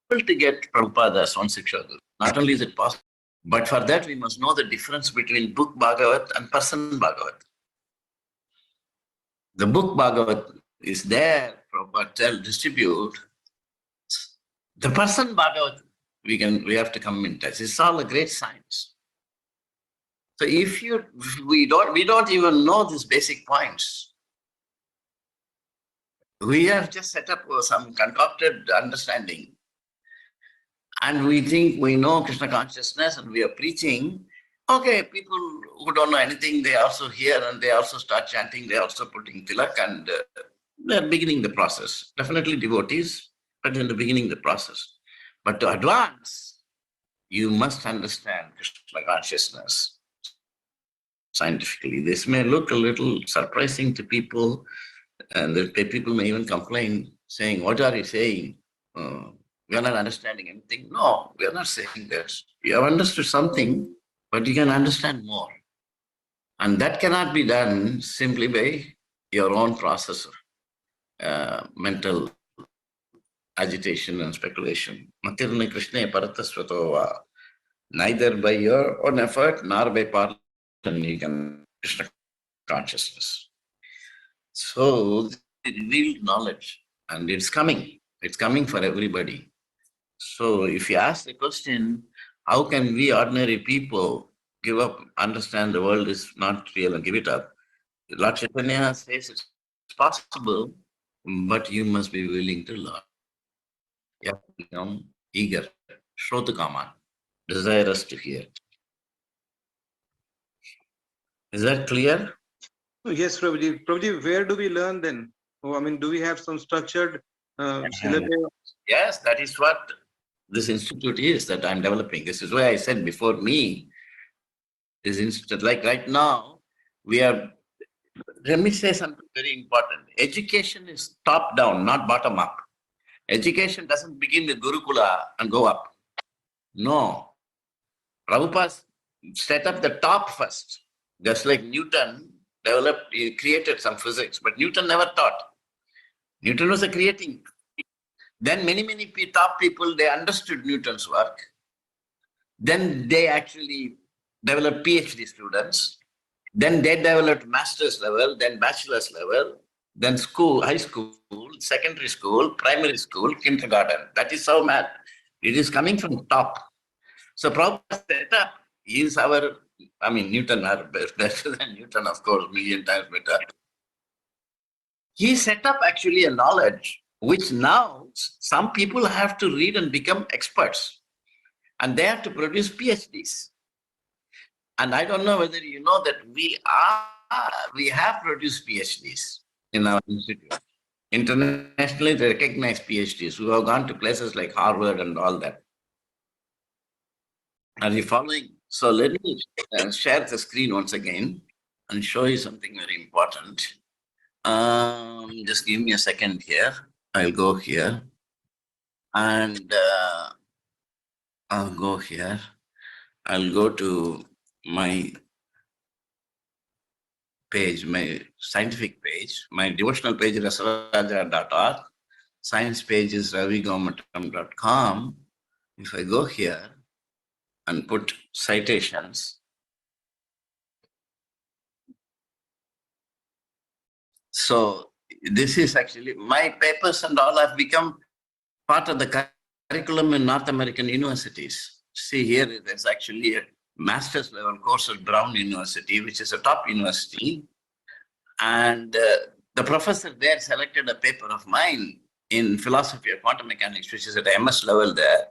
Speaker 6: to get Prabhupada as one Siksha Guru. Not only is it possible, but for that we must know the difference between book Bhagavat and person Bhagavat. The book Bhagavat is there, Prabhupada distribute. The person Bhagavat, we have to come in touch. It's all a great science. So if we don't even know these basic points. We have just set up some concocted understanding. And we think we know Krishna consciousness and we are preaching. Okay, people who don't know anything, they also hear and they also start chanting, they also putting tilak and they're beginning the process. Definitely devotees, but in the beginning the process. But to advance, you must understand Krishna consciousness scientifically. This may look a little surprising to people, and the people may even complain, saying, what are you saying? We are not understanding anything. No, we are not saying this. You have understood something, but you can understand more. And that cannot be done simply by your own process of mental agitation and speculation. Neither by your own effort nor by part you can Krishna consciousness. So the revealed knowledge, and it's coming. It's coming for everybody. So if you ask the question, how can we ordinary people give up, understand the world is not real and give it up? Lord Chaitanya says it's possible, but you must be willing to learn. You have to become eager, Shrotakama, desirous to hear. Is that clear?
Speaker 9: Yes, Prabhuji. Prabhuji, where do we learn then? Oh, I mean, do we have some structured syllabus?
Speaker 6: Yes, that is what this institute is that I'm developing. This is why I said before me, this institute, like right now, let me say something very important. Education is top down, not bottom up. Education doesn't begin with Gurukula and go up. No. Prabhupada set up the top first. Just like Newton he created some physics, but Newton never taught. Newton was a creating. Then many top people, they understood Newton's work. Then they actually developed PhD students. Then they developed master's level, then bachelor's level, then school, high school, secondary school, primary school, kindergarten. That is how mad. It is coming from top. So Prabhupada set up Newton are better than Newton, of course, million times better. He set up actually a knowledge which now some people have to read and become experts. And they have to produce PhDs. And I don't know whether you know that we have produced PhDs in our institute, internationally recognized PhDs who have gone to places like Harvard and all that. Are you following? So let me share the screen once again and show you something very important. Just give me a second here. I'll go here and I'll go here. I'll go to my page, my scientific page, my devotional page is rasaraja.org. Science page is ravigomatam.com. If I go here and put citations, so this is actually my papers and all have become part of the curriculum in North American universities. See here, there's actually a master's level course at Brown University, which is a top university. And the professor there selected a paper of mine in philosophy of quantum mechanics, which is at MS level there.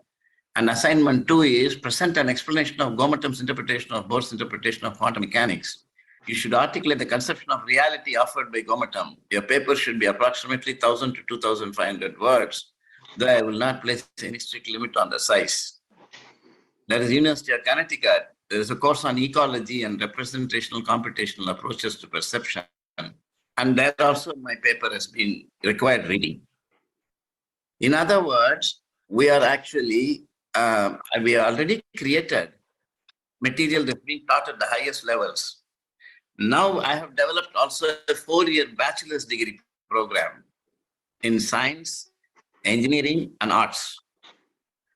Speaker 6: And assignment 2 is present an explanation of Gomatam's interpretation of Bohr's interpretation of quantum mechanics. You should articulate the conception of reality offered by Gomatam. Your paper should be approximately 1,000 to 2,500 words, though I will not place any strict limit on the size. There is University of Connecticut. There is a course on ecology and representational computational approaches to perception. And there also my paper has been required reading. In other words, we are actually, we already created material that's being taught at the highest levels. Now I have developed also a 4-year bachelor's degree program in science, engineering, and arts.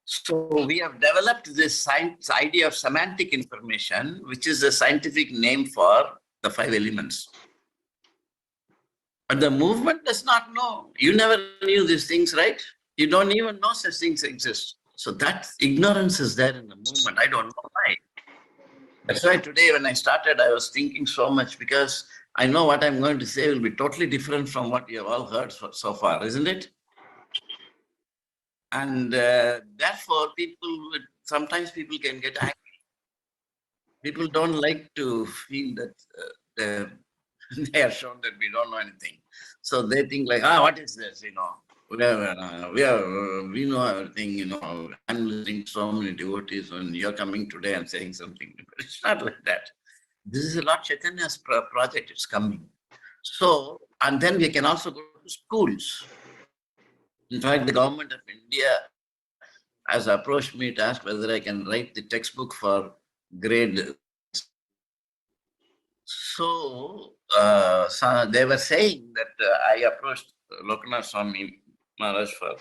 Speaker 6: So we have developed this science idea of semantic information, which is a scientific name for the 5 elements. But the movement does not know. You never knew these things, right? You don't even know such things exist. So that ignorance is there in the movement. I don't know why. That's why today when I started, I was thinking so much because I know what I'm going to say will be totally different from what you have all heard so far, isn't it? And therefore, sometimes people can get angry. People don't like to feel that they are shown that we don't know anything. So they think like, what is this, we know everything, I'm listening to so many devotees and you're coming today and saying something. It's not like that. This is Lord Chaitanya's project, it's coming. So, and then we can also go to schools. In fact, the government of India has approached me to ask whether I can write the textbook for grade. So they were saying that I approached Swami Maharaj for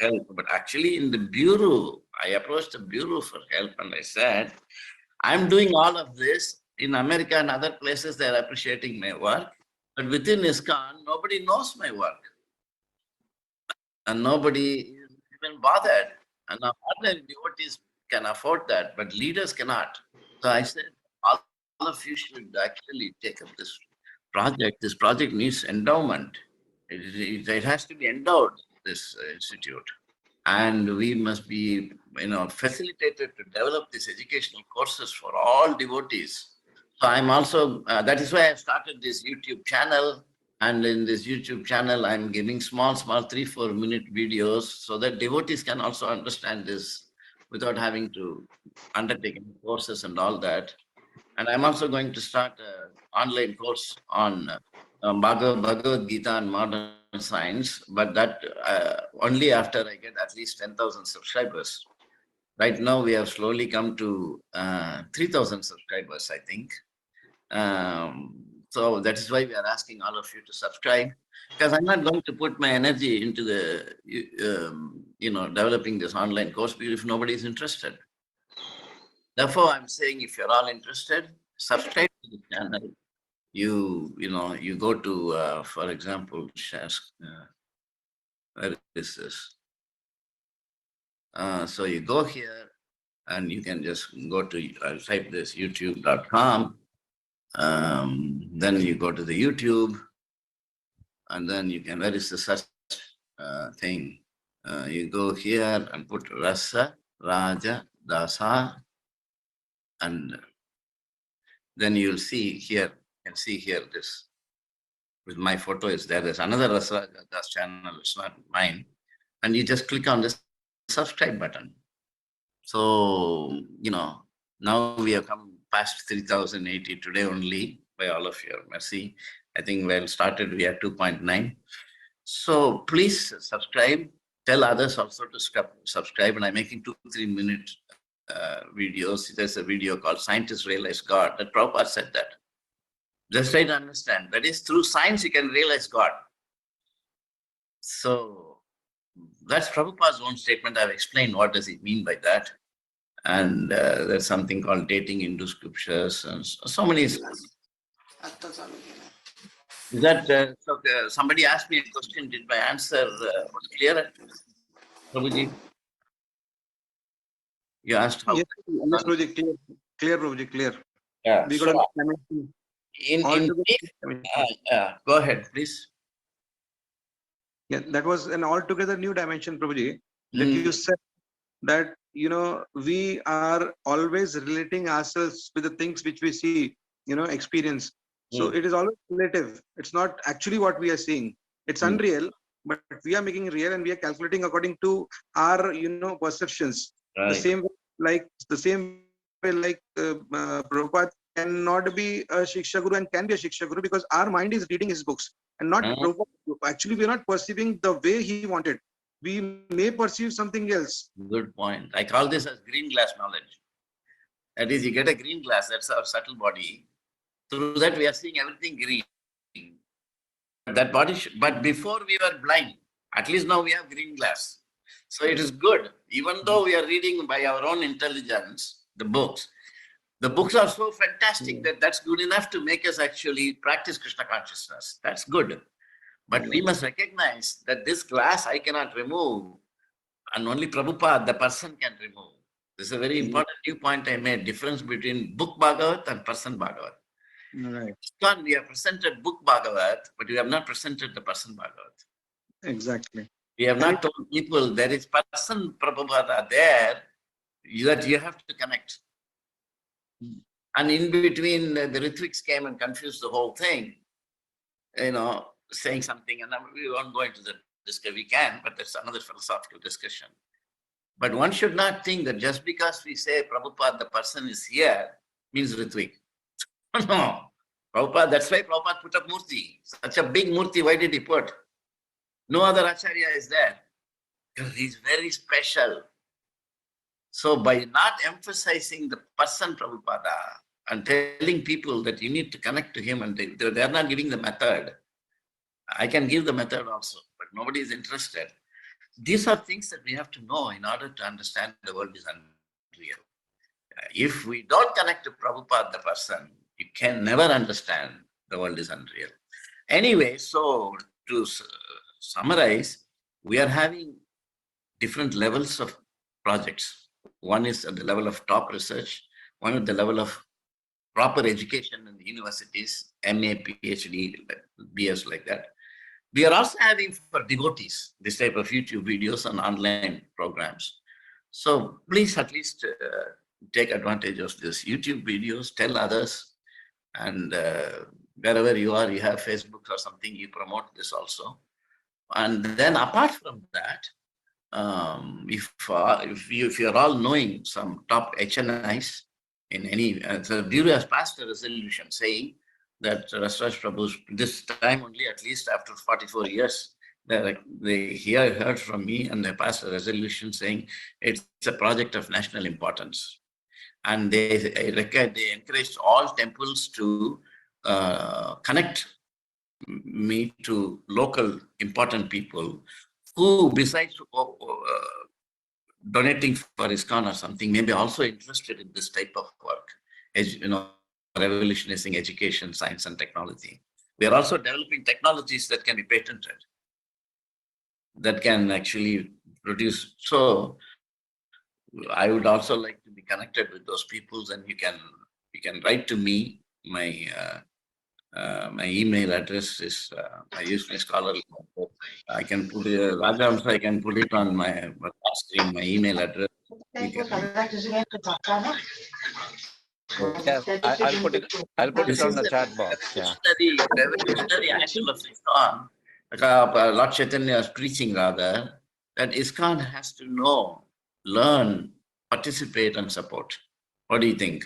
Speaker 6: help, but actually in the bureau, I approached the bureau for help and I said, I'm doing all of this in America and other places, they're appreciating my work, but within ISKCON, nobody knows my work and nobody is even bothered. And now ordinary devotees can afford that, but leaders cannot. So I said, all of you should actually take up this project. This project needs endowment. It has to be endowed, this institute. And we must be, facilitated to develop these educational courses for all devotees. So I'm also, that is why I started this YouTube channel. And in this YouTube channel, I'm giving small 3-4 minute videos so that devotees can also understand this without having to undertake courses and all that. And I'm also going to start an online course on Bhagavad Gita and modern science, but that only after I get at least 10,000 subscribers. Right now, we have slowly come to 3,000 subscribers, I think. So that is why we are asking all of you to subscribe, because I'm not going to put my energy into the, developing this online course if nobody is interested. Therefore, I'm saying if you're all interested, subscribe to the channel. You go to, for example, where is this? So you go here and you can just go to, I'll type this, youtube.com. Then you go to the YouTube and then you can, where is the search thing? You go here and put Rasa, Raja, Dasa, and then you'll see here, you can see here this, with my photo is there. There's another Rasaraja's channel, it's not mine. And you just click on this subscribe button. So, now we have come past 3,080 today only by all of your mercy. I think when started, we had 2.9. So please subscribe. Tell others also to subscribe. And I'm making 2-3 minute videos. There's a video called Scientists Realize God. That Prabhupada said that. Just try to understand. That is, through science you can realize God. So that's Prabhupada's own statement. I've explained what does it mean by that. And there's something called dating into scriptures and so many. Is that somebody asked me a question? Did my answer was clear, Prabhuji? You asked how?
Speaker 9: Yes, Prabhuji, clear, Prabhuji, clear.
Speaker 6: Yeah.
Speaker 9: We got
Speaker 6: So,
Speaker 9: a dimension.
Speaker 6: go ahead, please.
Speaker 9: Yeah, that was an altogether new dimension, Prabhuji. That you said that, we are always relating ourselves with the things which we see, experience. So it is always relative. It's not actually what we are seeing. It's unreal, but we are making it real and we are calculating according to our, perceptions.
Speaker 6: Right.
Speaker 9: The same way like Prabhupada cannot be a Shiksha Guru and can be a Shiksha Guru because our mind is reading his books and not Prabhupada. Actually, we are not perceiving the way he wanted. We may perceive something else.
Speaker 6: Good point. I call this as green glass knowledge. That is, you get a green glass, that's our subtle body. Through that, we are seeing everything green. That body, but before we were blind, at least now we have green glass. So it is good. Even though we are reading by our own intelligence, the books are so fantastic that that's good enough to make us actually practice Krishna consciousness. That's good. But we must recognize that this glass I cannot remove, and only Prabhupada, the person, can remove. This is a very important new point I made, difference between book Bhagavat and person Bhagavat.
Speaker 9: Right.
Speaker 6: We have presented book Bhagavat, but we have not presented the person Bhagavat.
Speaker 9: Exactly.
Speaker 6: We have not told people there is person Prabhupada there that you have to connect. And in between, the Ritviks came and confused the whole thing, saying something, and we won't go into the discussion. We can, but that's another philosophical discussion. But one should not think that just because we say Prabhupada, the person is here, means Ritvik. No. Prabhupada, that's why Prabhupada put up Murti. Such a big Murti, why did he put? No other Acharya is there. Because he's very special. So by not emphasizing the person Prabhupada and telling people that you need to connect to him, and they're not giving the method. I can give the method also, but nobody is interested. These are things that we have to know in order to understand the world is unreal. If we don't connect to Prabhupada, the person, you can never understand the world is unreal. Anyway, so to summarize, we are having different levels of projects. One is at the level of top research, one at the level of proper education in the universities, MA, PhD, BS, like that. We are also having for devotees this type of YouTube videos and online programs. So please at least take advantage of this YouTube videos, tell others, and wherever you are, you have Facebook or something, you promote this also. And then apart from that, if you're all knowing some top HNIs in any, the Bureau has passed a resolution saying that Rasraj Prabhu's, this time only, at least after 44 years, they heard from me and they passed a resolution saying it's a project of national importance. And they encouraged all temples to connect me to local important people who, besides donating for ISKCON or something, may be also interested in this type of work, revolutionizing education, science, and technology. We are also developing technologies that can be patented, that can actually produce. So I would also like to be connected with those people, and you can write to me. My email address is, I use my scholarly. I can put it, Rajamsa, I can put it on my screen, my email address.
Speaker 3: Yes, I'll put it. I'll put
Speaker 6: This
Speaker 3: it on
Speaker 6: is
Speaker 3: the
Speaker 6: a
Speaker 3: chat box. Yeah.
Speaker 6: revolutionary angle of ISKCON. Lord Chaitanya is preaching rather, that ISKCON has to know, learn, participate and support. What do you think?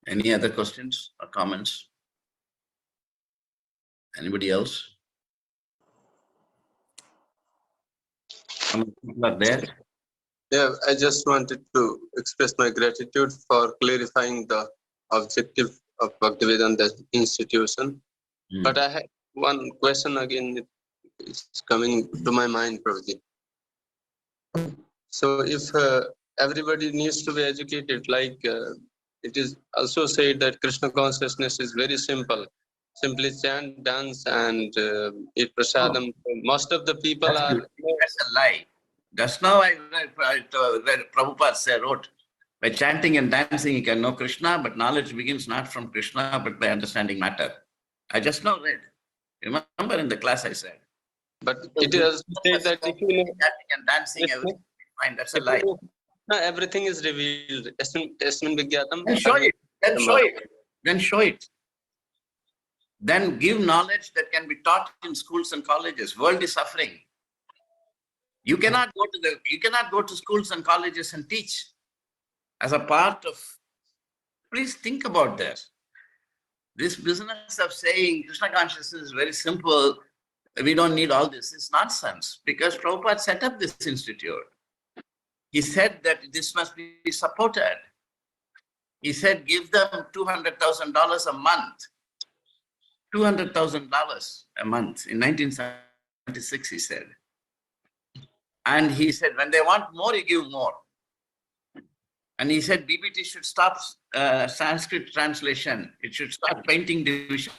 Speaker 6: Any other questions or comments? Anybody else? How many people are there?
Speaker 11: Yeah, I just wanted to express my gratitude for clarifying the objective of Bhaktivedanta institution. But I had one question again, it's coming to my mind, Prabhuji. So if everybody needs to be educated, like it is also said that Krishna consciousness is very simple. Simply chant, dance, and eat prasadam. Most of the people are.
Speaker 6: That's a lie. Just now I read Prabhupada wrote, by chanting and dancing you can know Krishna, but knowledge begins not from Krishna, but by understanding matter. I just now read. Remember in the class I said.
Speaker 11: But it is said that if you know
Speaker 6: chanting and dancing, everything fine. That's a lie.
Speaker 11: No, everything is revealed. Yasmin Vigyatam.
Speaker 6: Then show it. Then show it. Then show it. Then give knowledge that can be taught in schools and colleges. World is suffering. You cannot go to schools and colleges and teach as a part of. Please think about that. This business of saying Krishna consciousness is very simple, we don't need all this, is nonsense, because Prabhupada set up this institute. He said that this must be supported. He said, give them $200,000 a month. $200,000 a month in 1976, he said. And he said, when they want more, you give more. And he said, BBT should stop Sanskrit translation. It should start painting division,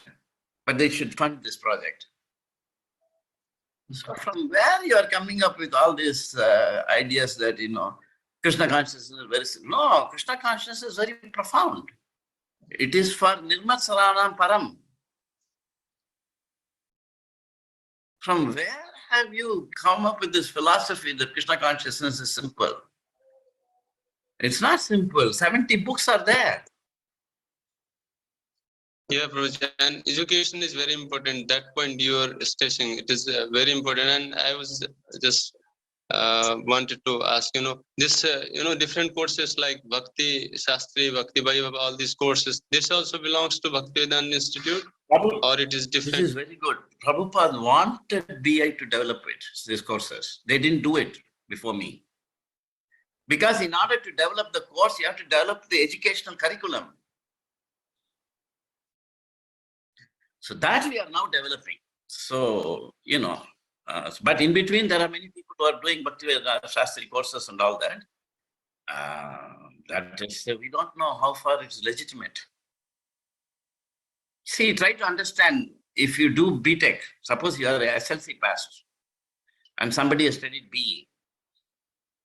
Speaker 6: but they should fund this project. So from where you are coming up with all these ideas that, Krishna consciousness is very simple. No, Krishna consciousness is very profound. It is for Nirmat Saranam Param. From where have you come up with this philosophy that Krishna consciousness is simple? It's not simple. 70 books are there.
Speaker 11: Yeah, Prabhuji, and education is very important. That point you are stressing, it is very important. And I was just wanted to ask, this, different courses like Bhakti Shastri, Bhakti Vaibhava, all these courses, this also belongs to Bhaktivedanta Institute, or it is different?
Speaker 6: This is very good. Prabhupada wanted BI to develop it, these courses. They didn't do it before me. Because in order to develop the course, you have to develop the educational curriculum. So that we are now developing. So, but in between, there are many people who are doing Bhaktivedanta Shastri courses and all that. That is, we don't know how far it's legitimate. See, try to understand, if you do BTech, suppose you are a SLC passed and somebody has studied BE,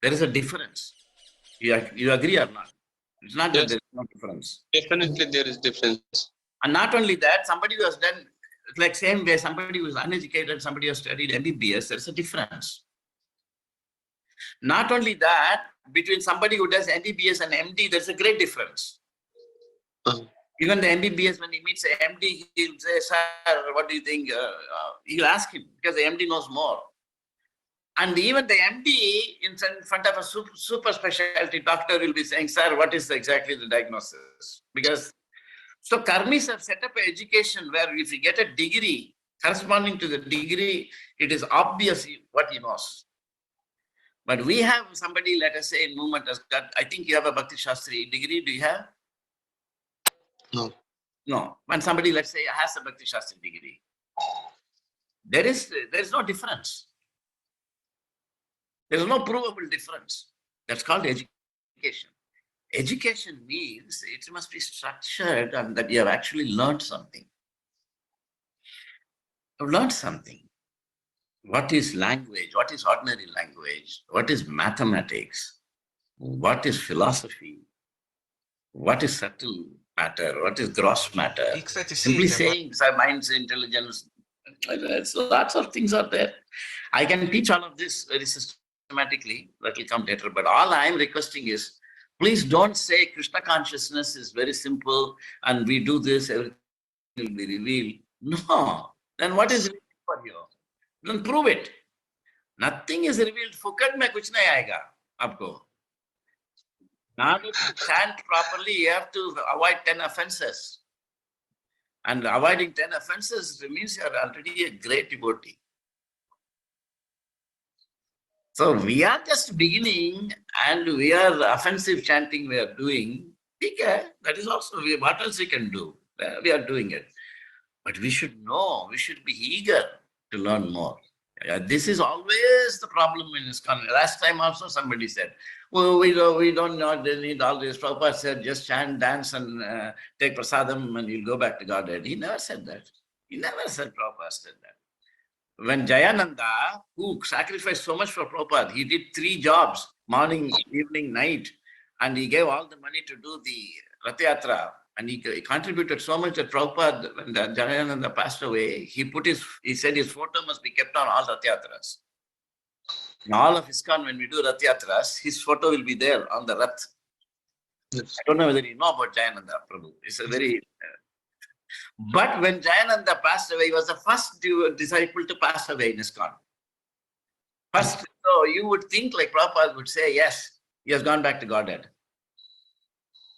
Speaker 6: there is a difference. You agree or not? It's not that there is no difference.
Speaker 11: Definitely there is difference.
Speaker 6: And not only that, somebody who has done, like same way, somebody who is uneducated, somebody who has studied MBBS, there's a difference. Not only that, between somebody who does MBBS and MD, there's a great difference. Even the MBBS, when he meets the MD, he'll say, sir, what do you think? He'll ask him, because the MD knows more. And even the MD, in front of a super specialty doctor, will be saying, sir, what is exactly the diagnosis? Because, so Karmis have set up an education where if you get a degree, corresponding to the degree, it is obvious what he knows. But we have somebody, let us say, in movement has got, I think you have a Bhakti Shastri degree, do you have?
Speaker 11: No.
Speaker 6: No. When somebody, let's say, has a Bhakti Shastri degree, there is no difference. There is no provable difference. That's called education. Education means it must be structured and that you have actually learned something. You've learned something. What is language? What is ordinary language? What is mathematics? What is philosophy? What is subtle matter? What is gross matter?
Speaker 9: И, кстати,
Speaker 6: Simply
Speaker 9: сеть, она-
Speaker 6: saying mind's intelligence. So lots of things are there. I can teach all of this very systematically. That will come later. But all I am requesting is, please don't say Krishna consciousness is very simple and we do this, everything will be revealed. No. Then what is revealed for you? Then prove it. Nothing is revealed. Fukad mein kuch nahi aayega aapko. Now to chant properly, you have to avoid 10 offenses. And avoiding 10 offenses means you are already a great devotee. So we are just beginning and we are offensive chanting we are doing. Okay, that is also, what else we can do? We are doing it. But we should know, we should be eager to learn more. This is always the problem in ISKCON. Last time also somebody said, well, we don't know, they need all this. Prabhupada said, just chant, dance and take prasadam and you'll go back to Godhead. He never said that. He never said Prabhupada said that. When Jayananda, who sacrificed so much for Prabhupada, he did 3 jobs, morning, evening, night, and he gave all the money to do the Rath Yatra. And he contributed so much that Prabhupada, when Jayananda passed away, he said his photo must be kept on all Rath Yatras. In all of ISKCON, when we do Rath Yatras, his photo will be there on the Rath. Yes. I don't know whether you know about Jayananda Prabhu. It's a very... But when Jayananda passed away, he was the first disciple to pass away in ISKCON. First, so you would think like Prabhupada would say, yes, he has gone back to Godhead.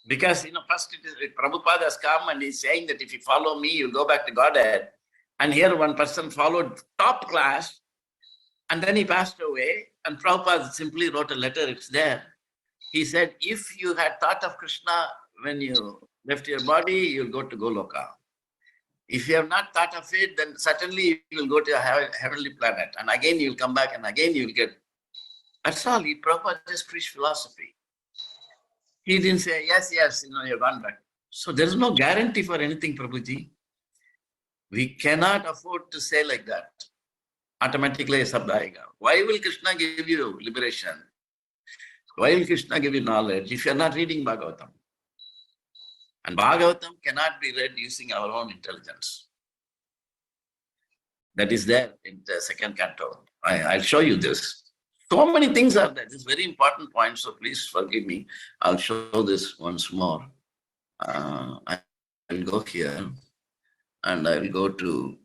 Speaker 6: Because, first Prabhupada has come and he's saying that if you follow me, you'll go back to Godhead. And here one person followed top class and then he passed away and Prabhupada simply wrote a letter, it's there. He said, if you had thought of Krishna when you left your body, you'll go to Goloka. If you have not thought of it, then certainly you will go to a heavenly planet. And again, you'll come back and again you'll get... That's all. Prabhupada just preached philosophy. He didn't say, yes, you've gone back. So there's no guarantee for anything, Prabhuji. We cannot afford to say like that. Automatically, sab aayega. Why will Krishna give you liberation? Why will Krishna give you knowledge if you're not reading Bhagavatam? And Bhagavatam cannot be read using our own intelligence. That is there in the 2nd canto. I'll show you this. So many things are there. This is a very important point, so please forgive me. I'll show this once more. I will go here and I will go to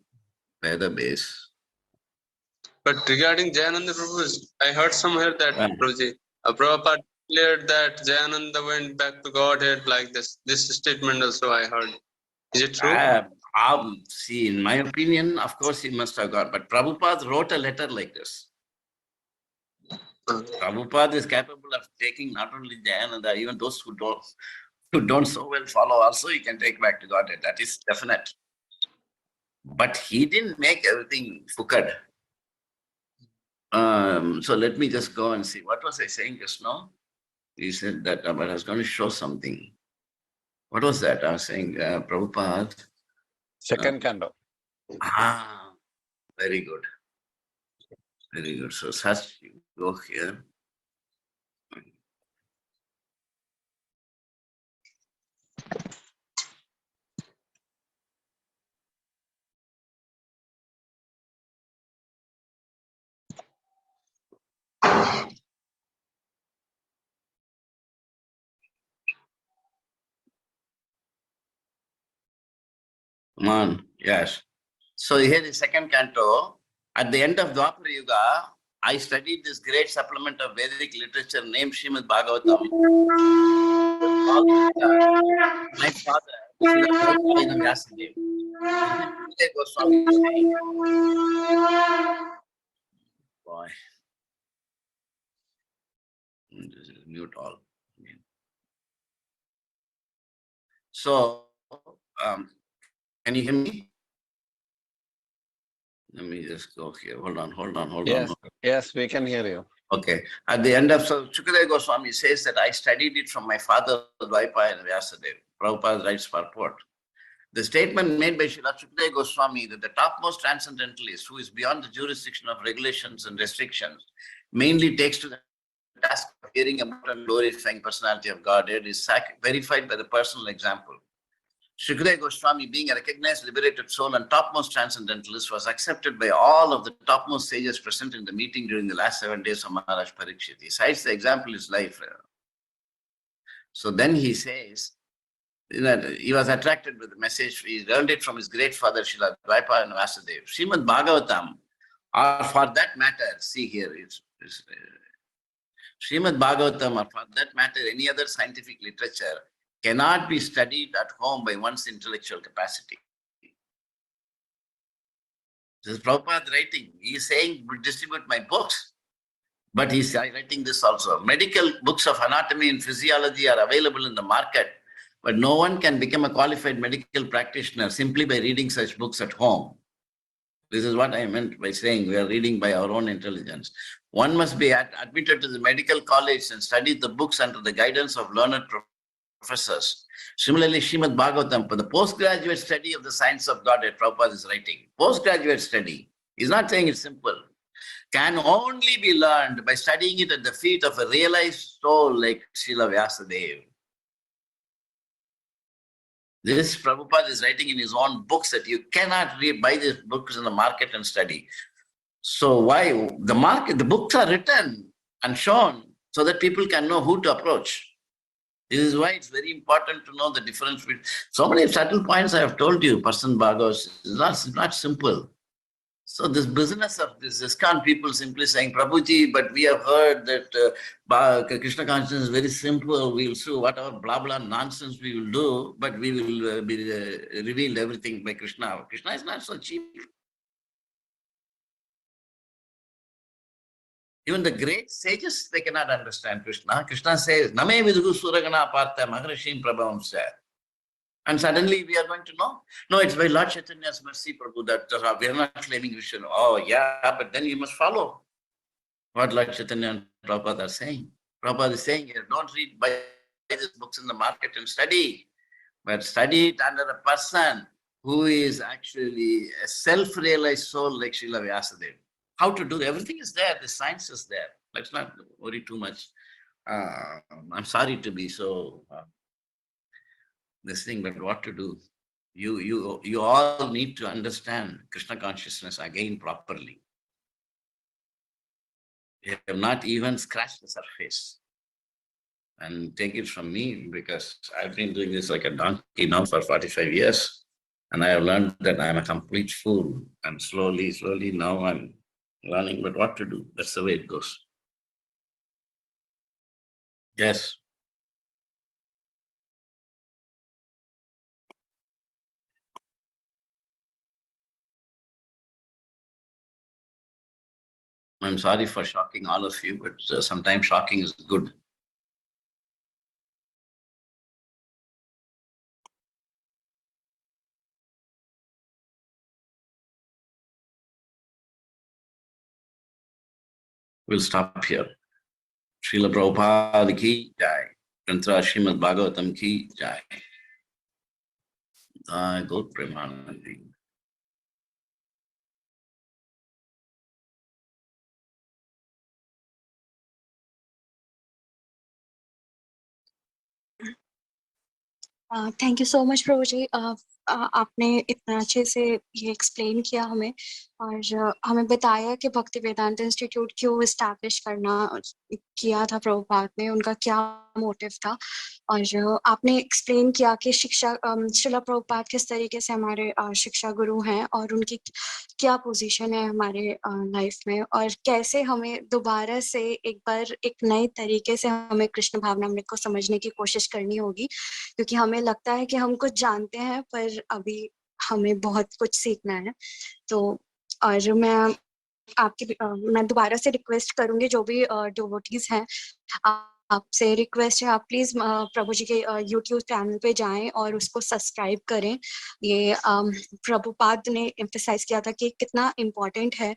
Speaker 6: Veda base.
Speaker 11: But regarding Jayananda Prabhu, I heard somewhere that Prabhuji, Prabhupada declared that Jayananda went back to Godhead like this. This statement also I heard. Is it true?
Speaker 6: See, in my opinion, of course he must have gone. But Prabhupada wrote a letter like this. Prabhupada is capable of taking not only Jayananda, even those who don't so well follow also, he can take back to Godhead. That is definite. But he didn't make everything fukad. So let me just go and see. What was I saying just now? He said that I was going to show something. What was that? I was saying Prabhupada.
Speaker 3: 2nd canto.
Speaker 6: Very good. Very good. So such, you go here. Come on, yes. So here is 2nd canto. At the end of Dwapara Yuga, I studied this great supplement of Vedic literature named Srimad Bhagavatam. My father, Srila Prabhupada Vyasadeva. Boy. Mute all. So, can you hear me? Let me just go here. Hold on.
Speaker 3: Yes, we can hear you.
Speaker 6: Okay. At the end of, so Shukadeva Goswami says that I studied it from my father, Dvaipaya and Vyasadeva. Prabhupada writes purport. The statement made by Srila Shukadeva Goswami that the topmost transcendentalist who is beyond the jurisdiction of regulations and restrictions mainly takes to the task of hearing about and glorifying personality of Godhead is verified by the personal example. Shukadeva Goswami, being a recognized liberated soul and topmost transcendentalist, was accepted by all of the topmost sages present in the meeting during the last 7 days of Maharaj Parikshit. He cites the example in his life. So then he says that he was attracted with the message. He learned it from his great father, Srila Dvaipa and Vasudev. Srimad Bhagavatam, or for that matter, see here, Srimad Bhagavatam, or for that matter, any other scientific literature, cannot be studied at home by one's intellectual capacity. This is Prabhupada writing. He is saying, distribute my books. But he's writing this also. Medical books of anatomy and physiology are available in the market, but no one can become a qualified medical practitioner simply by reading such books at home. This is what I meant by saying we are reading by our own intelligence. One must be admitted to the medical college and study the books under the guidance of learned professors. Similarly, Srimad Bhagavatam, for the postgraduate study of the science of God that Prabhupada is writing, postgraduate study, he's not saying it's simple, can only be learned by studying it at the feet of a realized soul like Srila Vyasadeva. This Prabhupada is writing in his own books that you cannot buy these books in the market and study. So why? The books are written and shown so that people can know who to approach. This is why it's very important to know the difference between so many subtle points I have told you. Person Bhagavas is not simple. So this business of this ISKCON people simply saying, Prabhuji, but we have heard that Krishna consciousness is very simple. We'll do whatever blah blah nonsense we will do, but we will be revealed everything by Krishna. Krishna is not so cheap. Even the great sages, they cannot understand Krishna. Krishna says, Name vidugu suragana partha maharashim prabhavam sa. And suddenly we are going to know. No, it's by Lord Chaitanya's mercy, Prabhu, that we are not claiming we should know. Oh, yeah, but then you must follow what Lord Chaitanya and Prabhupada are saying. Prabhupada is saying here, don't buy these books in the market and study, but study it under a person who is actually a self-realized soul like Srila Vyasadeva. How to do everything is there. The science is there. Let's not worry too much. I'm sorry to be so this thing, but what to do? You all need to understand Krishna consciousness again properly. You have not even scratched the surface. And take it from me, because I've been doing this like a donkey now for 45 years. And I have learned that I'm a complete fool. And slowly now I'm learning, but what to do? That's the way it goes. Yes. I'm sorry for shocking all of you, but sometimes shocking is good. We'll stop here. Srila Prabhupada ki jai. Grantra Srimad Bhagavatam ki jai. Gaur Premanandi.
Speaker 12: Thank you so much प्रभु जी। आपने इतना अच्छे से ये explain किया हमें, और हमें बताया कि भक्ति वेदांत इंस्टीट्यूट क्यों इस्टेब्लिश किया था प्रभुपाद ने, उनका क्या मोटिव था। और आपने एक्सप्लेन किया कि श्रीला प्रभुपाद किस तरीके से हमारे शिक्षा गुरु हैं और उनकी क्या पोजीशन है हमारे लाइफ में, और कैसे हमें दोबारा से एक बार एक नए तरीके से हमें कृष्ण भावनामृत को समझने की कोशिश करनी होगी, क्योंकि हमें लगता है कि हम कुछ जानते हैं पर अभी हमें बहुत कुछ सीखना है। तो और मैं दोबारा से रिक्वेस्ट करूंगी, जो भी डिवोटीज हैं, आपसे रिक्वेस्ट है, आप प्लीज प्रभु जी के यूट्यूब चैनल पे जाएं और उसको सब्सक्राइब करें। ये प्रभुपाद ने एम्फसाइज किया था कि कितना इम्पोर्टेंट है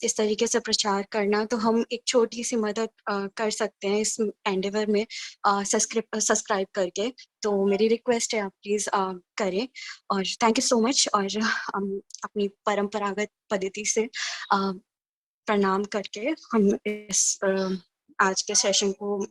Speaker 12: इस तरीके से प्रचार करना, तो हम एक छोटी सी मदद कर सकते हैं इस एंडेवर में सब्सक्राइब करके। तो मेरी रिक्वेस्ट है, आप प्लीज करें। और थैंक यू सो मच। और हम अपनी परंपरागत पद्धति से प्रणाम करके हम इस आज के सेशन को